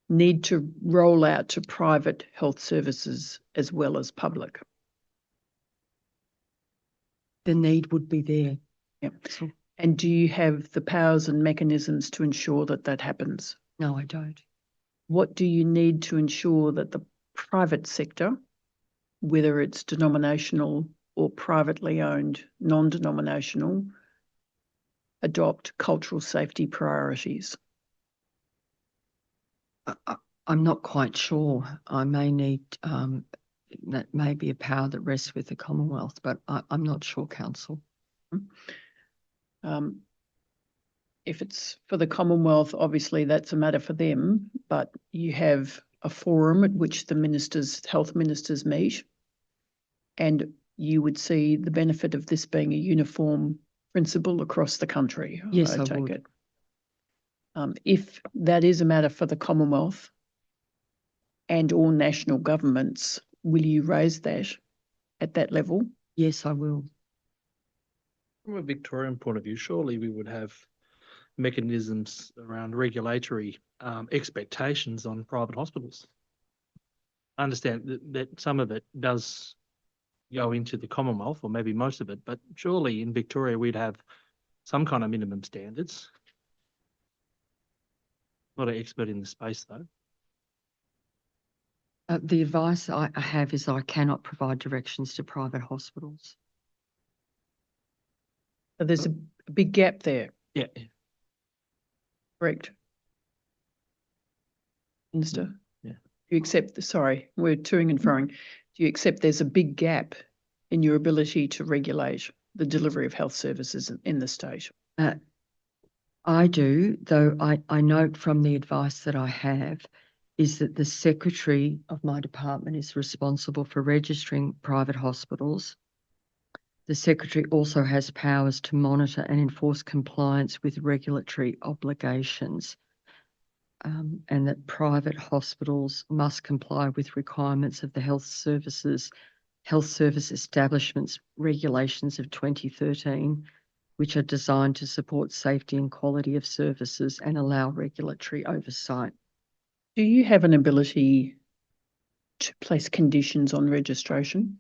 need to roll out to private health services as well as public? The need would be there. Yep. So, And do you have the powers and mechanisms to ensure that that happens? no, I don't. What do you need to ensure that the private sector, whether it's denominational or privately owned, non-denominational, adopt cultural safety priorities? I'm not quite sure. I may need, that may be a power that rests with the Commonwealth, but I'm not sure, Council. If it's for the Commonwealth, obviously that's a matter for them, but you have a forum at which the ministers, health ministers meet, and you would see the benefit of this being a uniform principle across the country. Yes, I take would. it. If that is a matter for the Commonwealth and all national governments, will you raise that at that level? Yes, I will. From a Victorian point of view, surely we would have mechanisms around regulatory expectations on private hospitals. I understand that some of it does go into the Commonwealth, or maybe most of it, but surely in Victoria we'd have some kind of minimum standards. Not an expert in the space though. The advice I have is I cannot provide directions to private hospitals. So there's a big gap there, Yeah. correct? Minister? Yeah. Do you accept, sorry, we're toing and froing. Do you accept there's a big gap in your ability to regulate the delivery of health services in the state? I do, though I note from the advice that I have is that the secretary of my department is responsible for registering private hospitals. The secretary also has powers to monitor and enforce compliance with regulatory obligations, and that private hospitals must comply with requirements of the Health Service Establishments Regulations of 2013, which are designed to support safety and quality of services and allow regulatory oversight. Do you have an ability to place conditions on registration?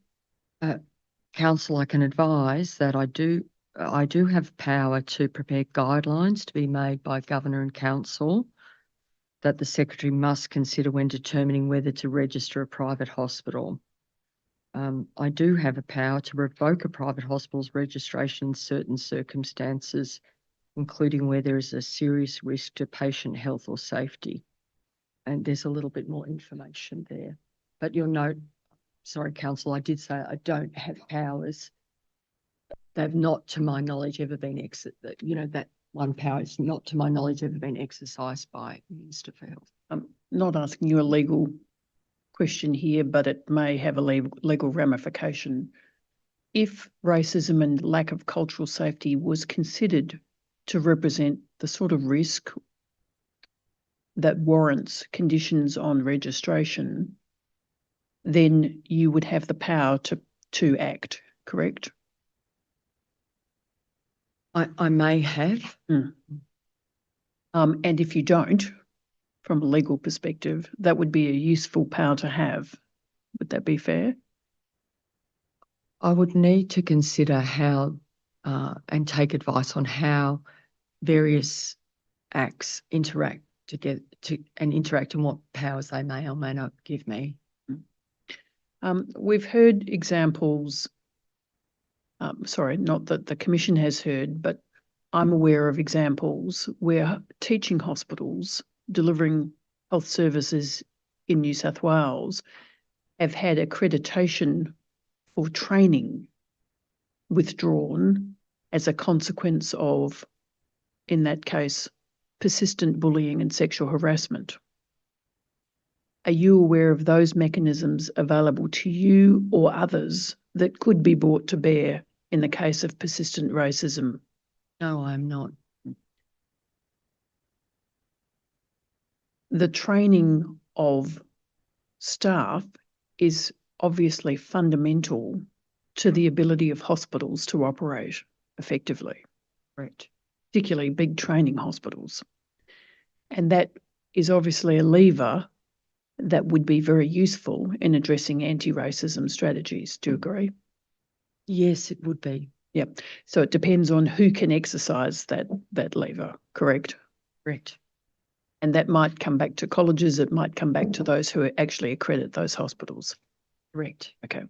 Council, I can advise that I do have power to prepare guidelines to be made by Governor and Council that the Secretary must consider when determining whether to register a private hospital. I do have a power to revoke a private hospital's registration in certain circumstances, including where there is a serious risk to patient health or safety. And there's a little bit more information there. But you'll note, sorry, Council, I did say I don't have powers. They've not, to my knowledge, ever been that one power is not, to my knowledge, ever been exercised by Minister for Health. I'm not asking you a legal question here, but it may have a legal ramification. If racism and lack of cultural safety was considered to represent the sort of risk that warrants conditions on registration, then you would have the power to act, correct? I may have. And if you don't, from a legal perspective, that would be a useful power to have. Would that be fair? I would need to consider how and take advice on how various acts interact together and what powers they may or may not give me. We've heard examples, sorry, not that the Commission has heard, but I'm aware of examples where teaching hospitals delivering health services in New South Wales have had accreditation for training withdrawn as a consequence of, in that case, persistent bullying and sexual harassment. Are you aware of those mechanisms available to you or others that could be brought to bear in the case of persistent racism? No, I'm not. The training of staff is obviously fundamental to the ability of hospitals to operate. effectively, Correct. particularly big training hospitals. And that is obviously a lever that would be very useful in addressing anti-racism strategies. Do you agree? Yes, it would be. Yep. So it depends on who can exercise that lever, correct? Correct. And that might come back to colleges, it might come back to those who actually accredit those hospitals. Correct. Okay.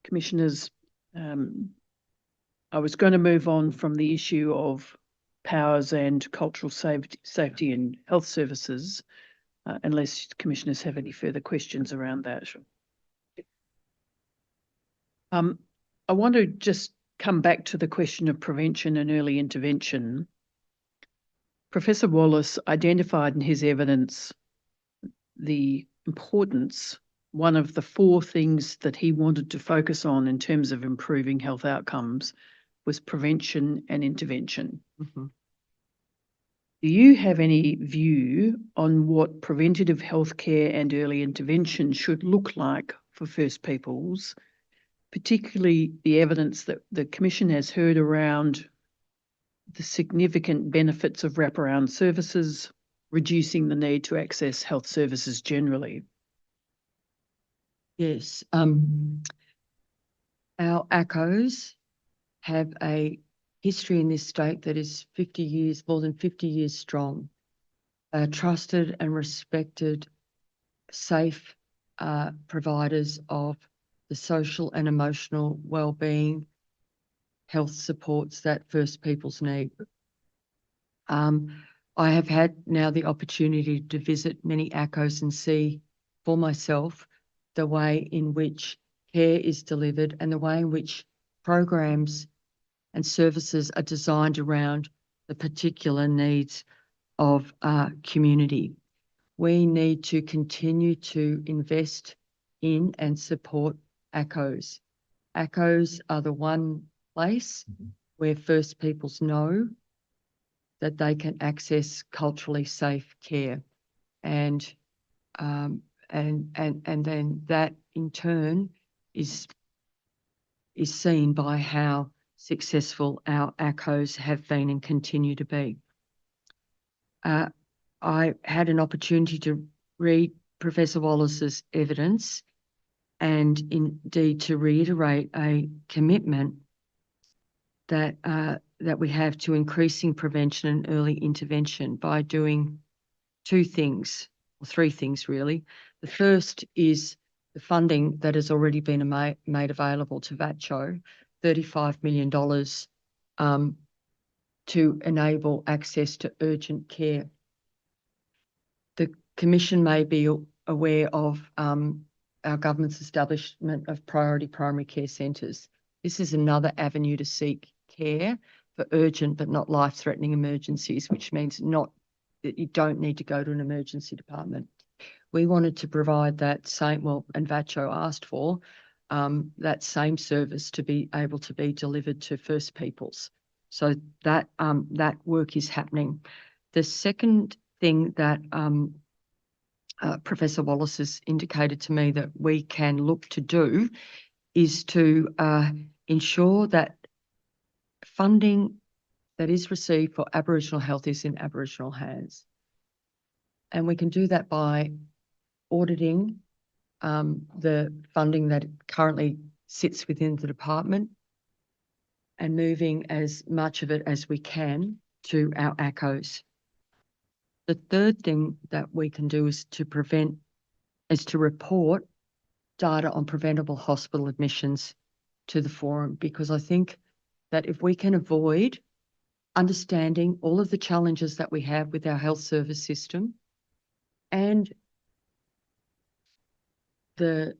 Commissioners, I was going to move on from the issue of powers and cultural safety and health services, unless commissioners have any further questions around that. I want to just come back to the question of prevention and early intervention. Professor Wallace identified in his evidence the importance, one of the 4 things that he wanted to focus on in terms of improving health outcomes was prevention and intervention. Mm-hmm. Do you have any view on what preventative healthcare and early intervention should look like for First Peoples, particularly the evidence that the Commission has heard around the significant benefits of wraparound services, reducing the need to access health services generally? Yes. Our ACOs have a history in this state that is 50 years, more than 50 years strong. Trusted and respected, safe providers of the social and emotional well-being, health supports that First Peoples need. I have had now the opportunity to visit many ACOs and see for myself the way in which care is delivered and the way in which programs and services are designed around the particular needs of our community. We need to continue to invest in and support ACOs. ACOs are the one place where First Peoples know that they can access culturally safe care, and then that in turn is seen by how successful our ACOs have been and continue to be. I had an opportunity to read Professor Wallace's evidence and indeed to reiterate a commitment that we have to increasing prevention and early intervention by doing 2 things, or 3 things really. The first is the funding that has already been made available to VATCHO, $35 million to enable access to urgent care. The Commission may be aware of our government's establishment of priority primary care centres. This is another avenue to seek care for urgent but not life-threatening emergencies, which means not that you don't need to go to an emergency department. We wanted to provide that same, and VATCHO asked for that same service to be able to be delivered to First Peoples. So that work is happening. The second thing that Professor Wallace has indicated to me that we can look to do is to ensure that funding that is received for Aboriginal health is in Aboriginal hands. And we can do that by auditing the funding that currently sits within the department and moving as much of it as we can to our ACOs. The third thing that we can do is to report data on preventable hospital admissions to the forum, because I think that if we can avoid understanding all of the challenges that we have with our health service system and the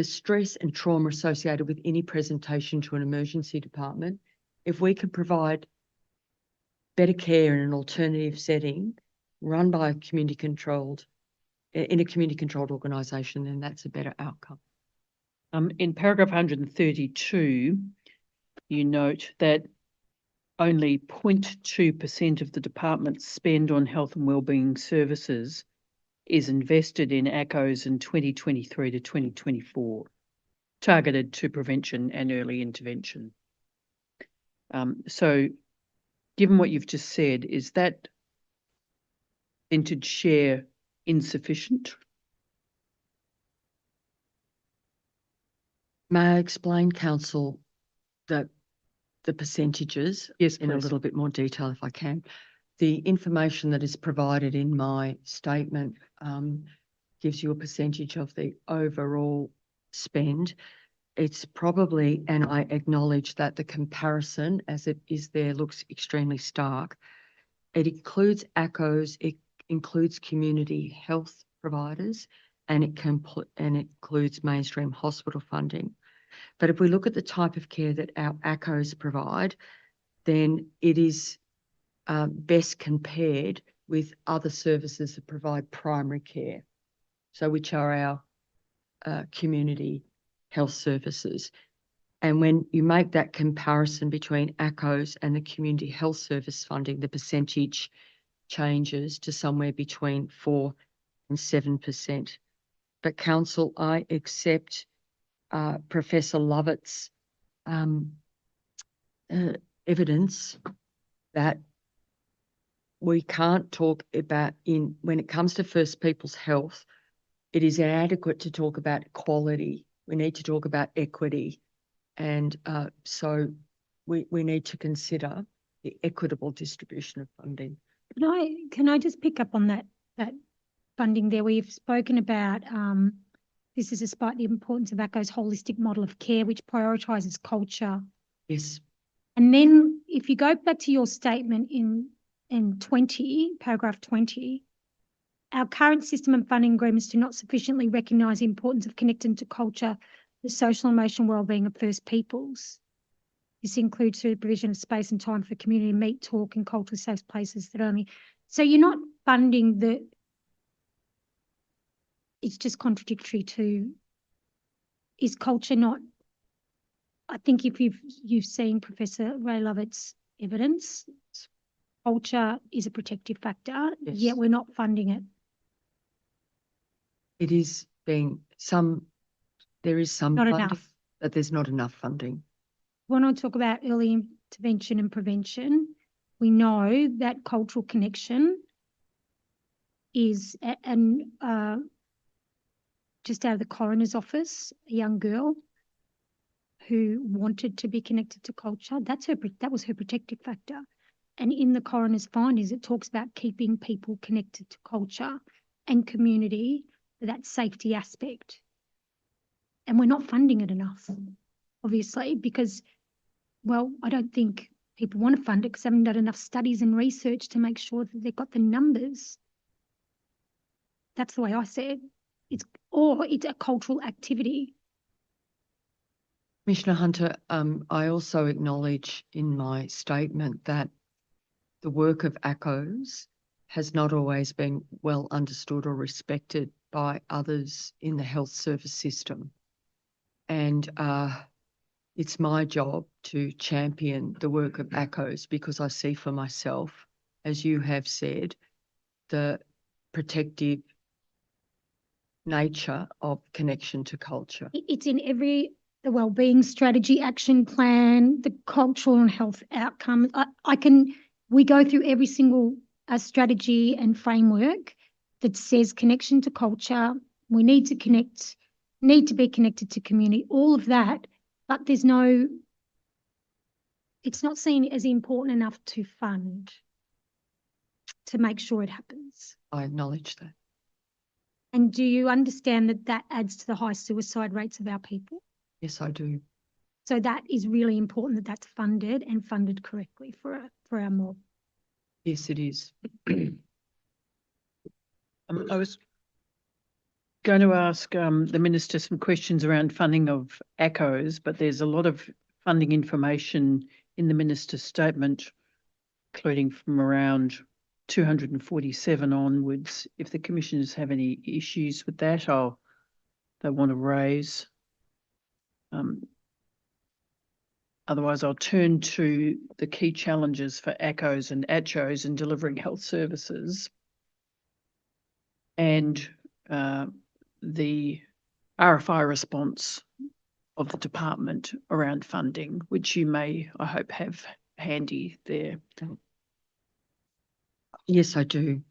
stress and trauma associated with any presentation to an emergency department, if we can provide better care in an alternative setting run by in a community-controlled organisation, then that's a better outcome. In paragraph 132, you note that only 0.2% of the department's spend on health and wellbeing services is invested in ACOs in 2023 to 2024. targeted to prevention and early intervention. So given what you've just said, is that percentage share insufficient? May I explain, Council, that the percentages Yes, in a please. little bit more detail if I can? The information that is provided in my statement gives you a percentage of the overall spend. It's probably, and I acknowledge that the comparison as it is there looks extremely stark. It includes ACOs, it includes community health providers, and it includes mainstream hospital funding. But if we look at the type of care that our ACOs provide, then it is best compared with other services that provide primary care, so which are our community health services. And when you make that comparison between ACOs and the community health service funding, the percentage changes to somewhere between 4 and 7%. But Council, I accept Professor Lovett's evidence that we can't talk about when it comes to First People's health, it is inadequate to talk about quality. We need to talk about equity. And so we need to consider the equitable distribution of funding. Can I just pick up on that funding there? We've spoken about this is despite the importance of ACO's holistic model of care, which prioritises culture. Yes. And then if you go back to your statement in 20, paragraph 20, our current system and funding agreements do not sufficiently recognise the importance of connecting to culture, the social and emotional wellbeing of First Peoples. This includes through the provision of space and time for community to meet, talk, and culturally safe places that only. So you're not funding it's just contradictory to, is culture not, I think if you've seen Professor Ray Lovett's evidence, culture is a protective factor, Yes. yet we're not funding it. It is being there is some Not funding, enough. but there's not enough funding. When I talk about early intervention and prevention, we know that cultural connection is, just out of the coroner's office, a young girl who wanted to be connected to culture. That was her protective factor. And in the coroner's findings, it talks about keeping people connected to culture and community, that safety aspect. And we're not funding it enough, obviously, because, well, I don't think people want to fund it because they haven't done enough studies and research to make sure that they've got the numbers. That's the way I see it. It's a cultural activity. Commissioner Hunter, I also acknowledge in my statement that the work of ACOs has not always been well understood or respected by others in the health service system. And it's my job to champion the work of ACOs because I see for myself, as you have said, the protective nature of connection to culture. It's in the wellbeing strategy, action plan, the cultural and health outcomes. We go through every single strategy and framework that says connection to culture. We need to be connected to community, all of that, but it's not seen as important enough to fund to make sure it happens. I acknowledge that. And do you understand that adds to the high suicide rates of our people? Yes, I do. So that is really important that that's funded and funded correctly for our mob. Yes, it is. I was going to ask the Minister some questions around funding of ACOs, but there's a lot of funding information in the Minister's statement, including from around 247 onwards. If the Commissioners have any issues with that, they want to raise. Otherwise, I'll turn to the key challenges for ACOs and ACHOs in delivering health services. And the RFI response of the department around funding, which you may, I hope, have handy there. Yes, I do.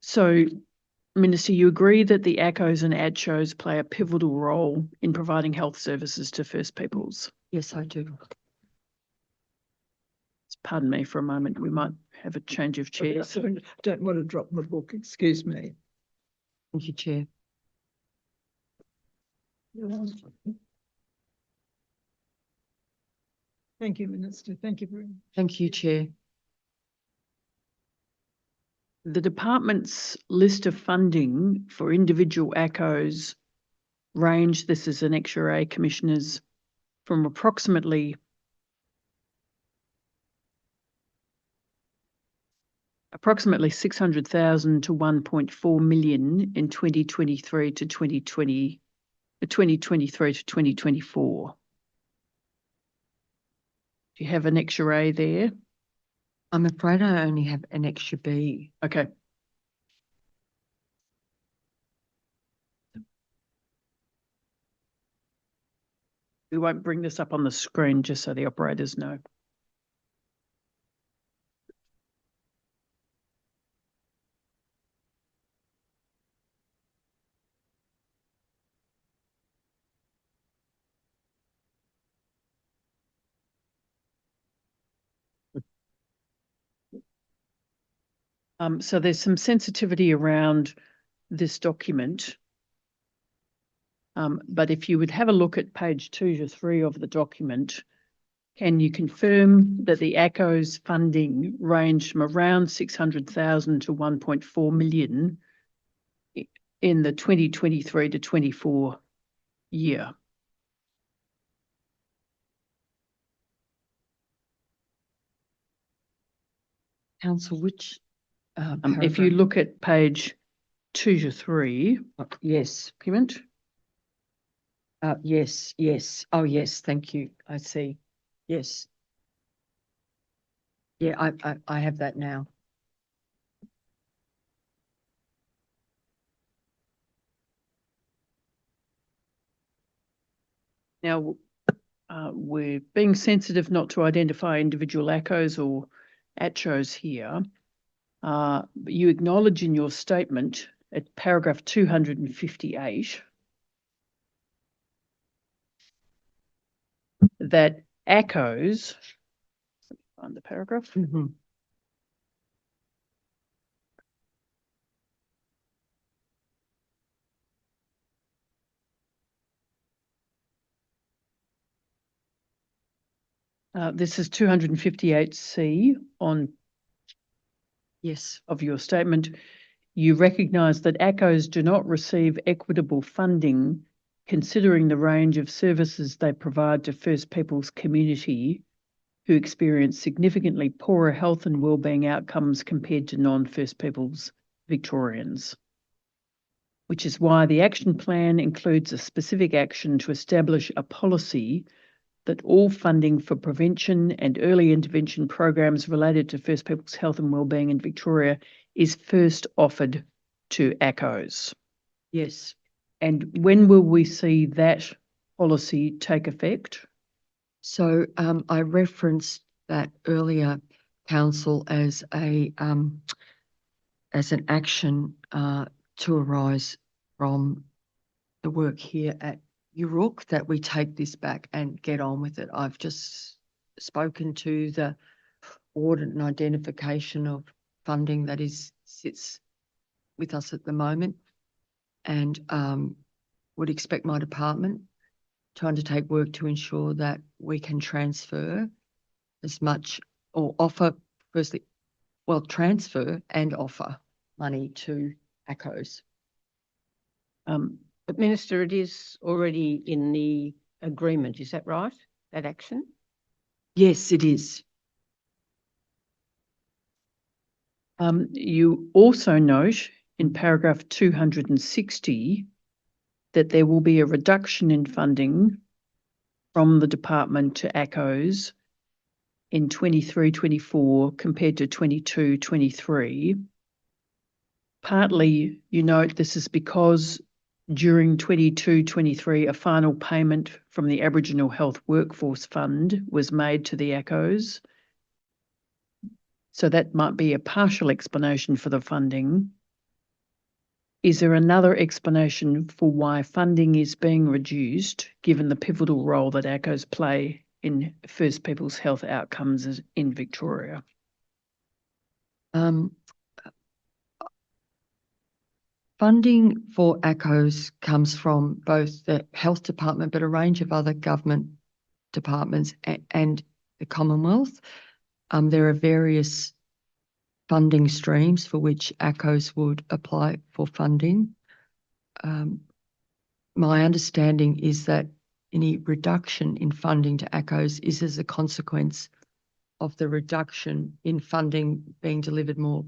So, Minister, you agree that the ACOs and ACHOs play a pivotal role in providing health services to First Peoples? Yes, I do. Pardon me for a moment, we might have a change of chairs. I don't want to drop my book, excuse me. Thank you, Chair. Thank you, Minister. Thank you very much. Thank you, Chair. The department's list of funding for individual ACOs range, this is an XRA, Commissioners, from approximately approximately 600,000 to 1.4 million in 2023 to 2024. Do you have an XRA there? I'm afraid I only have an extra B. Okay. We won't bring this up on the screen just so the operators know. So there's some sensitivity around this document. But if you would have a look at page 2 to 3 of the document, can you confirm that the ACO's funding ranged from around 600,000 to 1.4 million in the 2023 to 24 year? Council, which If you paragraph? look at page 2 to 3, Yes, document, yes, yes. Oh, yes, thank you. I see. Yes. Yeah, I have that now. now we're being sensitive not to identify individual ACOs or ACHOs here. But you acknowledge in your statement at paragraph 258 that ACOs, find the paragraph, Mhm. this is 258C on Yes, of your statement. You recognise that ACOs do not receive equitable funding considering the range of services they provide to First Peoples community who experience significantly poorer health and wellbeing outcomes compared to non-First Peoples Victorians, which is why the action plan includes a specific action to establish a policy that all funding for prevention and early intervention programs related to First Peoples health and wellbeing in Victoria is first offered to ACOs. yes. And when will we see that policy take effect? So I referenced that earlier, Council, as an action to arise from the work here at Yoorrook, that we take this back and get on with it. I've just spoken to the audit and identification of funding that sits with us at the moment, and would expect my department to undertake work to ensure that we can transfer as much or offer, firstly, well, transfer and offer money to ACOs. But Minister, it is already in the agreement, is that right? That action? Yes, it is. You also note in paragraph 260 that there will be a reduction in funding from the department to ACOs in 23-24 compared to 22-23. Partly, you note this is because during 22-23, a final payment from the Aboriginal Health Workforce Fund was made to the ACOs. So that might be a partial explanation for the funding. Is there another explanation for why funding is being reduced, given the pivotal role that ACOs play in First People's health outcomes in Victoria? Funding for ACOs comes from both the Health Department, but a range of other government departments and the Commonwealth. There are various funding streams for which ACOs would apply for funding. My understanding is that any reduction in funding to ACOs is as a consequence of the reduction in funding being delivered more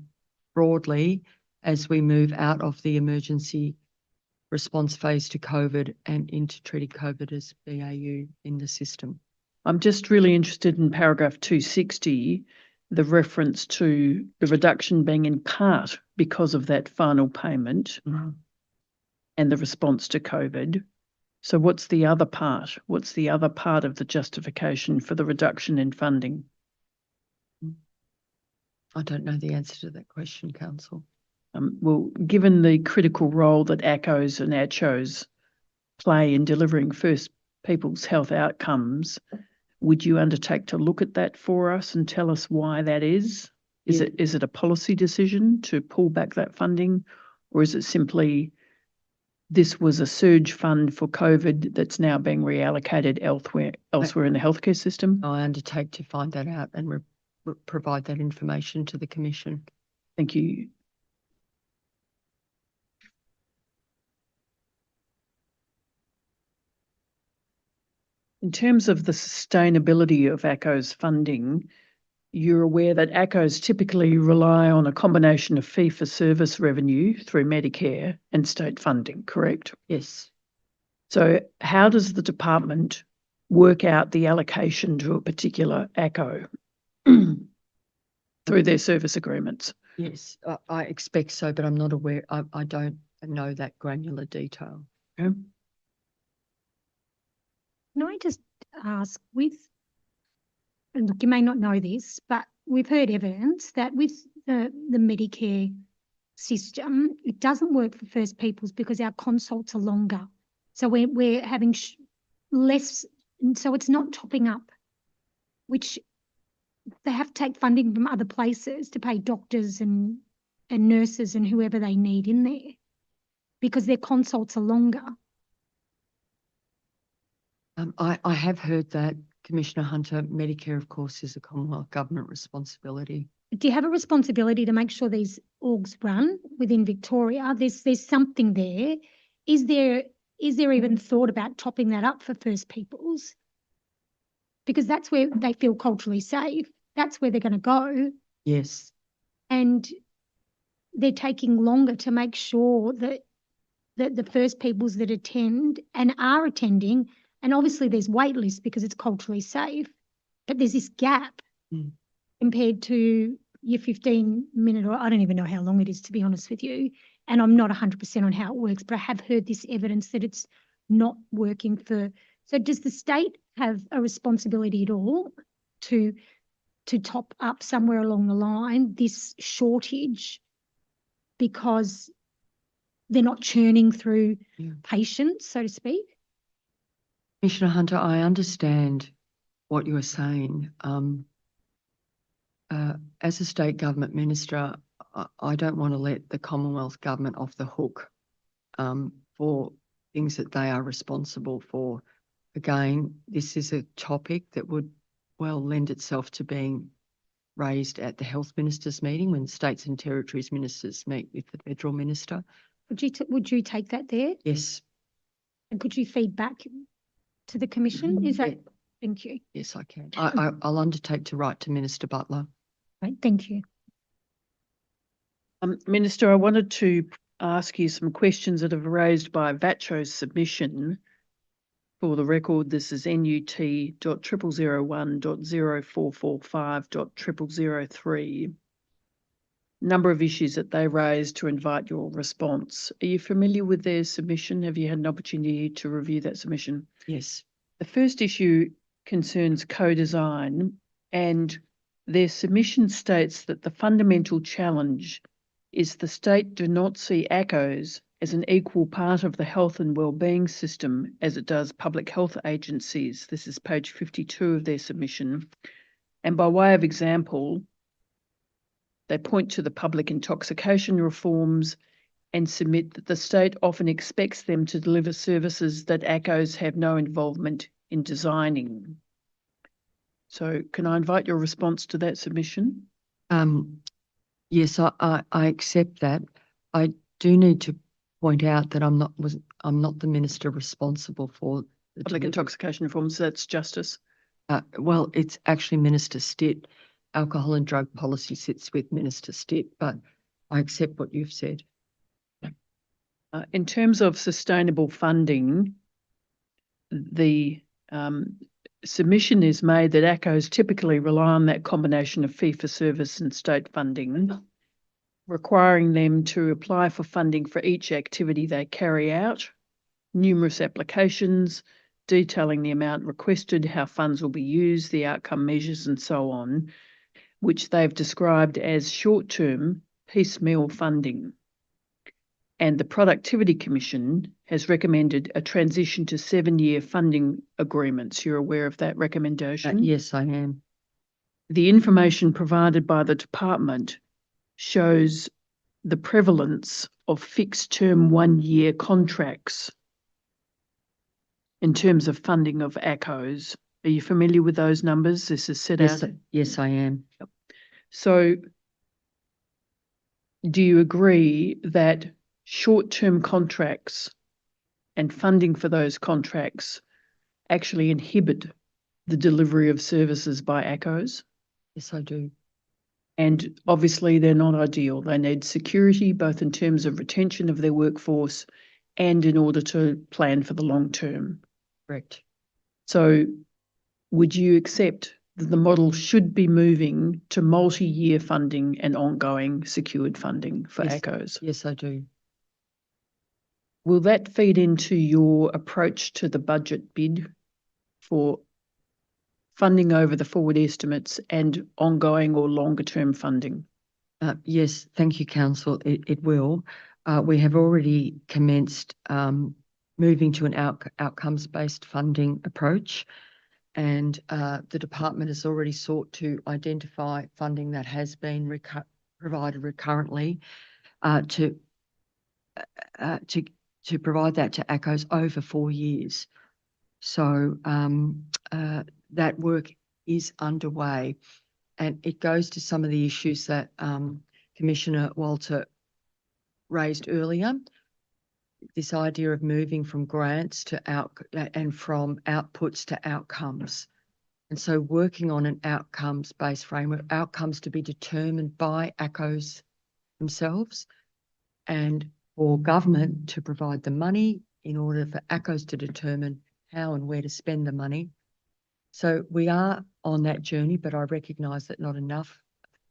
broadly as we move out of the emergency response phase to COVID and into treating COVID as BAU in the system. I'm just really interested in paragraph 260, the reference to the reduction being in part because of that final payment and the response to COVID. So what's the other part? What's the other part of the justification for the reduction in funding? I don't know the answer to that question, Council. Well, given the critical role that ACOs and ACHOs play in delivering First People's health outcomes, would you undertake to look at that for us and tell us why that is? Is it a policy decision to pull back that funding, or is it simply this was a surge fund for COVID that's now being reallocated elsewhere in the healthcare system? I undertake to find that out and provide that information to the Commission. Thank you. In terms of the sustainability of ACO's funding, you're aware that ACOs typically rely on a combination of fee-for-service revenue through Medicare and state funding, correct? Yes. So how does the department work out the allocation to a particular ACO through their service agreements? Yes, I expect so, but I'm not aware. I don't know that granular detail. Okay. Can I just ask and look, you may not know this, but we've heard evidence that with the Medicare system, it doesn't work for First Peoples because our consults are longer. So we're having less, and so it's not topping up, which they have to take funding from other places to pay doctors and nurses and whoever they need in there because their consults are longer. I have heard that, Commissioner Hunter. Medicare, of course, is a Commonwealth government responsibility. Do you have a responsibility to make sure these orgs run within Victoria? There's something there. Is there even thought about topping that up for First Peoples? Because that's where they feel culturally safe. That's where they're going to go. Yes. And they're taking longer to make sure that the First Peoples that attend and are attending, and obviously there's wait lists because it's culturally safe, but there's this gap compared to your 15-minute, or I don't even know how long it is, to be honest with you. And I'm not 100% on how it works, but I have heard this evidence that it's not working for. So does the state have a responsibility at all to top up somewhere along the line this shortage because they're not churning through patients, so to speak? Commissioner Hunter, I understand what you are saying. As a state government minister, I don't want to let the Commonwealth government off the hook for things that they are responsible for. Again, this is a topic that would well lend itself to being raised at the health ministers meeting when states and territories ministers meet with the federal minister. Would you take that there? Yes. And could you feed back to the Commission? Is that? Thank you. Yes, I can. I'll undertake to write to Minister Butler. Right, thank you. Minister, I wanted to ask you some questions that have raised by VACCHO's submission. For the record, this is NUT.0001.0445.0003. number of issues that they raised to invite your response. Are you familiar with their submission? Have you had an opportunity to review that submission? Yes. The first issue concerns co-design, and their submission states that the fundamental challenge is the state do not see ACCOs as an equal part of the health and wellbeing system as it does public health agencies. This is page 52 of their submission. And by way of example, they point to the public intoxication reforms and submit that the state often expects them to deliver services that ACCOs have no involvement in designing. So can I invite your response to that submission? Yes, I accept that. I do need to point out that I'm not the minister responsible for the Public delivery. intoxication reforms, that's justice. Well, it's actually Minister Stitt. Alcohol and drug policy sits with Minister Stitt, but I accept what you've said. In terms of sustainable funding, the submission is made that ACCOs typically rely on that combination of fee-for-service and state funding, requiring them to apply for funding for each activity they carry out, numerous applications, detailing the amount requested, how funds will be used, the outcome measures, and so on, which they've described as short-term piecemeal funding. And the Productivity Commission has recommended a transition to 7-year funding agreements. You're aware of that recommendation? Yes, I am. The information provided by the department shows the prevalence of fixed-term 1-year contracts in terms of funding of ACCOs. Are you familiar with those numbers? This is set out. Yes, I am. So do you agree that short-term contracts and funding for those contracts actually inhibit the delivery of services by ACCOs? Yes, I do. And obviously they're not ideal. They need security, both in terms of retention of their workforce and in order to plan for the long term. Correct. So would you accept that the model should be moving to multi-year funding and ongoing secured funding for Yes. ACCOs? Yes, I do. Will that feed into your approach to the budget bid for funding over the forward estimates and ongoing or longer term funding? Yes, thank you, Council. It will. We have already commenced moving to an outcomes-based funding approach, and the department has already sought to identify funding that has been provided recurrently to provide that to ACCOs over 4 years. So that work is underway, and it goes to some of the issues that Commissioner Walter raised earlier. This idea of moving from grants to and from outputs to outcomes. And so working on an outcomes-based framework, outcomes to be determined by ACCOs themselves, and for government to provide the money in order for ACCOs to determine how and where to spend the money. So we are on that journey, but I recognise that not enough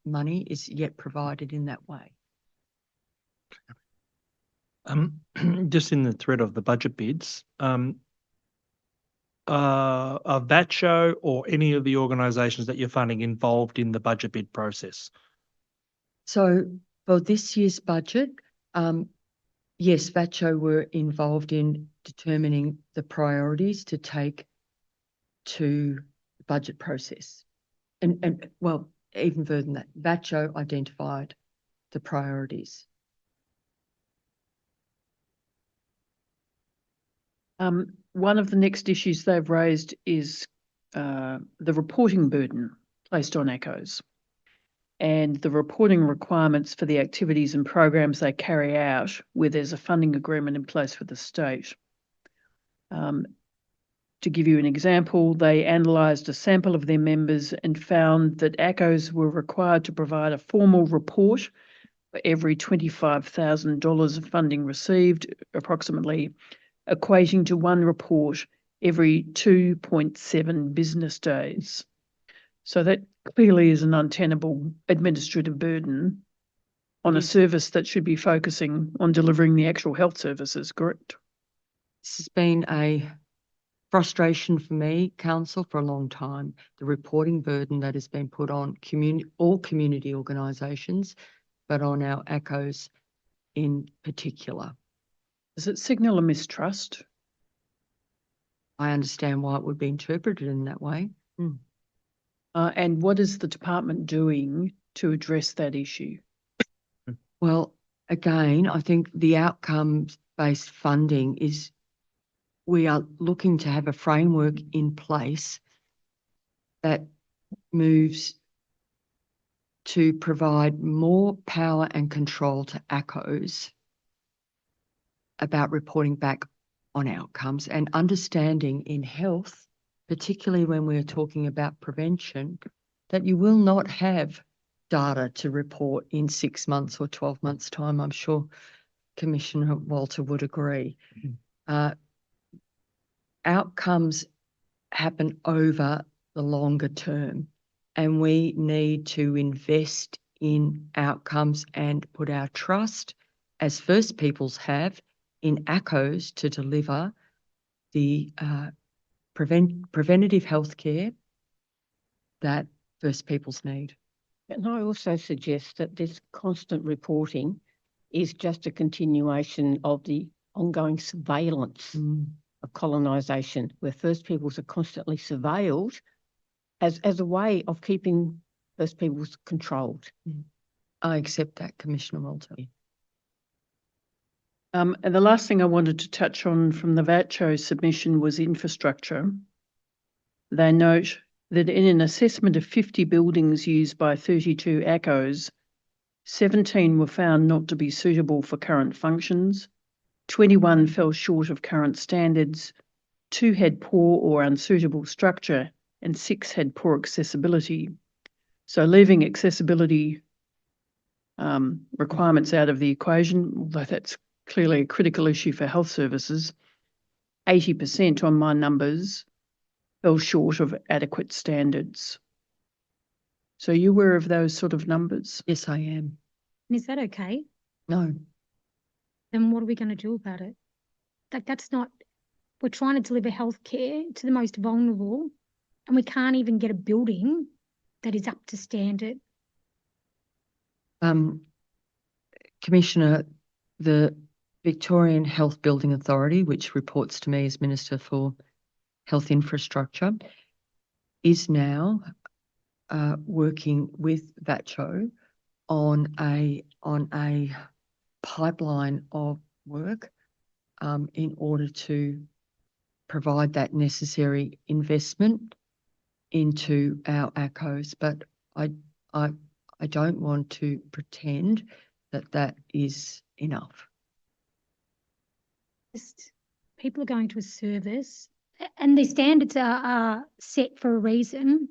money is yet provided in that way. Just in the thread of the budget bids, are VATCHO or any of the organisations that you're funding involved in the budget bid process? So for this year's budget, yes, VATCHO were involved in determining the priorities to take to the budget process. And well, even further than that, VATCHO identified the priorities. One of the next issues they've raised is the reporting burden placed on ACCOs and the reporting requirements for the activities and programs they carry out where there's a funding agreement in place with the state. To give you an example, they analysed a sample of their members and found that ACCOs were required to provide a formal report for every $25,000 of funding received, approximately equating to one report every 2.7 business days. So that clearly is an untenable administrative burden. on a Yes. service that should be focusing on delivering the actual health services, correct? This has been a frustration for me, council, for a long time. The reporting burden that has been put on all community organisations, but on our ACOs in particular. Does it signal a mistrust? I understand why it would be interpreted in that way. And what is the department doing to address that issue? Well, again, I think the outcomes-based funding is we are looking to have a framework in place that moves to provide more power and control to ACOs about reporting back on outcomes and understanding in health, particularly when we're talking about prevention, that you will not have data to report in 6 months or 12 months' time. I'm sure Commissioner Walter would agree. Outcomes happen over the longer term, and we need to invest in outcomes and put our trust, as First Peoples have, in ACOs to deliver the preventative healthcare that First Peoples need. And I also suggest that this constant reporting is just a continuation of the ongoing surveillance of colonisation, where First Peoples are constantly surveilled as a way of keeping First Peoples controlled. I accept that, Commissioner Walter. And the last thing I wanted to touch on from the VATCHO submission was infrastructure. They note that in an assessment of 50 buildings used by 32 ACOs, 17 were found not to be suitable for current functions, 21 fell short of current standards, 2 had poor or unsuitable structure, and 6 had poor accessibility. So leaving accessibility requirements out of the equation, although that's clearly a critical issue for health services, 80% on my numbers fell short of adequate standards. So are you aware of those sort of numbers? Yes, I am. And is that okay? No. Then what are we going to do about it? Like, that's not, we're trying to deliver healthcare to the most vulnerable, and we can't even get a building that is up to standard. Commissioner, the Victorian Health Building Authority, which reports to me as Minister for Health Infrastructure, is now working with VATCHO on a pipeline of work in order to provide that necessary investment into our ACOs. But I don't want to pretend that that is enough. Just people are going to a service, and the standards are set for a reason,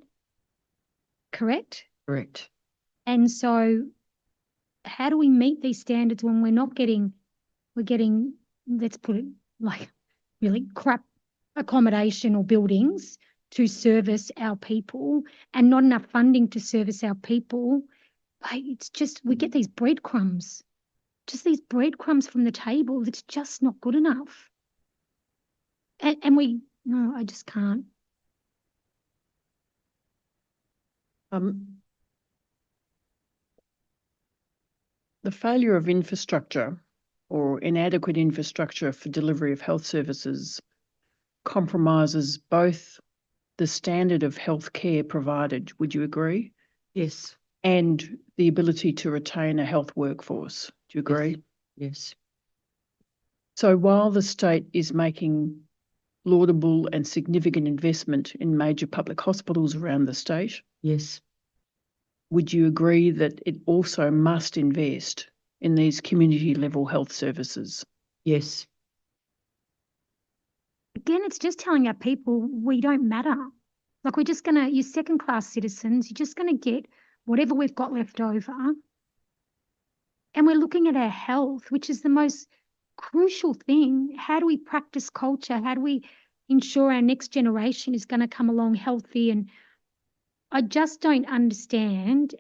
correct? Correct. And so how do we meet these standards when we're getting, let's put it like, really crap accommodation or buildings to service our people, and not enough funding to service our people? Like, it's just, we get these breadcrumbs, from the table. It's just not good enough. And no, I just can't. The failure of infrastructure or inadequate infrastructure for delivery of health services compromises both the standard of health care provided, would you agree? Yes. And the ability to retain a health workforce. Do you agree? Yes. So while the state is making laudable and significant investment in major public hospitals around the state, Yes. would you agree that it also must invest in these community level health services? Yes. Again, it's just telling our people we don't matter. Like, we're just you're second class citizens. You're just going to get whatever we've got left over. And we're looking at our health, which is the most crucial thing. How do we practice culture? How do we ensure our next generation is going to come along healthy? And I just don't understand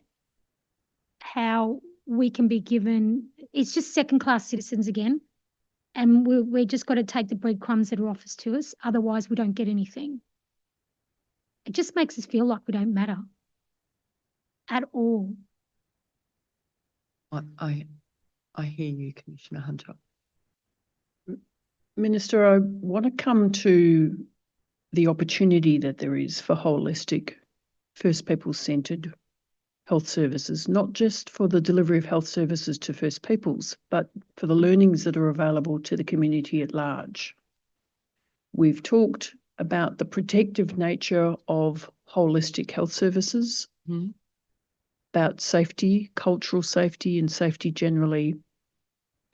how we can be given, it's just second-class citizens again. And we're just got to take the breadcrumbs that are offered to us. Otherwise, we don't get anything. It just makes us feel like we don't matter at all. I hear you, Commissioner Hunter. Minister, I want to come to the opportunity that there is for holistic, First People-centred health services, not just for the delivery of health services to First Peoples, but for the learnings that are available to the community at large. We've talked about the protective nature of holistic health services, about safety, cultural safety and safety generally,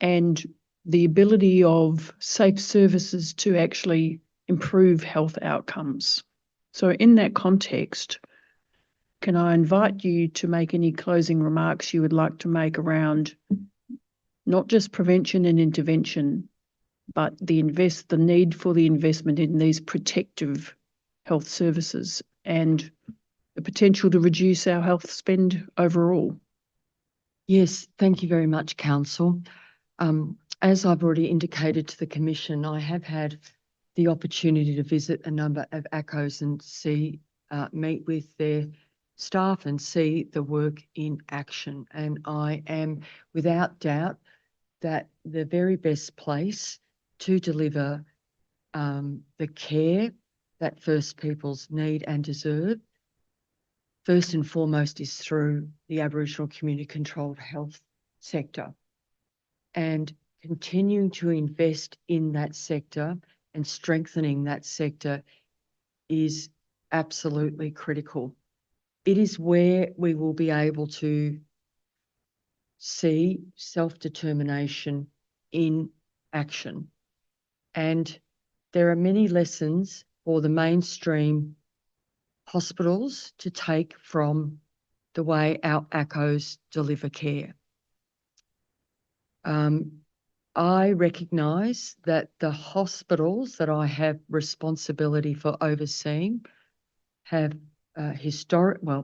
and the ability of safe services to actually improve health outcomes. So in that context, can I invite you to make any closing remarks you would like to make around not just prevention and intervention, but the need for the investment in these protective health services and the potential to reduce our health spend overall? Yes, thank you very much, Council. As I've already indicated to the Commission, I have had the opportunity to visit a number of ACOs and meet with their staff and see the work in action. And I am without doubt that the very best place to deliver the care that First Peoples need and deserve, first and foremost, is through the Aboriginal community controlled health sector. And continuing to invest in that sector and strengthening that sector is absolutely critical. It is where we will be able to see self-determination in action. And there are many lessons for the mainstream hospitals to take from the way our ACOs deliver care. I recognise that the hospitals that I have responsibility for overseeing have historically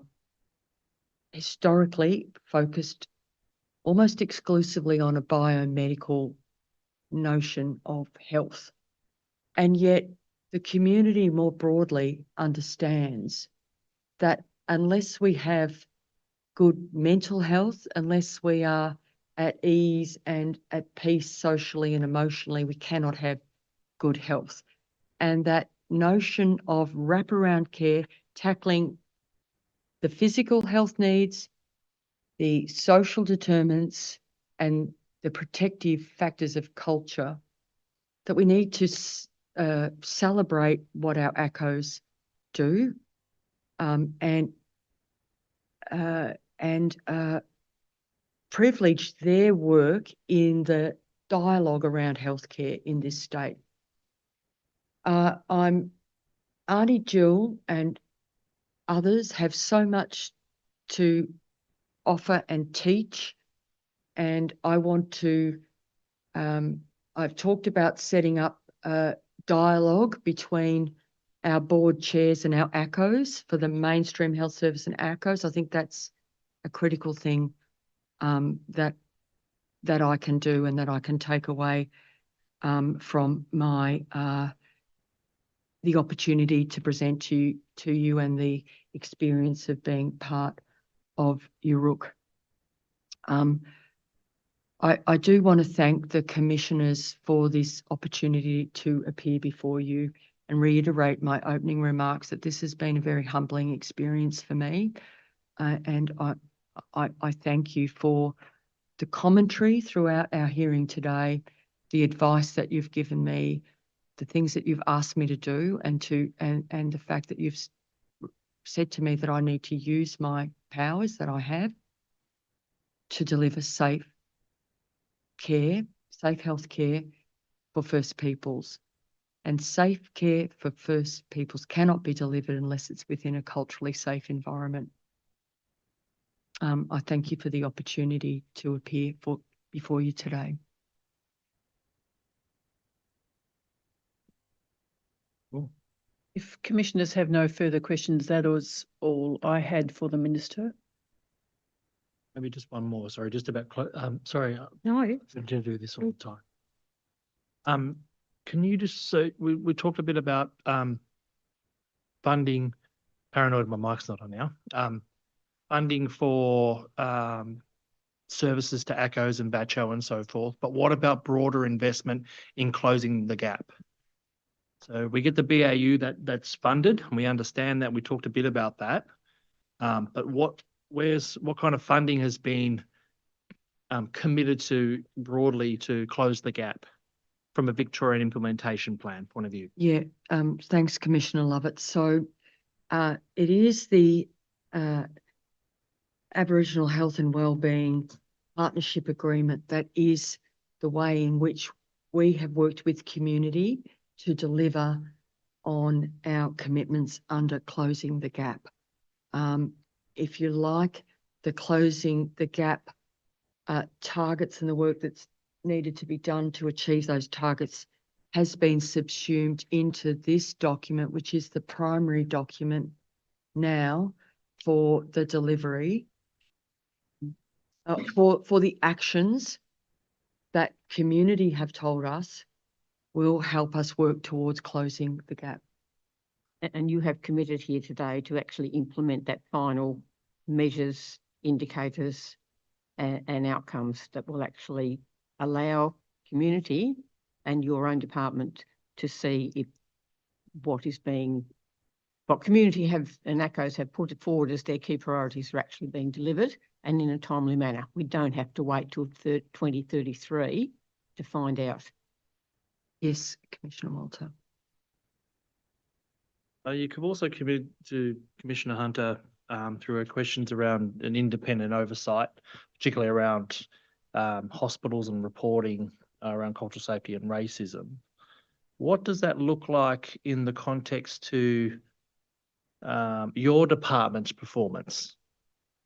focused almost exclusively on a biomedical notion of health. And yet the community more broadly understands that unless we have good mental health, unless we are at ease and at peace socially and emotionally, we cannot have good health. And that notion of wraparound care, tackling the physical health needs, the social determinants, and the protective factors of culture, that we need to celebrate what our ACOs do and privilege their work in the dialogue around healthcare in this state. Auntie Jill and others have so much to offer and teach, and I want to, I've talked about setting up a dialogue between our board chairs and our ACOs for the mainstream health service and ACOs. I think that's a critical thing that I can do and that I can take away from my the opportunity to present to you and the experience of being part of Yoorrook. I do want to thank the commissioners for this opportunity to appear before you and reiterate my opening remarks that this has been a very humbling experience for me. And I thank you for the commentary throughout our hearing today, the advice that you've given me, the things that you've asked me to do, and the fact that you've said to me that I need to use my powers that I have to deliver safe care, safe health care for First Peoples. And safe care for First Peoples cannot be delivered unless it's within a culturally safe environment. I thank you for the opportunity to appear before you today. If commissioners have no further questions, that was all I had for the Minister. Maybe just one more, sorry, just about, sorry, No, I tend to do this all the time. Can you just, so we talked a bit about, funding, paranoid, my mic's not on now, funding for, services to ACCOs and BACHO and so forth, but what about broader investment in closing the gap? So we get the BAU that's funded, and we understand that. We talked a bit about that. But what kind of funding has been committed to broadly to close the gap from a Victorian implementation plan point of view? Yeah, thanks, Commissioner Lovett. So it is the Aboriginal Health and Wellbeing Partnership Agreement that is the way in which we have worked with community to deliver on our commitments under closing the gap. If you like, the closing the gap targets and the work that's needed to be done to achieve those targets has been subsumed into this document, which is the primary document now for the delivery, for the actions that community have told us will help us work towards closing the gap. And you have committed here today to actually implement that final measures, indicators, and outcomes that will actually allow community and your own department to see if what community have and ACCOs have put forward as their key priorities are actually being delivered and in a timely manner. We don't have to wait till 2033 to find out. Yes, Commissioner Walter. You could also commit to Commissioner Hunter through her questions around an independent oversight, particularly around hospitals and reporting around cultural safety and racism. What does that look like in the context to your department's performance?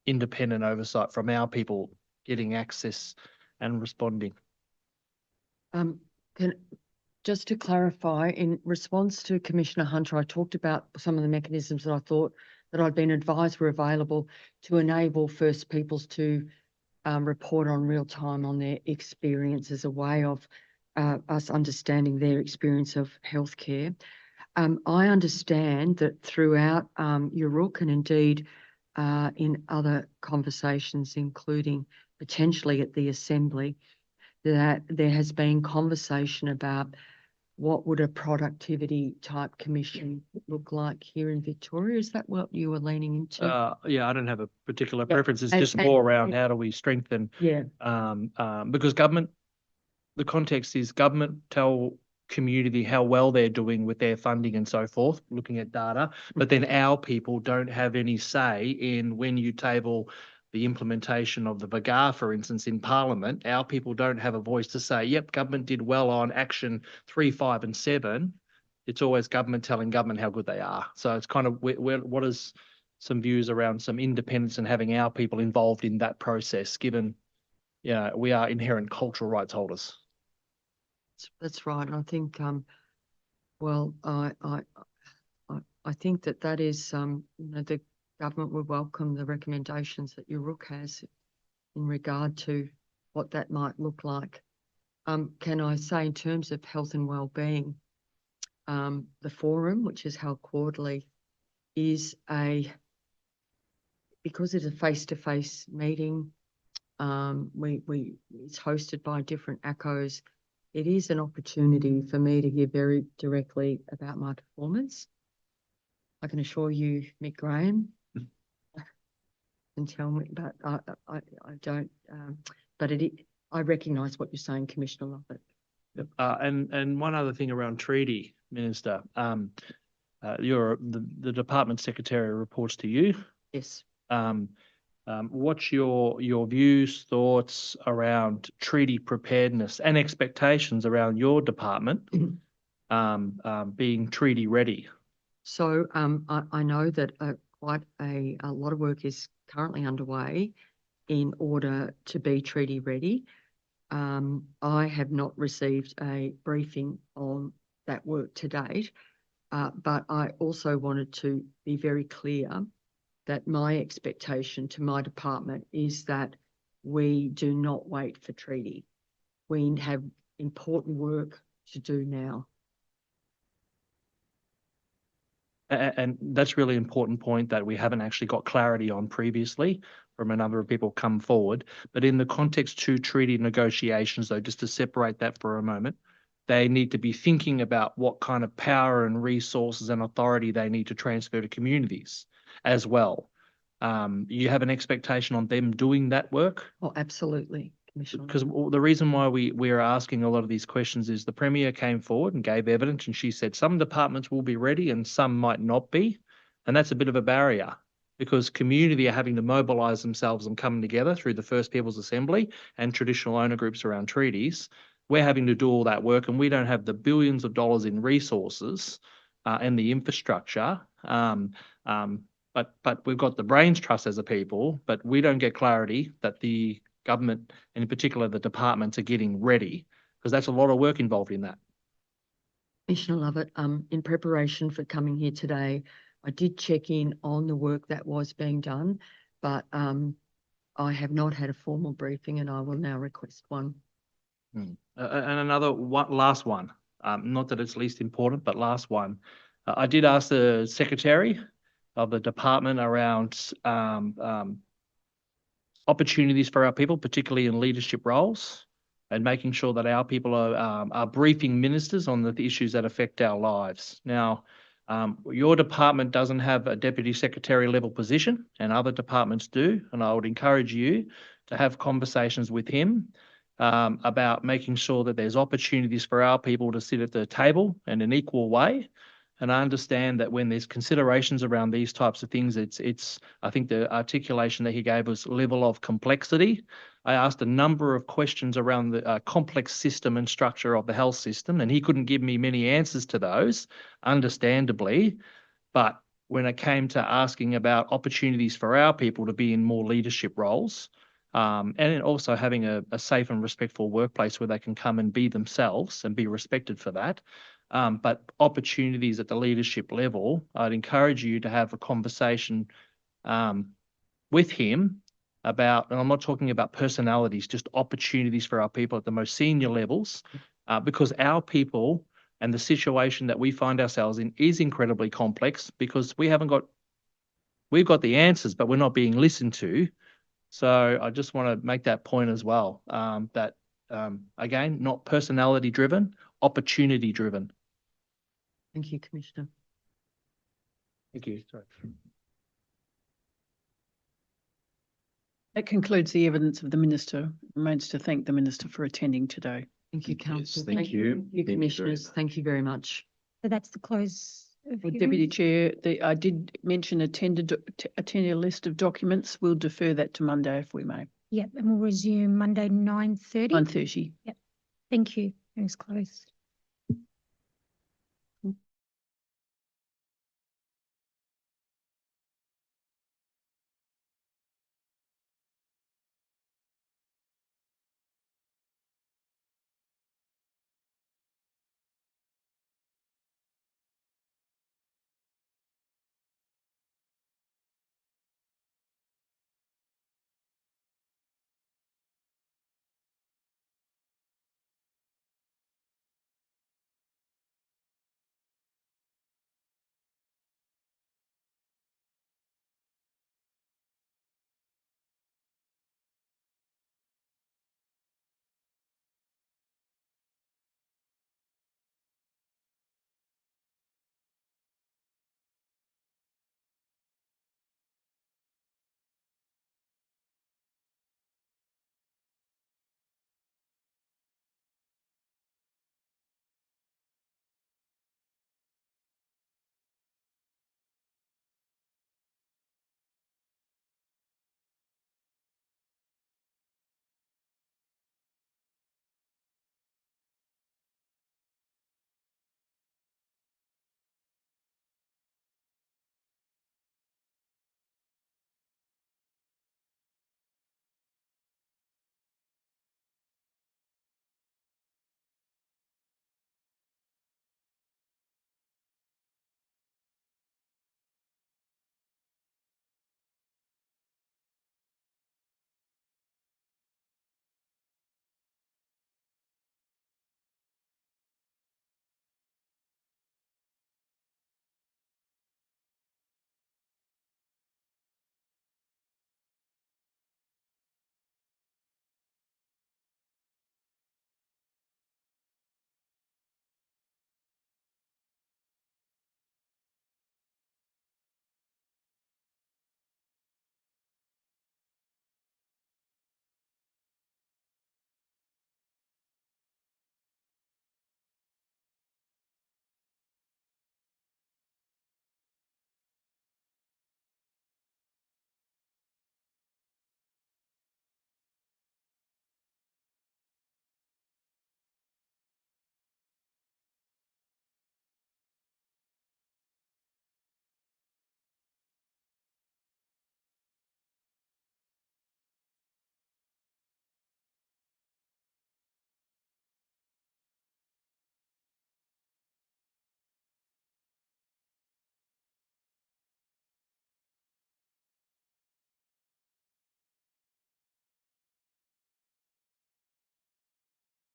Independent oversight from our people getting access and responding. Just to clarify, in response to Commissioner Hunter, I talked about some of the mechanisms that I thought that I'd been advised were available to enable First Peoples to report on real time on their experience as a way of us understanding their experience of healthcare. I understand that throughout Yoorrook and indeed in other conversations, including potentially at the Assembly, that there has been conversation about what would a productivity type commission look like here in Victoria? Is that what you were leaning into? Yeah, I don't have a particular Yeah, preference. It's and- just more around how do we strengthen, Yeah, because government, the context is government tell community how well they're doing with their funding and so forth, looking at data, but then our people don't have any say in when you table the implementation of the VAGAR, for instance, in Parliament. Our people don't have a voice to say, yep, government did well on action 3, 5 and 7. It's always government telling government how good they are. So it's kind of, what is some views around some independence and having our people involved in that process, given, we are inherent cultural rights holders. that's right. And I think, well, I think that is, the government would welcome the recommendations that Yoorrook has in regard to what that might look like. Can I say in terms of health and wellbeing, the forum, which is held quarterly, is because it's a face-to-face meeting, it's hosted by different ACCOs. It is an opportunity for me to hear very directly about my performance. I can assure you, Mick Graham, and tell me, but I don't. But I recognise what you're saying, Commissioner Lovett. Yep. And one other thing around treaty, Minister. The department secretary reports to you. Yes. What's your views, thoughts around treaty preparedness and expectations around your department being treaty ready? So I know that quite a lot of work is currently underway in order to be treaty ready. I have not received a briefing on that work to date, but I also wanted to be very clear that my expectation to my department is that we do not wait for treaty. We have important work to do now. And that's really important point that we haven't actually got clarity on previously from a number of people come forward. But in the context to treaty negotiations, though, just to separate that for a moment, they need to be thinking about what kind of power and resources and authority they need to transfer to communities as well. You have an expectation on them doing that work? Oh, absolutely, Commissioner. Because the reason why we're asking a lot of these questions is the Premier came forward and gave evidence, and she said some departments will be ready and some might not be. And that's a bit of a barrier because community are having to mobilise themselves and come together through the First Peoples Assembly and traditional owner groups around treaties. We're having to do all that work and we don't have the billions of dollars in resources and the infrastructure. But we've got the brains trust as a people, but we don't get clarity that the government, and in particular the departments, are getting ready, because that's a lot of work involved in that. Commissioner Lovett, in preparation for coming here today, I did check in on the work that was being done, but I have not had a formal briefing and I will now request one. And another last one, not that it's least important, but last one. I did ask the Secretary of the department around opportunities for our people, particularly in leadership roles, and making sure that our people are briefing ministers on the issues that affect our lives. Now, your department doesn't have a deputy secretary level position and other departments do, and I would encourage you to have conversations with him about making sure that there's opportunities for our people to sit at the table in an equal way. And I understand that when there's considerations around these types of things, I think the articulation that he gave was level of complexity. I asked a number of questions around the complex system and structure of the health system, and he couldn't give me many answers to those, understandably. But when it came to asking about opportunities for our people to be in more leadership roles, and also having a safe and respectful workplace where they can come and be themselves and be respected for that. But opportunities at the leadership level, I'd encourage you to have a conversation with him about, and I'm not talking about personalities, just opportunities for our people at the most senior levels, because our people and the situation that we find ourselves in is incredibly complex because we've got the answers, but we're not being listened to. So I just want to make that point as well, that again, not personality driven, opportunity driven. Thank you, Commissioner. Thank you. Sorry. That concludes the evidence of the Minister. Remains to thank the Minister for attending today. Thank you, Yes, Councillor. thank you. You, Thank you very Commissioners. much. Thank you very much. So that's the close of Well, Deputy hearings. Chair, I did mention a tender list of documents. We'll defer that to Monday if we may. Yep, and we'll resume Monday 9:30. 9:30. Thank you. Hearings closed.